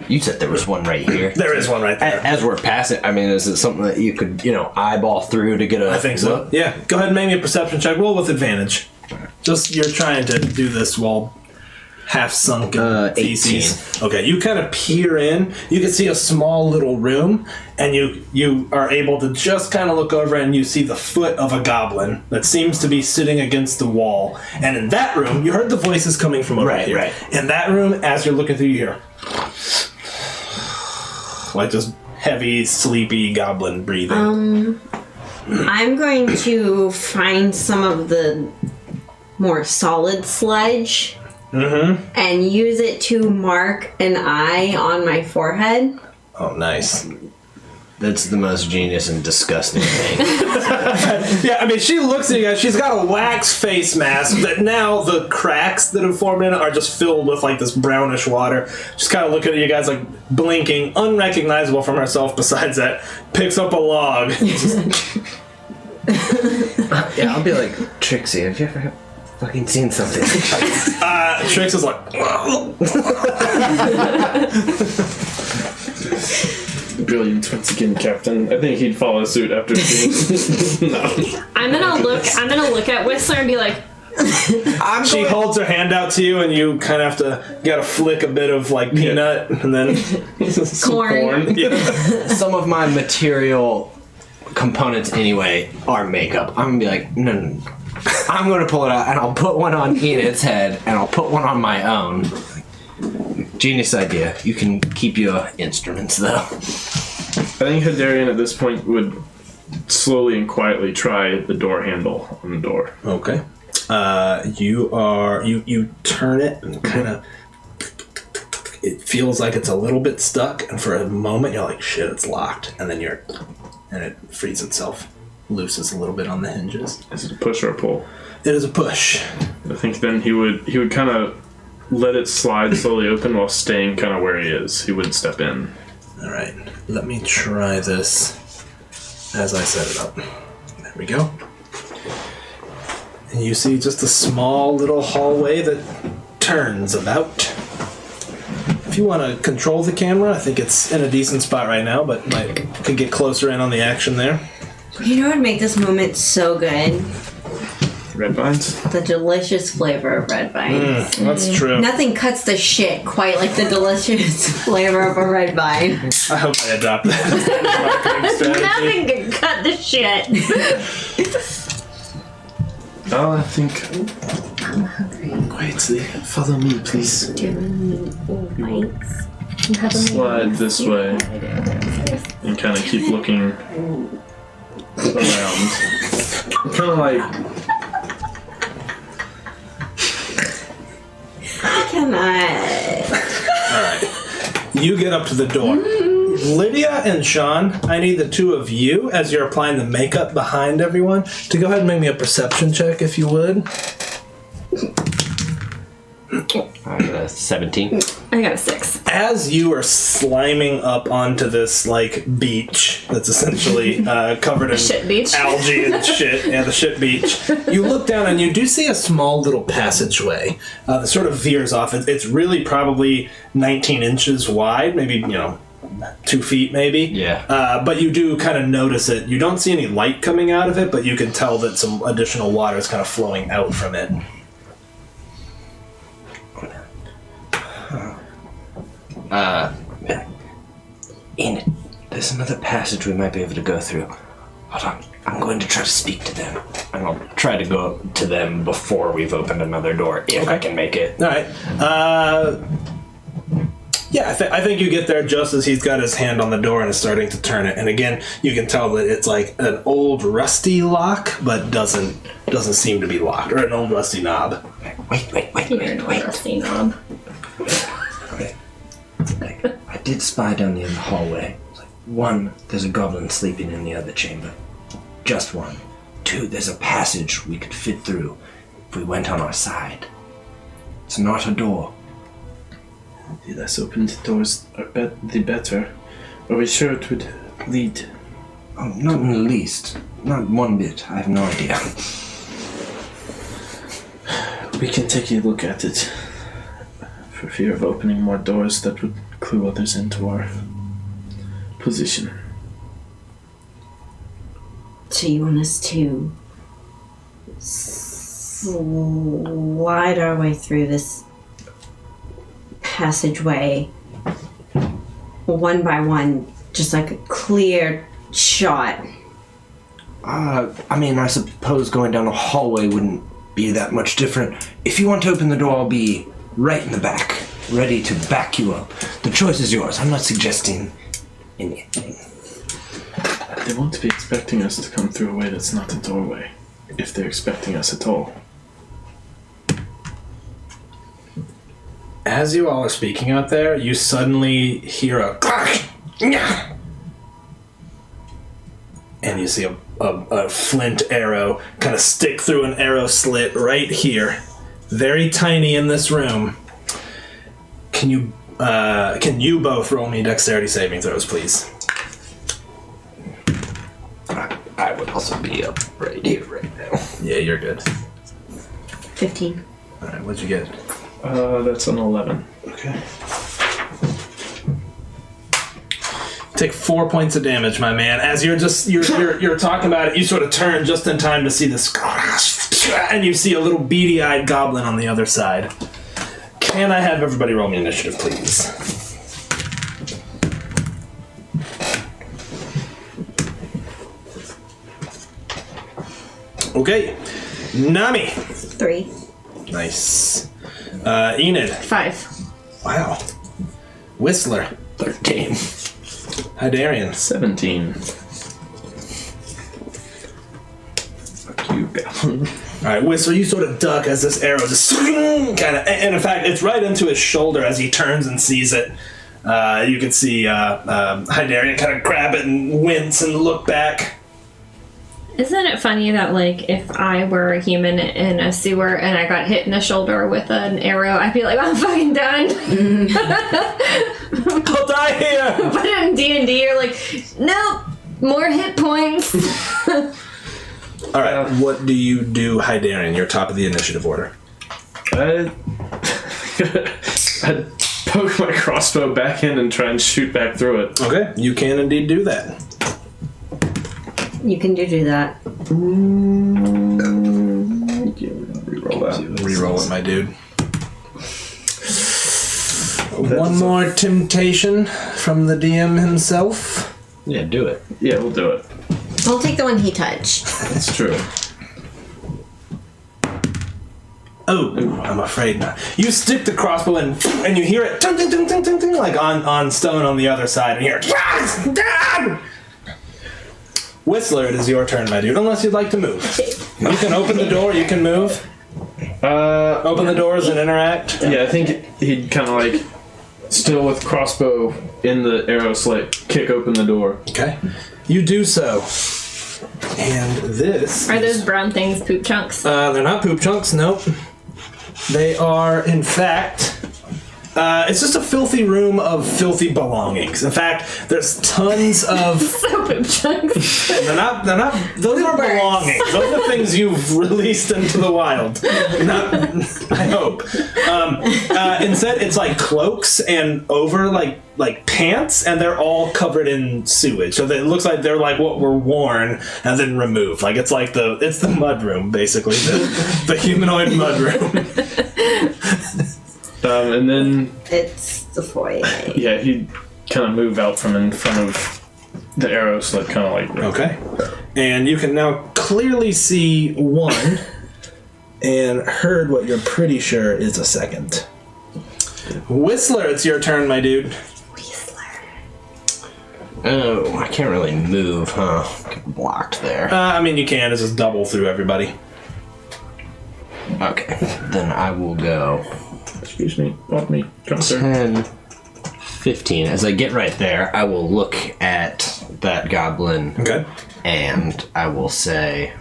You said there was one right here. There is one right there. As we're passing, I mean, is it something that you could, eyeball through to get a... I think so. look? Yeah, go ahead and make me a perception check. Roll with advantage. Just, you're trying to do this while half sunken feces. Okay, you kind of peer in. You can see a small little room, and you are able to just kind of look over, and you see the foot of a goblin that seems to be sitting against the wall. And in that room, you heard the voices coming from over here. Right. In that room, as you're looking through, you hear like just heavy, sleepy goblin breathing. I'm going to find some of the more solid sludge and use it to mark an eye on my forehead. Oh, nice. That's the most genius and disgusting thing. Yeah, I mean, she looks at you guys. She's got a wax face mask that now the cracks that have formed in it are just filled with like this brownish water. She's kind of looking at you guys like blinking, unrecognizable from herself. Besides that, picks up a log. Yeah, I'll be like, Trixie, have you ever fucking seen something? Trix is like, Brilliant once again, Captain. I think he'd follow suit after seeing. No. I'm gonna look at Whistler and be like, she holds her hand out to you, and you kind of have to gotta flick a bit of like peanut, and then some corn. Yeah. Some of my material components anyway are makeup. I'm gonna be like, no. I'm gonna pull it out, and I'll put one on Enid's head, and I'll put one on my own. Genius idea. You can keep your instruments, though. I think Hydarian at this point would slowly and quietly try the door handle on the door. Okay. You turn it and kind of, it feels like it's a little bit stuck, and for a moment you're like, shit, it's locked, and then and it frees itself, looses a little bit on the hinges. Is it a push or a pull? It is a push. I think then he would kind of let it slide slowly open while staying kind of where he is. He wouldn't step in. All right, let me try this as I set it up. There we go. And you see just a small little hallway that turns about. If you want to control the camera, I think it's in a decent spot right now, but could get closer in on the action there. You know what would make this moment so good? Red vines? The delicious flavor of red vines. That's true. Nothing cuts the shit quite like the delicious flavor of a red vine. I hope I adopt that. Nothing can cut the shit. Oh, I think... I'm hungry. Quietly, follow me, please. Slide this way and kind of keep looking around. Kind of like... Can I? All right. You get up to the door. Lydia and Sean, I need the two of you, as you're applying the makeup behind everyone, to go ahead and make me a perception check, if you would. I got a 17. I got a 6. As you are sliming up onto this, like, beach that's essentially covered in Shit beach. algae and shit, yeah, the shit beach, you look down and you do see a small little passageway that sort of veers off. It's really probably 19 inches wide, maybe, 2 feet maybe. Yeah. But you do kind of notice it. You don't see any light coming out of it, but you can tell that some additional water is kind of flowing out from it. In it, there's another passage we might be able to go through. Hold on, I'm going to try to speak to them. And I'll try to go to them before we've opened another door, if I can make it. All right. Yeah, I think you get there just as he's got his hand on the door and is starting to turn it. And again, you can tell that it's like an old rusty lock, but doesn't seem to be locked, or an old rusty knob. Wait. You're an old rusty knob. I did spy down the other hallway. One, there's a goblin sleeping in the other chamber. Just one. Two, there's a passage we could fit through if we went on our side. It's not a door. The less open doors are the better. Are we sure it would lead? Oh, not in the least. Not one bit. I have no idea. We can take a look at it. For fear of opening more doors that would clue others into our position. So you want us to slide our way through this passageway one by one, just like a clear shot? I suppose going down a hallway wouldn't be that much different. If you want to open the door, I'll be right in the back, ready to back you up. The choice is yours. I'm not suggesting anything. They won't be expecting us to come through a way that's not a doorway, if they're expecting us at all. As you all are speaking out there, you suddenly hear a clack, and you see a flint arrow kind of stick through an arrow slit right here, very tiny in this room. Can you both roll me dexterity saving throws, please? I would also be up right here, right now. Yeah, you're good. 15. All right, what'd you get? That's an 11. Okay. Take 4 points of damage, my man. As you're talking about it, you sort of turn just in time to see this, and you see a little beady-eyed goblin on the other side. Can I have everybody roll me initiative, please? Okay. Nami. 3. Nice. Enid. 5. Wow. Whistler. 13. Hydarian. 17. Fuck you, goblin. Alright, Whistler, you sort of duck as this arrow just kind of, and in fact, it's right into his shoulder as he turns and sees it. You can see Hydarian kind of grab it and wince and look back. Isn't it funny that, like, if I were a human in a sewer and I got hit in the shoulder with an arrow, I'd be like, I'm fucking done. I'll die here! But in D&D, you're like, nope, more hit points. Alright, what do you do, Hydarian? You're top of the initiative order. I'd poke my crossbow back in and try and shoot back through it. Okay, you can indeed do that. You can do that. Reroll that. Reroll it, my dude. One more temptation from the DM himself. Yeah, do it. Yeah, we'll do it. I'll take the one he touched. That's true. Oh, I'm afraid not. You stick the crossbow in, and you hear it ting, ting, ting, ting, ting, ting, like on stone on the other side, and you hear it. Whistler, it is your turn, my dude, unless you'd like to move. You can open the door, you can move. Open the doors and interact. Yeah, I think he'd kind of like still with crossbow in the arrow slit, kick open the door. Okay. You do so. And this... Are those brown things poop chunks? They're not poop chunks, nope. They are, in fact... it's just a filthy room of filthy belongings. In fact, there's tons of... So poop chunks. They're not, those are belongings. Those are things you've released into the wild. Not, I hope. Instead, it's like cloaks and over like pants, and they're all covered in sewage. So it looks like they're like what were worn and then removed. Like it's the mud room, basically. The humanoid mud room. And then... It's the foyer. Yeah, he'd kind of move out from in front of the arrow slit, kind of like... Okay. And you can now clearly see one and heard what you're pretty sure is a second. Whistler, it's your turn, my dude. Oh, I can't really move, huh? Blocked there. I mean, you can. It's just double through everybody. Okay, then I will go... Excuse me, off me, jump there. 10, 15. As I get right there, I will look at that goblin. Okay. And I will say...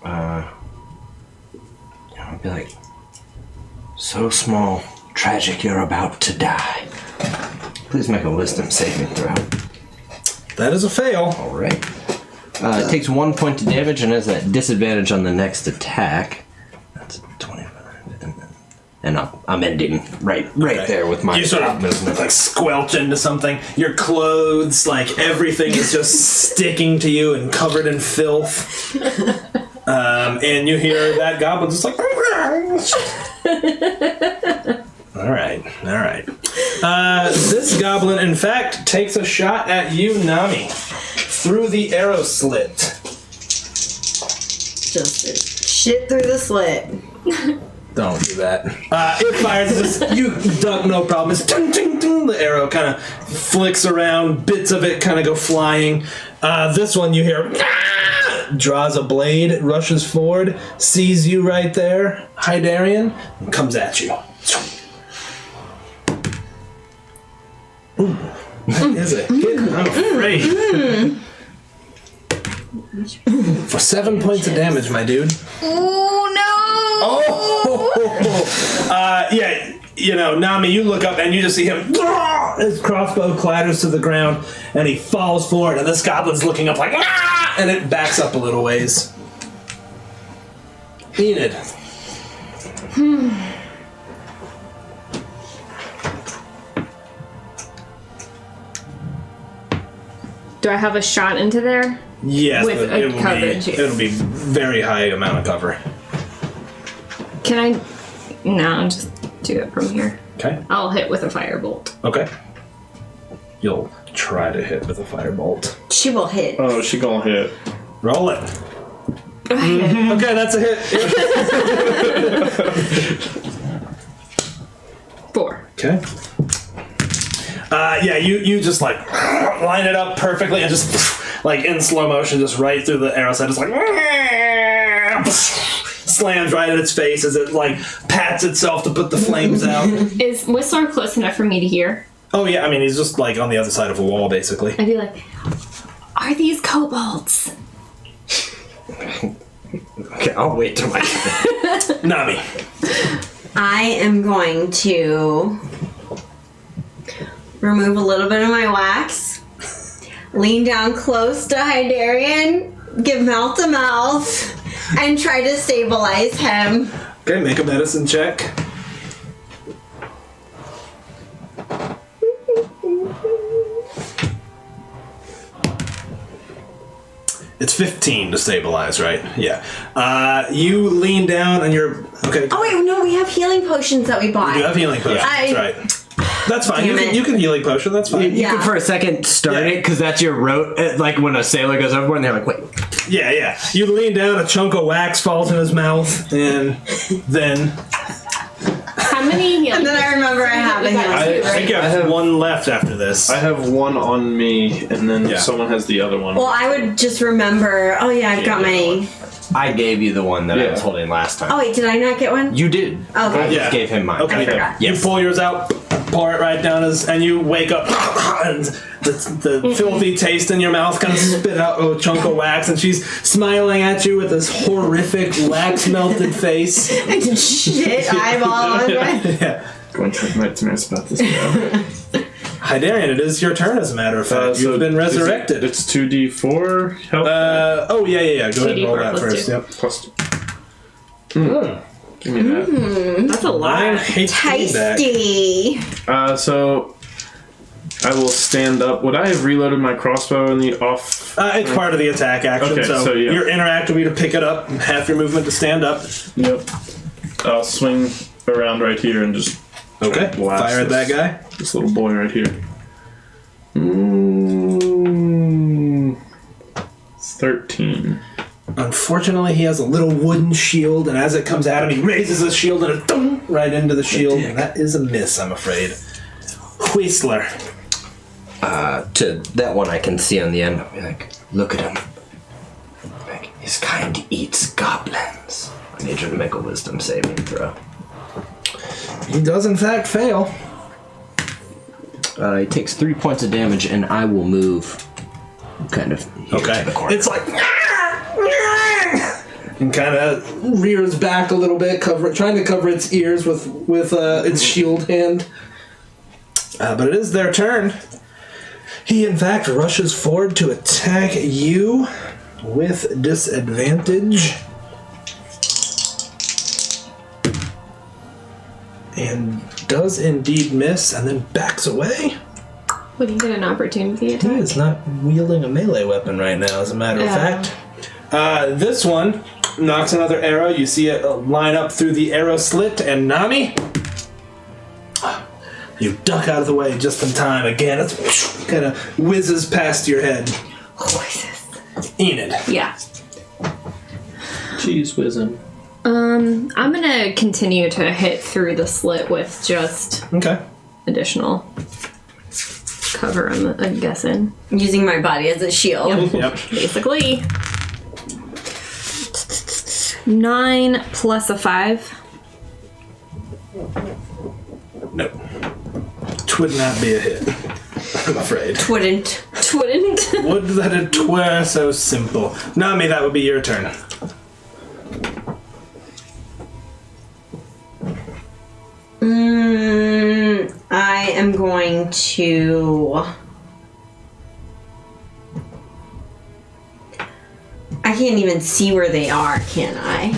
I'll be like... So small, tragic, you're about to die. Please make a wisdom saving throw. That is a fail. Alright. It takes 1 point of damage and has that disadvantage on the next attack. That's 25. And I'm ending right Okay. there with my you sort of movement. like squelch into something. Your clothes, like everything is just sticking to you and covered in filth. And you hear that goblin just like... All right. This goblin, in fact, takes a shot at you, Nami, through the arrow slit. Just shit through the slit. Don't do that. It fires this. You duck, no problem. It's ting, ting, ting. The arrow kind of flicks around. Bits of it kind of go flying. This one you hear draws a blade, rushes forward, sees you right there, Hydarian, and comes at you. Ooh, that is a hit. I'm afraid. For 7 points of damage, my dude. Oh no! Yeah, you know, Nami, you look up and you just see him. His crossbow clatters to the ground and he falls forward, and this goblin's looking up like, and it backs up a little ways. Enid. Do I have a shot into there? Yes, With but a coverage. it'll be very high amount of cover. Can I? No, just do it from here. Okay. I'll hit with a firebolt. Okay. You'll try to hit with a firebolt. She will hit. Oh, she gonna hit. Roll it. Okay, that's a hit. 4. Okay. Yeah, you just like line it up perfectly and just like in slow motion, just right through the arrow side, just like slams right at its face as it like pats itself to put the flames out. Is Whistler close enough for me to hear? Oh yeah, I mean he's just like on the other side of a wall, basically. I'd be like, are these kobolds? Okay, I'll wait till my turn. Nami. I am going to remove a little bit of my wax, lean down close to Hydarian, give mouth to mouth, and try to stabilize him. Okay, make a medicine check. It's 15 to stabilize, right? Yeah. You lean down and you're... Okay. Oh wait, no, we have healing potions that we bought. You have healing potion. That's right. That's fine. You can healing potion. That's fine. You can for a second start it, because that's your rote. Like when a sailor goes overboard and they're like, wait. Yeah. You lean down, a chunk of wax falls in his mouth, and then... How many healing? And then I remember I have a healing. I think you I have have- one left after this. I have one on me, and then Yeah. someone has the other one. Well, I would just remember. Oh yeah, I've got my. I gave you the one that I Yeah. was holding last time. Oh wait, did I not get one? You did. Okay. I just Yeah. gave him mine. Okay. I forgot. You Yes. pull yours out, pour it right down, and you wake up, and the filthy taste in your mouth kind of spit out a chunk of wax, and she's smiling at you with this horrific wax melted face. Shit, eyeball on my. Yeah. Going to have nightmares about this now. Hydarian, it is your turn, as a matter of fact. So You've been is resurrected. It's 2d4 health. Oh, yeah. Go ahead and roll 2d4 that plus first. 2. Yep. Plus 2. Give me that. That's a lot. 9 HP back. Tasty. So I will stand up. Would I have reloaded my crossbow in the off? It's part of the attack action, Okay, so yeah. your interact will be to pick it up, half your movement to stand up. Yep. I'll swing around right here and just Okay, blast fire at that this- guy. This little boy right here. 13. Unfortunately, he has a little wooden shield, and as it comes at him, he raises his shield and it thump right into the shield. And that is a miss, I'm afraid. Whistler. To that one I can see on the end. I'll be like, look at him. Like, his kind eats goblins. I need you to make a wisdom saving throw. He does, in fact, fail. He takes 3 points of damage, and I will move kind of here to the corner. It's like. And kind of rears back a little bit, trying to cover its ears with its shield hand. But it is their turn. He, in fact, rushes forward to attack you with disadvantage. And does indeed miss, and then backs away. Would he get an opportunity He attack? is not wielding a melee weapon right now, as a matter of fact. This one knocks another arrow. You see it line up through the arrow slit, and Nami, you duck out of the way just in time. Again, it kind of whizzes past your head. Enid. Yeah. Cheese whizzing. I'm gonna continue to hit through the slit with just Okay. additional cover, I'm guessing. Using my body as a shield. Yep. Basically. 9 plus a 5. Nope. Would not be a hit, I'm afraid. Wouldn't. Twouldn't. Would that it were so simple. Nami, that would be your turn. I am going to. I can't even see where they are, can I?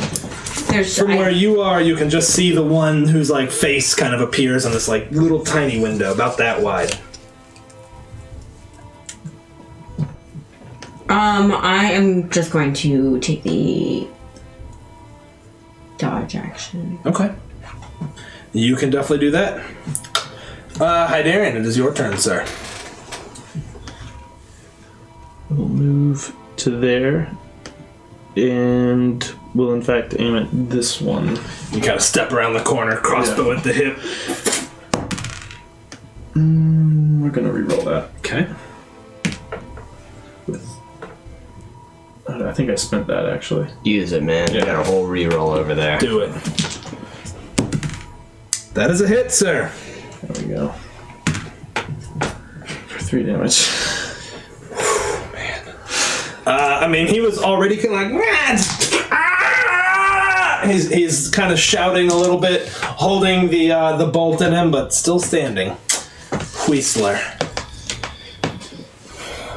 There's From where you are, you can just see the one whose like face kind of appears on this like little tiny window, about that wide. I am just going to take the dodge action. Okay. You can definitely do that. Hydarian, it is your turn, sir. We'll move to there. And will in fact aim at this one. You kind of step around the corner, crossbow at the hip. We're gonna reroll that. Okay. I think I spent that actually. Use it, man. You Yeah. got a whole reroll over there. Do it. That is a hit, sir. There we go. For 3 damage. I mean, he was already kind of like, ah! He's kind of shouting a little bit, holding the bolt in him, but still standing. Whistler.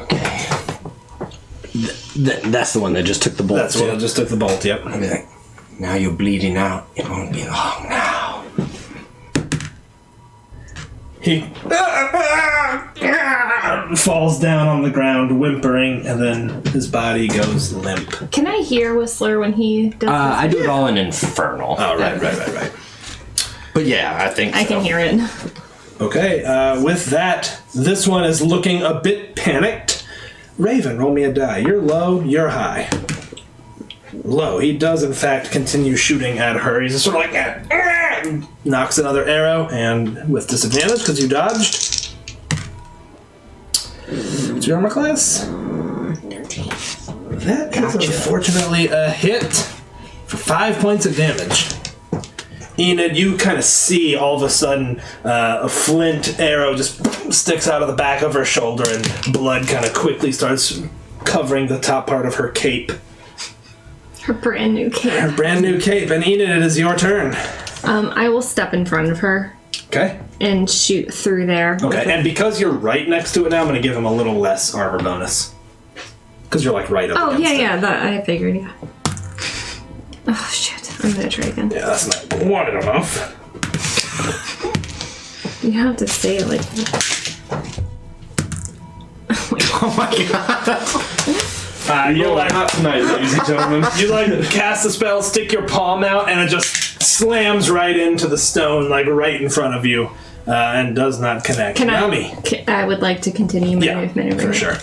Okay. That's the one that just took the bolt. That's what I just took the bolt. Yep. I'll be like, now you're bleeding out. It won't be long now. He falls down on the ground, whimpering, and then his body goes limp. Can I hear Whistler when he does this? I do it all in Infernal. Oh, right. But yeah, I think I so. can hear it. Okay, with that, this one is looking a bit panicked. Raven, roll me a die. You're low, you're high. Low. He does, in fact, continue shooting at her. He's just sort of like, knocks another arrow, and with disadvantage because you dodged. What's your armor class? 13. That is unfortunately a hit for 5 points of damage. Enid, you kind of see all of a sudden a flint arrow just sticks out of the back of her shoulder, and blood kind of quickly starts covering the top part of her cape. Her brand new cape. Her brand new cape. And Enid, it is your turn. I will step in front of her Okay. and shoot through there. Okay, and because you're right next to it now, I'm going to give him a little less armor bonus. Because you're like right up Oh, against it. yeah, that I figured, yeah. Oh, shit. I'm gonna try again. Yeah, that's not quite enough. You have to say it like... Oh my god. You're like... Not tonight, ladies and gentlemen. You like cast the spell, stick your palm out, and it just slams right into the stone, like right in front of you, and does not connect. Nami. I would like to continue my movement over for here. sure.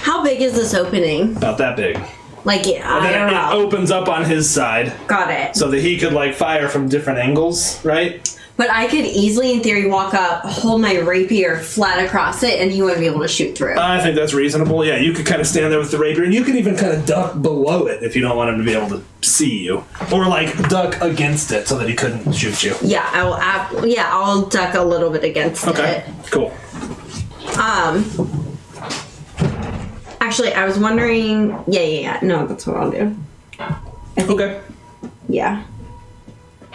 How big is this opening? About that big. Like, And I then don't it know. opens up on his side, Got it. so that he could like fire from different angles, right? But I could easily, in theory, walk up, hold my rapier flat across it, and he wouldn't be able to shoot through. I think that's reasonable. Yeah, you could kind of stand there with the rapier, and you could even kind of duck below it if you don't want him to be able to see you, or like duck against it so that he couldn't shoot you. Yeah, I'll duck a little bit against Okay, it. cool. Actually, I was wondering. Yeah. No, that's what I'll do. I think. Okay. Yeah.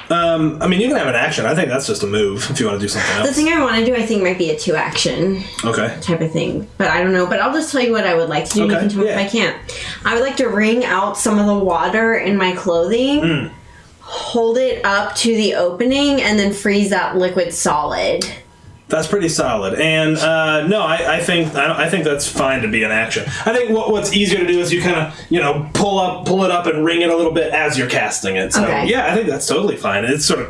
I mean, you can have an action. I think that's just a move if you want to do something The else. thing I want to do, I think, might be a 2-action Okay. type of thing. But I don't know. But I'll just tell you what I would like to do. Okay, You can tell me yeah. if I can't. I would like to wring out some of the water in my clothing, hold it up to the opening, and then freeze that liquid solid. That's pretty solid. And no, I think that's fine to be an action. I think what's easier to do is you kind of pull it up and ring it a little bit as you're casting it. So Okay. yeah, I think that's totally fine. It's sort of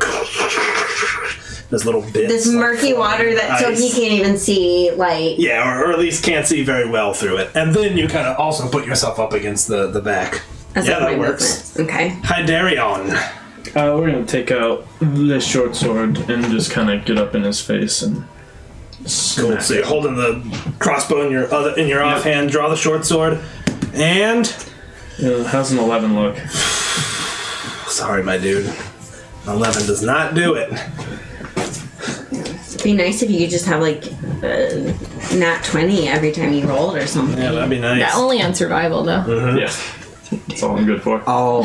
this little bit. This murky water that so he can't even see, like. Yeah, or at least can't see very well through it. And then you kind of also put yourself up against the back. As Yeah, like that my works. movement. Okay. Hydarion. We're gonna take out the short sword and just kind of get up in his face and Cool. smack So you're it. holding the crossbow in your offhand. Draw the short sword, and How's an 11 look? sorry, my dude, 11 does not do it. It'd be nice if you could just have like nat 20 every time you rolled or something. Yeah, that'd be nice. Yeah, only on survival, though. Yeah. That's all I'm good for. I'll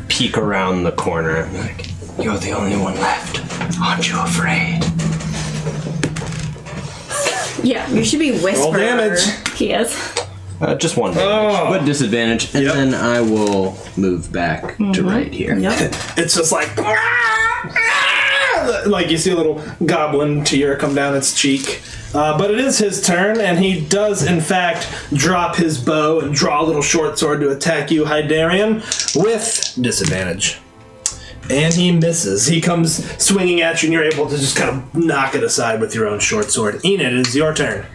peek around the corner and be like, "You're the only one left. Aren't you afraid?" Yeah, You should be whisperer. Roll damage. he is. Just one damage, but disadvantage, and Yep. then I will move back to right here. Yep. It's just like you see a little goblin tear come down its cheek. But it is his turn, and he does, in fact, drop his bow and draw a little short sword to attack you, Hydarion, with disadvantage. And he misses. He comes swinging at you, and you're able to just kind of knock it aside with your own short sword. Enid, it is your turn.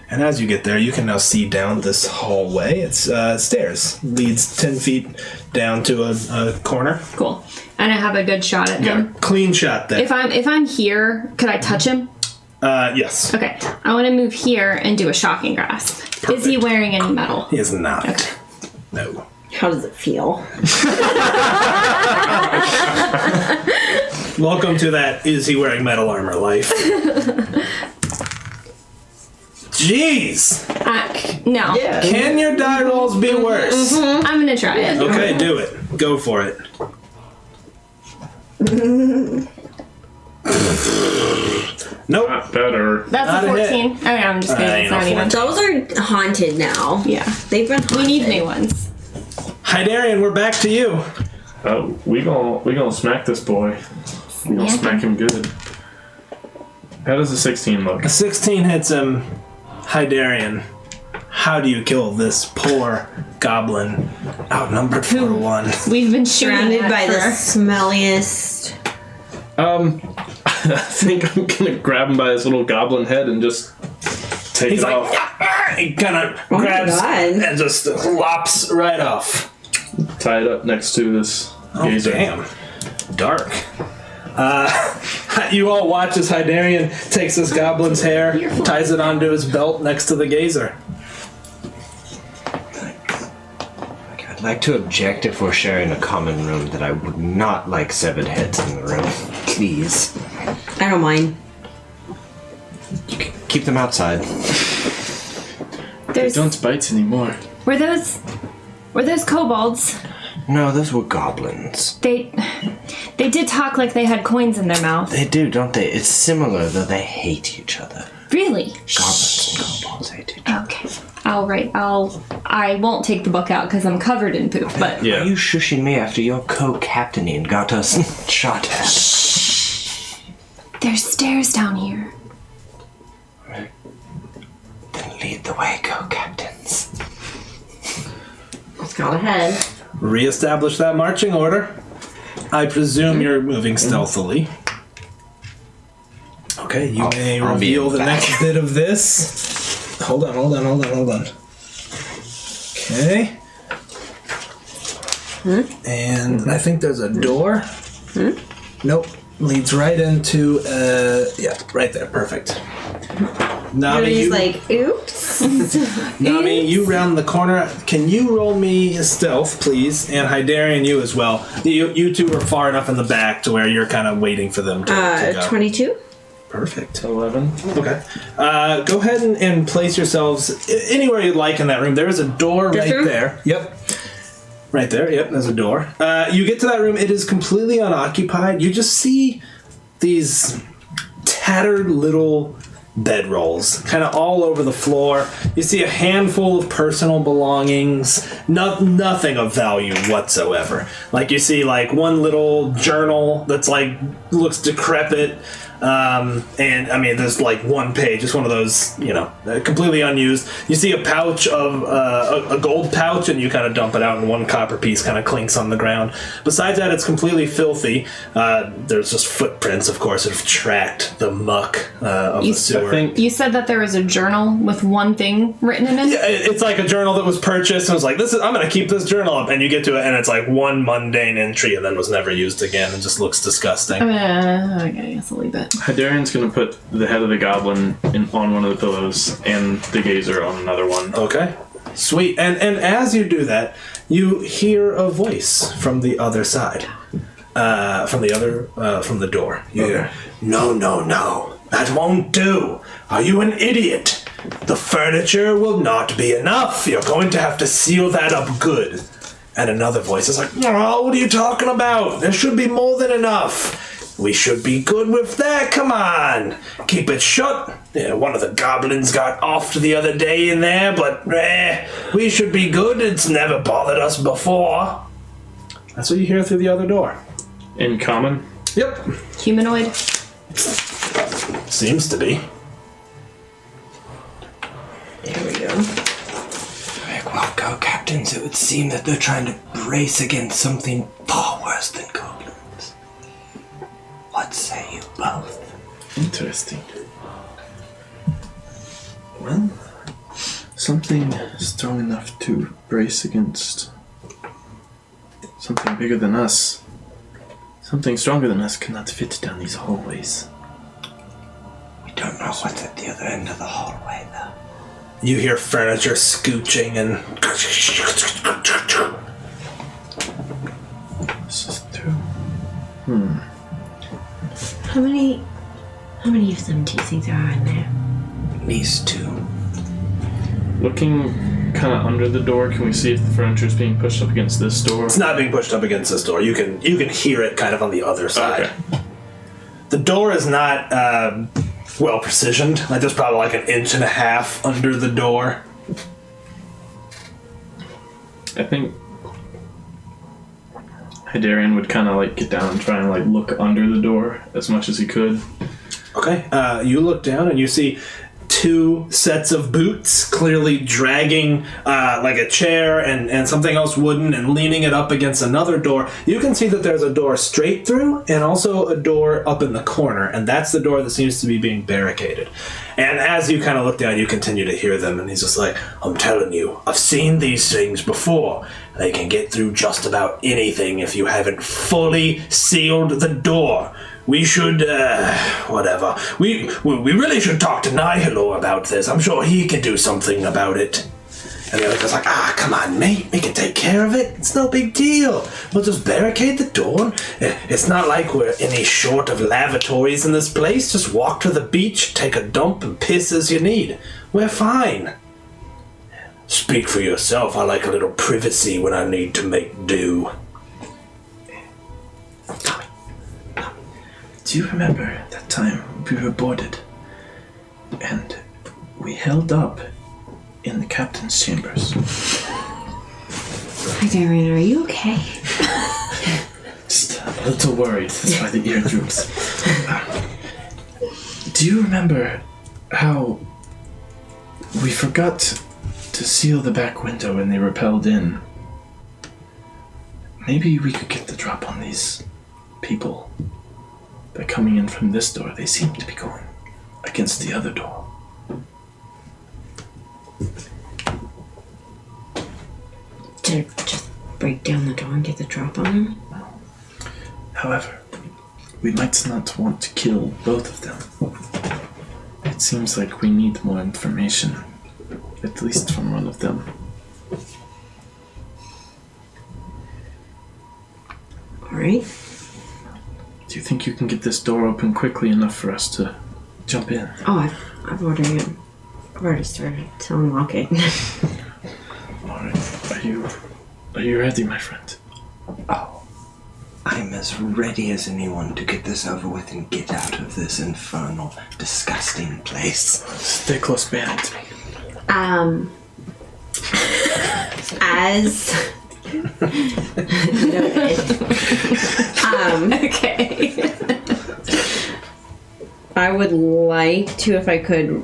And as you get there, you can now see down this hallway. It's stairs. Leads 10 feet down to a corner. Cool. And I have a good shot at Got a him. clean shot there. If I'm here, could I touch him? Yes. Okay. I want to move here and do a shocking grasp. Is he wearing any metal? He is not. Okay. No. How does it feel? Welcome to that is he wearing metal armor life. Jeez! No. Can your die rolls be worse? I'm gonna try it. Okay, do it. Go for it. Nope. Not better. That's Not a a 14. Oh yeah, I'm just kidding. ain't It's no not even. Those are haunted now. Yeah. They've been haunted. We need new ones. Hydarion, we're back to you. We gonna smack this boy. We gonna Yeah. smack him good. How does a 16 look? A 16 hits him. Hydarion, how do you kill this poor goblin outnumbered 4-1? We've been shooting Surrounded at by the her. smelliest. I think I'm gonna grab him by his little goblin head and just take He's it like, off. he kind of my grabs God. and just lops right off. Tie it up next to this Oh, gazer. damn. Dark. You all watch as Hydarian takes this goblin's hair, ties it onto his belt next to the gazer. I'd like to object if we're sharing a common room that I would not like severed heads in the room. Please. I don't mind. You can keep them outside. They don't bite anymore. Were those kobolds? No, those were goblins. They did talk like they had coins in their mouth. They do, don't they? It's similar, though they hate each other. Really? Goblins and kobolds hate each other. Okay. I won't take the book out because I'm covered in poop, but Yeah. Are you shushing me after your co-captaining got us shot at? there's stairs down here. Then lead the way, co-captains. Let's go ahead. Reestablish that marching order. I presume you're moving stealthily. Okay, you may I'll be reveal in the back. next bit of this. Hold on. Okay. And I think there's a door. Nope. Leads right into, yeah, right there. Perfect. Nami, He's you, like, oops. Nami, you round the corner. Can you roll me a stealth, please? And Hydarian, you as well. You two are far enough in the back to where you're kind of waiting for them to go. 22. Perfect. 11. Okay. Go ahead and place yourselves anywhere you'd like in that room. There is a door This right room? there. Yep. Right there. Yep, there's a door. You get to that room. It is completely unoccupied. You just see these tattered little bedrolls kind of all over the floor. You see a handful of personal belongings. Nothing of value whatsoever. Like you see like one little journal that's like looks decrepit. And I mean, there's like one page. It's one of those, completely unused. You see a pouch of a gold pouch, and you kind of dump it out, and one copper piece kind of clinks on the ground. Besides that, it's completely filthy. There's just footprints, of course, that have tracked the muck of the sewer. I think You said that there was a journal with one thing written in it? Yeah, it's like a journal that was purchased, and was like, I'm going to keep this journal up. And you get to it, and it's like one mundane entry, and then was never used again, and just looks disgusting. Okay, I guess I'll leave it. Hydarian's gonna put the head of the goblin on one of the pillows and the gazer on another one. Okay. Sweet. And as you do that, you hear a voice from the other side. From the door. You hear, No. That won't do. Are you an idiot? The furniture will not be enough. You're going to have to seal that up good. And another voice is like, oh, what are you talking about? There should be more than enough. We should be good with that. Come on. Keep it shut. Yeah, one of the goblins got off the other day in there, but we should be good. It's never bothered us before. That's what you hear through the other door. In common? Yep. Humanoid? Seems to be. There we go. Well, co-captains, it would seem that they're trying to brace against something far worse than goblins. What say you both? Interesting. Well, something strong enough to brace against something bigger than us. Something stronger than us cannot fit down these hallways. We don't know what's at the other end of the hallway, though. You hear furniture scooching and... This is true. How many of them do you think there are in there? At least two. Looking kind of under the door, can we see if the furniture is being pushed up against this door? It's not being pushed up against this door. You can hear it kind of on the other side. Okay. The door is not well precisioned. Like there's probably like 1.5 inches under the door. I think Hydarian would kind of like get down and try and like look under the door as much as he could. Okay. You look down and you see 2 sets of boots clearly dragging like a chair and something else wooden and leaning it up against another door. You can see that there's a door straight through and also a door up in the corner, and that's the door that seems to be being barricaded. And as you kind of look down, you continue to hear them, and he's just like, I'm telling you, I've seen these things before. They can get through just about anything if you haven't fully sealed the door. We should, whatever. We really should talk to Nihilor about this. I'm sure he can do something about it. And the other guy's like, come on, mate. We can take care of it. It's no big deal. We'll just barricade the door. It's not like we're any short of lavatories in this place. Just walk to the beach, take a dump, and piss as you need. We're fine. Speak for yourself. I like a little privacy when I need to make do. Do you remember that time we were boarded and we held up in the captain's chambers? Hi, Darren, are you okay? Just a little worried. That's why the ear droops. Do you remember how we forgot to seal the back window when they rappelled in? Maybe we could get the drop on these people. By coming in from this door, they seem to be going against the other door. To just break down the door and get the drop on them? However, we might not want to kill both of them. It seems like we need more information, at least from one of them. Alright. Do you think you can get this door open quickly enough for us to jump in? Oh, I've already started to unlock it. Alright, are you ready, my friend? Oh, I'm as ready as anyone to get this over with and get out of this infernal, disgusting place. Stay close behind me. As noted. Okay. I would like to, if I could,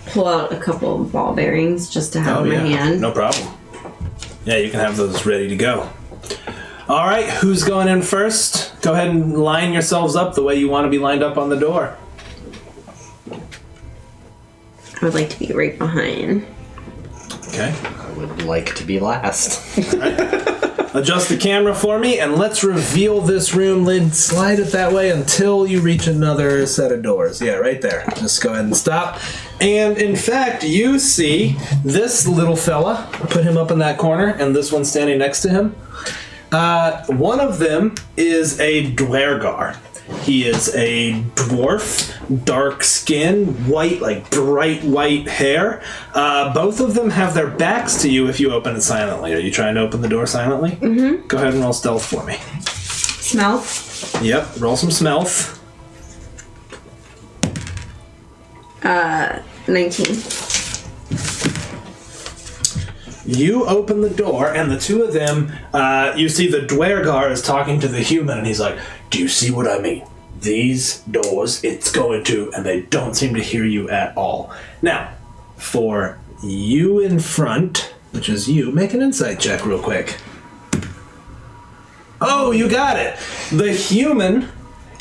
pull out a couple of ball bearings just to have in my hand. No problem. Yeah, you can have those ready to go. All right, who's going in first? Go ahead and line yourselves up the way you want to be lined up on the door. I would like to be right behind. Okay. I would like to be last. Adjust the camera for me, and let's reveal this room lid. Slide it that way until you reach another set of doors. Yeah, right there. Just go ahead and stop. And in fact, you see this little fella. Put him up in that corner, and this one standing next to him. One of them is a Dwergar. He is a dwarf, dark skin, white, like bright white hair. Both of them have their backs to you if you open it silently. Are you trying to open the door silently? Mm-hmm. Go ahead and roll stealth for me. Smell? Yep, roll some stealth. 19. You open the door, and the two of them, you see the Dwergar is talking to the human, and he's like, do you see what I mean? These doors, it's going to, and they don't seem to hear you at all. Now, for you in front, which is you, make an insight check real quick. Oh, you got it! The human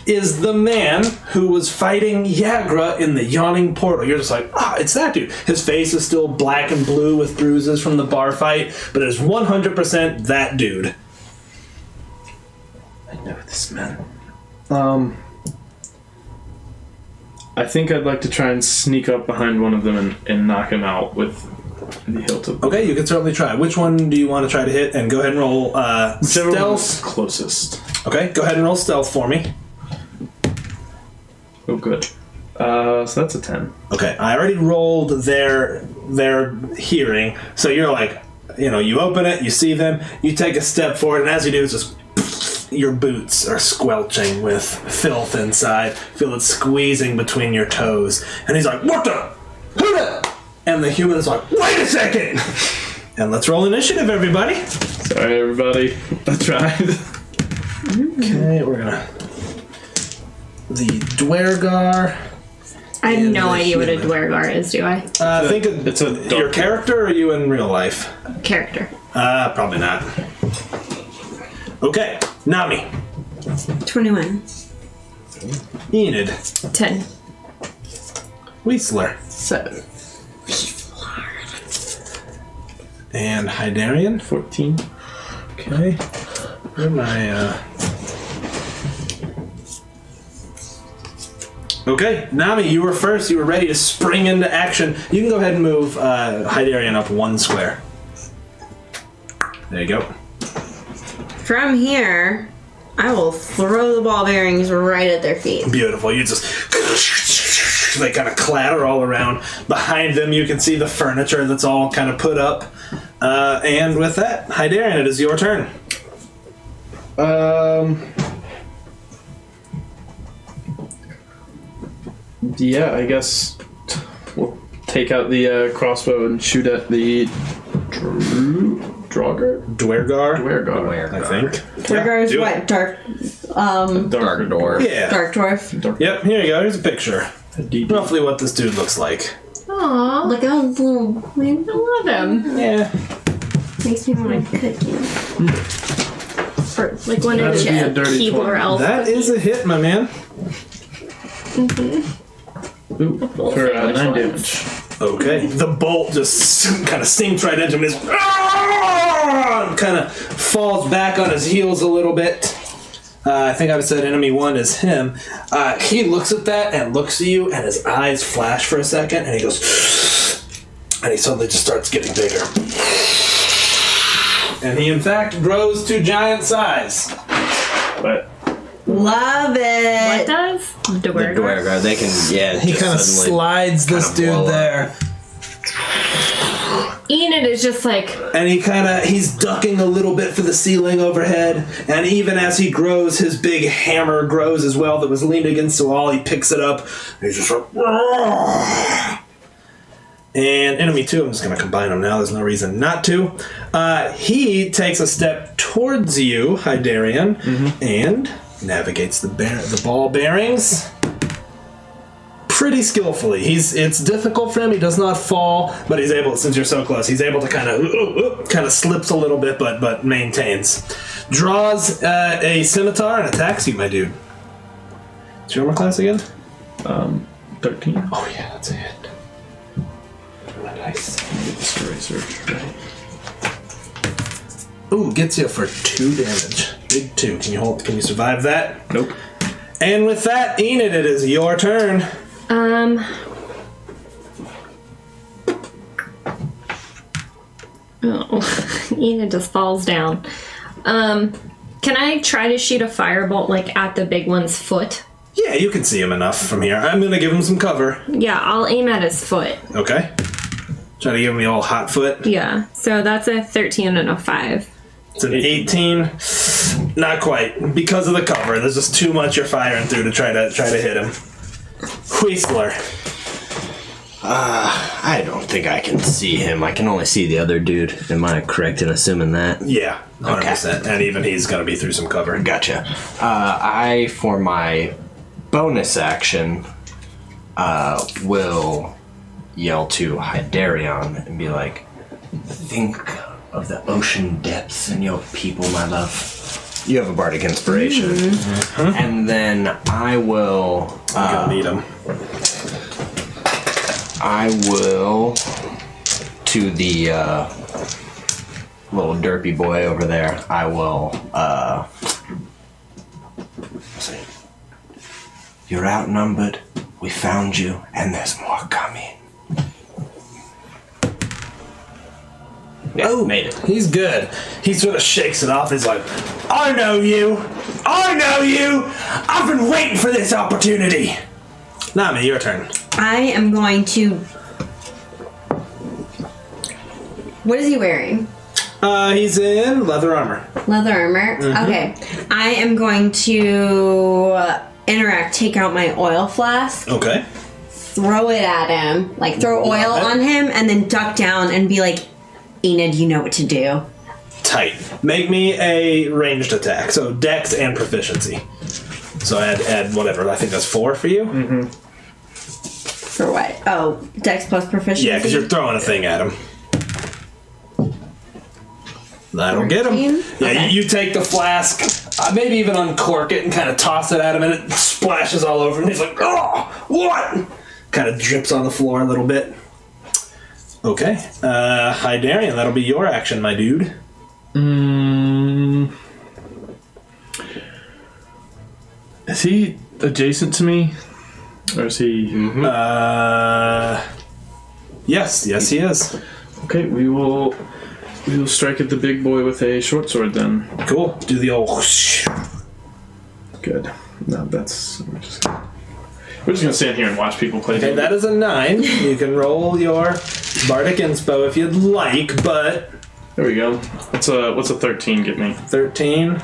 is the man who was fighting Yagra in the yawning portal. You're just like, it's that dude. His face is still black and blue with bruises from the bar fight, but it is 100% that dude. I know this man. I think I'd like to try and sneak up behind one of them and knock him out with the hilt of... Okay, you can certainly try. Which one do you want to try to hit? And go ahead and roll Whichever stealth. one's closest. Okay, go ahead and roll stealth for me. Oh, good. So that's a 10. Okay, I already rolled their hearing, so you're like, you open it, you see them, you take a step forward, and as you do, it's just your boots are squelching with filth inside. Feel it squeezing between your toes, and he's like, "What the? Who the?" And the human is like, "Wait a second!" And let's roll initiative, everybody. Sorry, everybody. I tried. Okay, we're gonna. The Dwergar. I have And no the idea what a human. Dwergar is, do I? Think of It's a your character, or are you in real life? Character. Probably not. Okay, Nami. 21. Enid. 10. Whistler. 7. And Hydarian. 14. Okay. Where am I, Okay, Nami, you were first. You were ready to spring into action. You can go ahead and move Hydarian up 1 square. There you go. From here, I will throw the ball bearings right at their feet. Beautiful. You just... They kind of clatter all around. Behind them, you can see the furniture that's all kind of put up. And with that, Hydarian, it is your turn. Yeah, I guess we'll take out the crossbow and shoot at the Draugr? Dwergar, I think. Dwergar is do what? it. Dark Dwarf. Yeah. Dark dwarf. Yep, here you go. Here's a picture. Roughly what this dude looks like. Aww. Look how little. I love him. Yeah. Makes me want to cook you. Or like one of That'd be a the dirty Keebler 20. elf. That is a hit, my man. Ooh, for 9 damage. Okay. The bolt just kind of sinks right into him. He's kind of falls back on his heels a little bit. I think I said enemy 1 is him. He looks at that and looks at you, and his eyes flash for a second, and he goes, and he suddenly just starts getting bigger. And he, in fact, grows to giant size. But Love it. What does? The Dwargar, they can, He kind of slides this dude there. Enid is just like... And he's ducking a little bit for the ceiling overhead. And even as he grows, his big hammer grows as well that was leaned against the wall. He picks it up. And he's just like... And enemy 2, I'm just going to combine them now. There's no reason not to. He takes a step towards you, Hydarian, and navigates the ball bearings pretty skillfully. It's difficult for him. He does not fall, but he's able, since you're so close, he's able to kind of slips a little bit, but maintains. Draws a scimitar and attacks you, my dude. What's your armor class again? 13. Oh yeah, that's a hit. Nice. Story search, right? Ooh, gets you for 2 damage. Big 2. Can you survive that? Nope. And with that, Enid, it is your turn. Oh, Enid just falls down. Can I try to shoot a firebolt like at the big one's foot? Yeah, you can see him enough from here. I'm gonna give him some cover. Yeah, I'll aim at his foot. Okay. Try to give him the old hot foot. Yeah, so that's a 13 and a 5. It's an 18. Not quite. Because of the cover. There's just too much you're firing through to try to hit him. Whistler. I don't think I can see him. I can only see the other dude. Am I correct in assuming that? Yeah, 100%. And even he's gonna be through some cover. Gotcha. For my bonus action, will yell to Hydarian and be like, think of the ocean depths and your people, my love. You have a bardic inspiration. And then I will... I'm gonna need him. I will, to the little derpy boy over there, I will say, you're outnumbered, we found you, and there's more coming. Yeah, made it. He's good. He sort of shakes it off. He's like, I know you. I know you. I've been waiting for this opportunity. Nami, your turn. I am going to... What is he wearing? He's in leather armor. Leather armor? Okay. I am going to take out my oil flask, Okay. throw it at him, like throw oil on him, and then duck down and be like, Enid, you know what to do. Tight. Make me a ranged attack. So dex and proficiency. So add whatever. I think that's 4 for you. For what? Oh, dex plus proficiency? Yeah, because you're throwing a thing at him. That'll get him. 14? Yeah, Okay. you take the flask, maybe even uncork it and kind of toss it at him, and it splashes all over him. He's like, oh, what? kind of drips on the floor a little bit. Okay. Hydarian, that'll be your action, my dude. Is he adjacent to me? Or is he... Yes, he is. Okay, we will strike at the big boy with a short sword then. Cool. Do the old whoosh. Good. No, that's... We're just gonna stand here and watch people play. Okay, that is a 9. You can roll your Bardic Inspo if you'd like, but... There we go. What's a 13 get me? 13?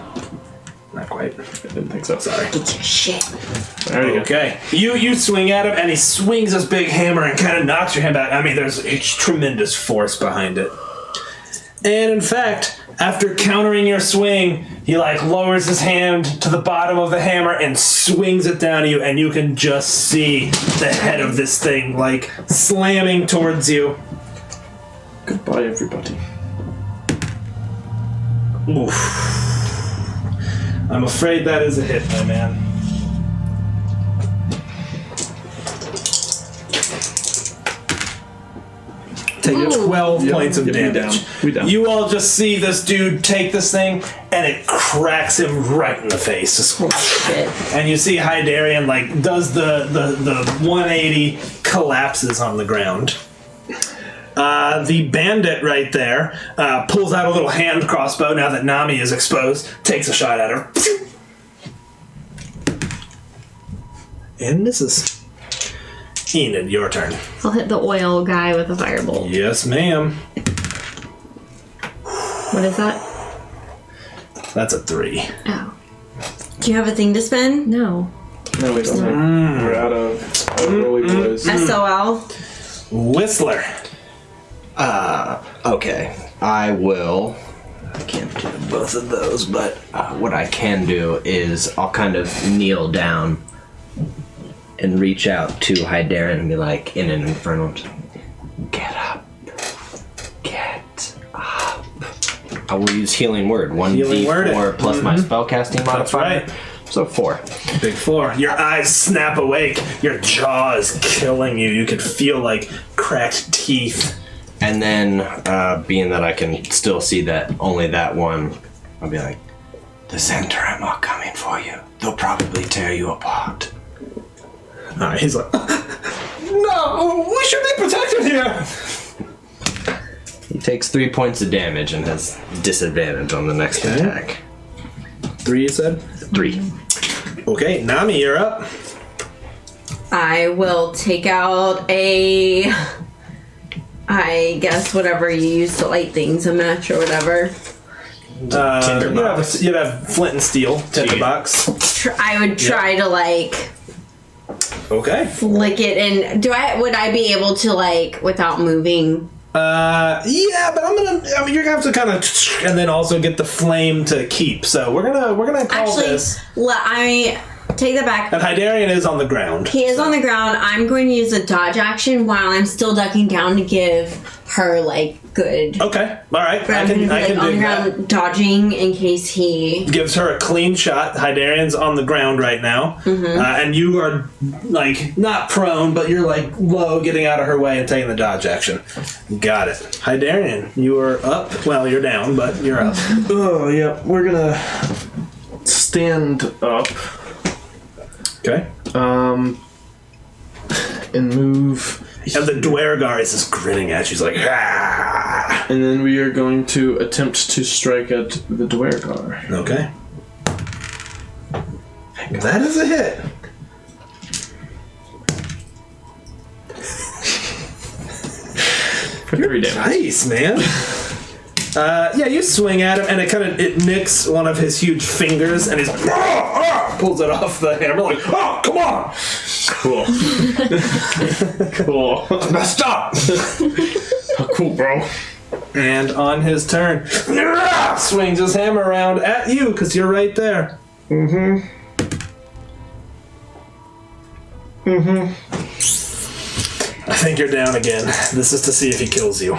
Not quite. I didn't think so. Sorry. Get your shit. There you go. Okay. You swing at him, and he swings his big hammer and kind of knocks your hand back. I mean, there's a tremendous force behind it. And in fact, after countering your swing, he lowers his hand to the bottom of the hammer and swings it down to you, and you can just see the head of this thing slamming towards you. Goodbye, everybody. Oof. I'm afraid that is a hit, my man. Take 12 points of damage. We down. You all just see this dude take this thing, and it cracks him right in the face. Just and you see Hydarian does the 180, collapses on the ground. The bandit right there pulls out a little hand crossbow now that Nami is exposed, takes a shot at her, and misses. Enid, your turn. I'll hit the oil guy with a firebolt. Yes, ma'am. What is that? That's a 3. Oh. Do you have a thing to spend? No. No, we don't. We're out of rolly boys. SOL. Whistler. Okay. I can't do both of those, but what I can do is I'll kind of kneel down and reach out to Hydarian and be in an infernal, get up. Get up. I will use Healing Word. 1d4 plus my spellcasting modifier. That's right. So 4. Big 4. Your eyes snap awake. Your jaw is killing you. You can feel cracked teeth. And then, being that I can still see that only that one, I'll be the Zentarim are coming for you. They'll probably tear you apart. Alright, he's no, we should be protected here. He takes 3 points of damage and has disadvantage on the next attack. 3, you said? 3. Okay, Nami, you're up. I will take out I guess whatever you use to light things, a match or whatever. You'd have flint and steel, tinderbox. I would try to Okay. flick it, and would I be able to without moving? Yeah, but you're gonna have to kind of, and then also get the flame to keep. So we're gonna call this. I take that back. And Hydarian is on the ground. He is on the ground. I'm going to use a dodge action while I'm still ducking down to give her good. Okay, all right. But I'm going to be on the ground dodging in case he gives her a clean shot. Hydarian's on the ground right now, and you are not prone, but you're low, getting out of her way and taking the dodge action. Got it. Hydarian, you are up. Well, you're down, but you're up. Oh yeah, we're gonna stand up. Okay. And move. And the Dwergar is just grinning at you. He's ah! And then we are going to attempt to strike at the Dwergar. Okay. That is a hit. For 3 damage. Nice, man. You swing at him, and it nicks one of his huge fingers, and he's pulls it off the hammer, come on! Cool. Cool. Messed up! Oh, cool, bro. And on his turn, swings his hammer around at you, because you're right there. I think you're down again. This is to see if he kills you.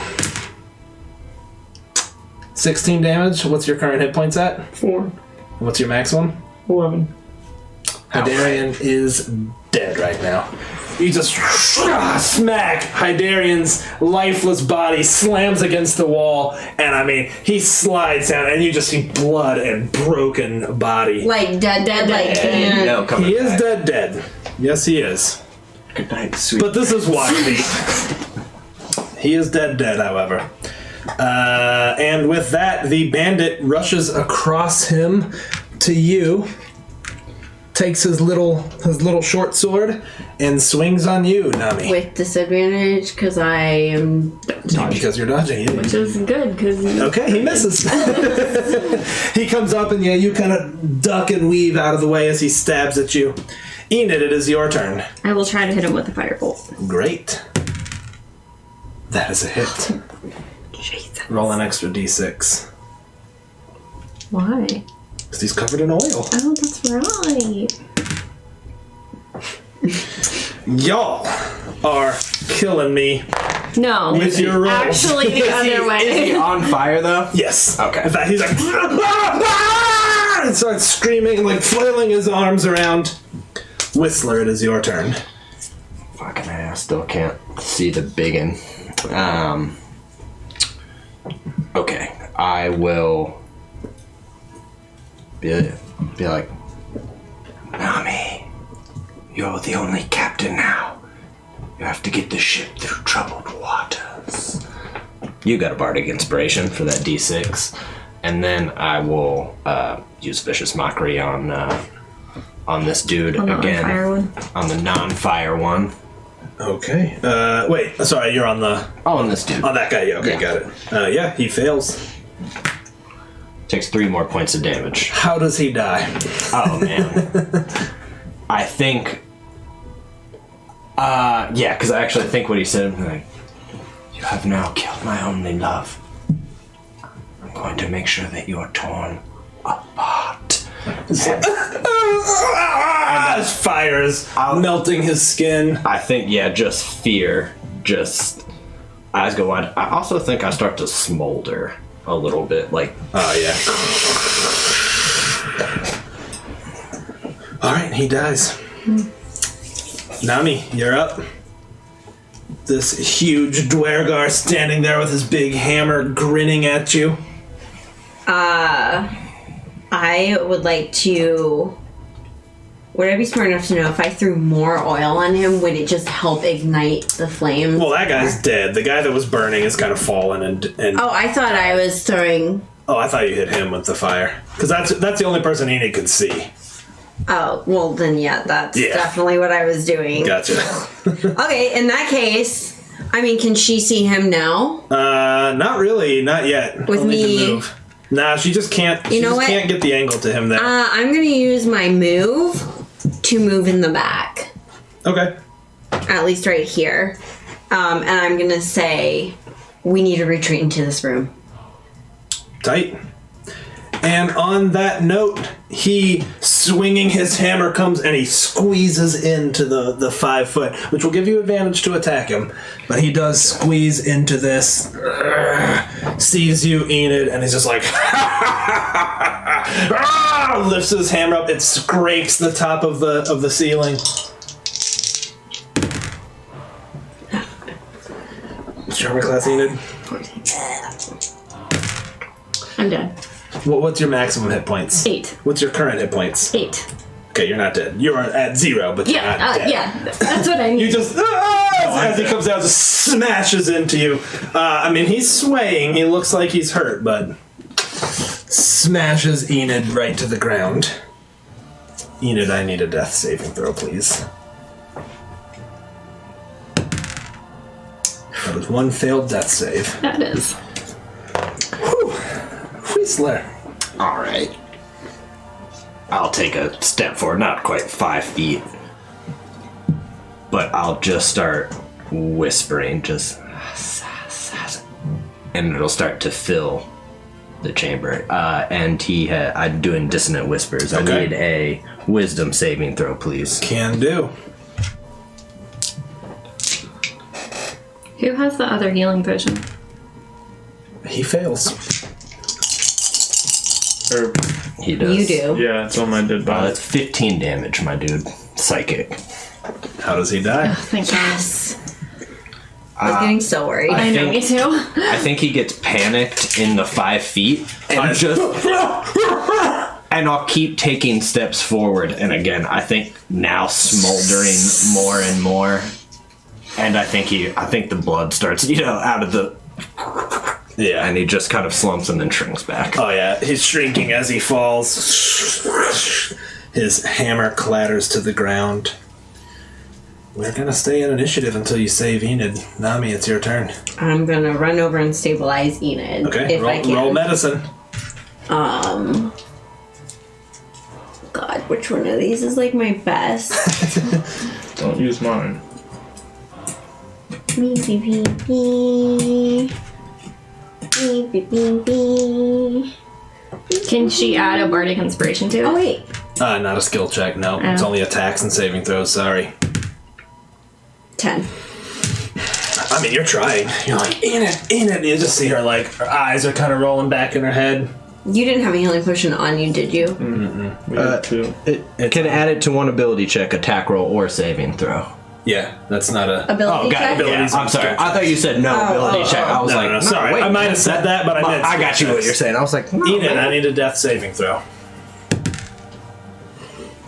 16 damage. What's your current hit points at? 4. What's your maximum? 11. Hydarian is dead right now. You just smack. Hydarian's lifeless body slams against the wall, and I mean, he slides down, and you just see blood and broken body. Like dead, like No, come He is dead. Yes, he is. Good night, sweet. But this is Waterdeep. He is dead, however. And with that, the bandit rushes across him to you, takes his little short sword, and swings on you, Nami. with disadvantage because I am. Because you're dodging. Which is good, because... Okay, he misses. He comes up, and you kind of duck and weave out of the way as he stabs at you. Enid, it is your turn. I will try to hit him with a firebolt. Great. That is a hit. Jesus. Roll an extra d6. Why? Because he's covered in oil. Oh, that's right. Y'all are killing me No. with your rolls. Actually, the other way. Is he on fire though? Yes. Okay. In fact, he's like... and starts screaming and like flailing his arms around. Whistler, it is your turn. Fucking I still can't see the biggin. Okay, I will be like, Nami, you're the only captain now. You have to get the ship through troubled waters. You got a bardic inspiration for that D6, and then I will use vicious mockery on this dude On the again. on-fire one? On the non-fire one. Okay. Wait. Sorry, you're on the... Oh, on this dude. On that guy. Yeah, okay, Yeah. got it. Yeah, he fails. Takes 3 more points of damage. How does he die? Oh, man. I think... yeah, because I actually think what he said, like, you have now killed my only love. I'm going to make sure that you're torn apart. As fire is melting his skin. I think, yeah, just fear. Just eyes go wide. I also think I start to smolder a little bit, like... Oh, yeah. Alright, he dies. Nami, you're up. This huge Dwergar standing there with his big hammer grinning at you. I would like to. Would I be smart enough to know if I threw more oil on him, would it just help ignite the flames? Well, that guy's dead. The guy that was burning is kind of fallen and Oh, I thought I was throwing. Oh, I thought you hit him with the fire. Because that's the only person Enid could see. Oh, well then, yeah, that's definitely what I was doing. Gotcha. Okay, in that case, I mean, can she see him now? Not really. Not yet. With Only me- to move. Nah, she just can't. You know just what? can't get the angle to him there. I'm gonna use my move to move in the back. Okay. At least right here. And I'm gonna say, we need to retreat into this room. Tight. And on that note, he, swinging his hammer, comes and he squeezes into the 5 foot, which will give you advantage to attack him. But he does squeeze into this, sees you, Enid, and he's just like, lifts his hammer up, it scrapes the top of the ceiling. What's your armor class, Enid? I'm dead. What's your maximum hit points? 8. What's your current hit points? 8. Okay, you're not dead. You're at 0, but you're Yeah, not dead. yeah. That's what I mean. You just, as he comes down, just smashes into you. I mean, he's swaying. He looks like he's hurt, but smashes Enid right to the ground. Enid, I need a death saving throw, please. That is 1 failed death save. That is. Whistler. Alright. I'll take a step forward, not quite 5 feet. But I'll just start whispering, just... And it'll start to fill the chamber. And I'm doing dissonant whispers. Okay. I need a wisdom saving throw, please. Can do. Who has the other healing potion? He fails. He does. You do. Yeah, it's on my dead body. That's 15 damage, my dude. Psychic. How does he die? Thank God. Yes. I was getting so worried. I know, me too. I think he gets panicked in the 5 feet and just. And I'll keep taking steps forward. And again, I think now smoldering more and more. And I think the blood starts, out of the. Yeah. And he just kind of slumps and then shrinks back. Oh yeah, he's shrinking as he falls. His hammer clatters to the ground. We're gonna stay in initiative until you save Enid. Nami, it's your turn. I'm gonna run over and stabilize Enid. Okay, if I can. roll medicine. God, which one of these is like my best? Don't use mine. Beep, beep, beep, beep. Beep, beep, beep, beep. Can she add a bardic inspiration to it? Oh wait. Not a skill check, no. It's only attacks and saving throws, sorry. 10. I mean, you're trying. You're like, Enid. You just see her, her eyes are kind of rolling back in her head. You didn't have a healing potion on you, did you? We have 2. It can add it to one ability check, attack roll, or saving throw. Yeah, that's not a... Ability check? ability. I'm sorry. I thought you said no ability check. I was No, sorry. wait, I might have said that, but I meant... I got you what you're saying. I was like, no, Enid, I need a death saving throw.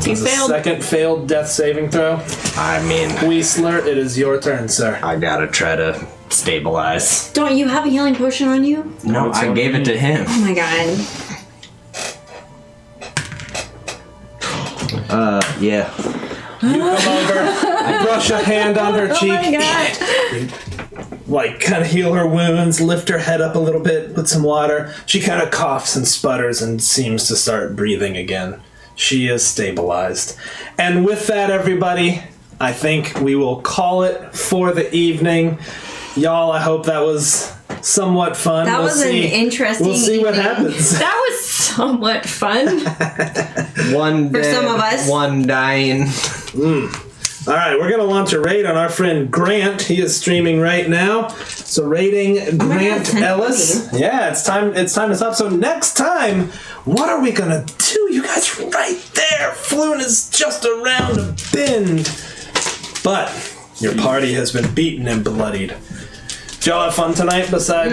You This is a failed. second failed death saving throw. I mean, Whistler, it is your turn, sir. I gotta try to stabilize. Don't you have a healing potion on you? No, What's I on gave it me? to him. Oh my god. Yeah. You come over, brush a hand on her cheek. Oh my God. Kind of heal her wounds, lift her head up a little bit, put some water. She kind of coughs and sputters and seems to start breathing again. She is stabilized. And with that, everybody, I think we will call it for the evening. Y'all, I hope that was somewhat fun. That was an interesting We'll see what evening. happens. That was somewhat fun. One For dead, some of us. one dying. All right, we're going to launch a raid on our friend Grant. He is streaming right now. So raiding Grant 10:20. Ellis. Yeah, it's time to stop. So next time, what are we going to do? You guys are right there. Floon is just around a bend. But your party has been beaten and bloodied. Did y'all have fun tonight besides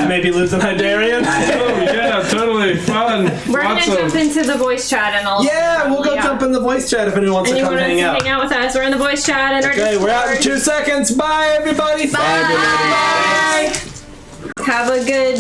maybe losing Hydarian? Oh, yeah, totally fun. We're Lots gonna of- jump into the voice chat and all. Yeah, we'll go jump in the voice chat if anyone wants to Anyone come wants hang to out. hang out with us? We're in the voice chat and our Okay, we're out in Discord. 2 seconds. Bye, everybody. Bye. Have a good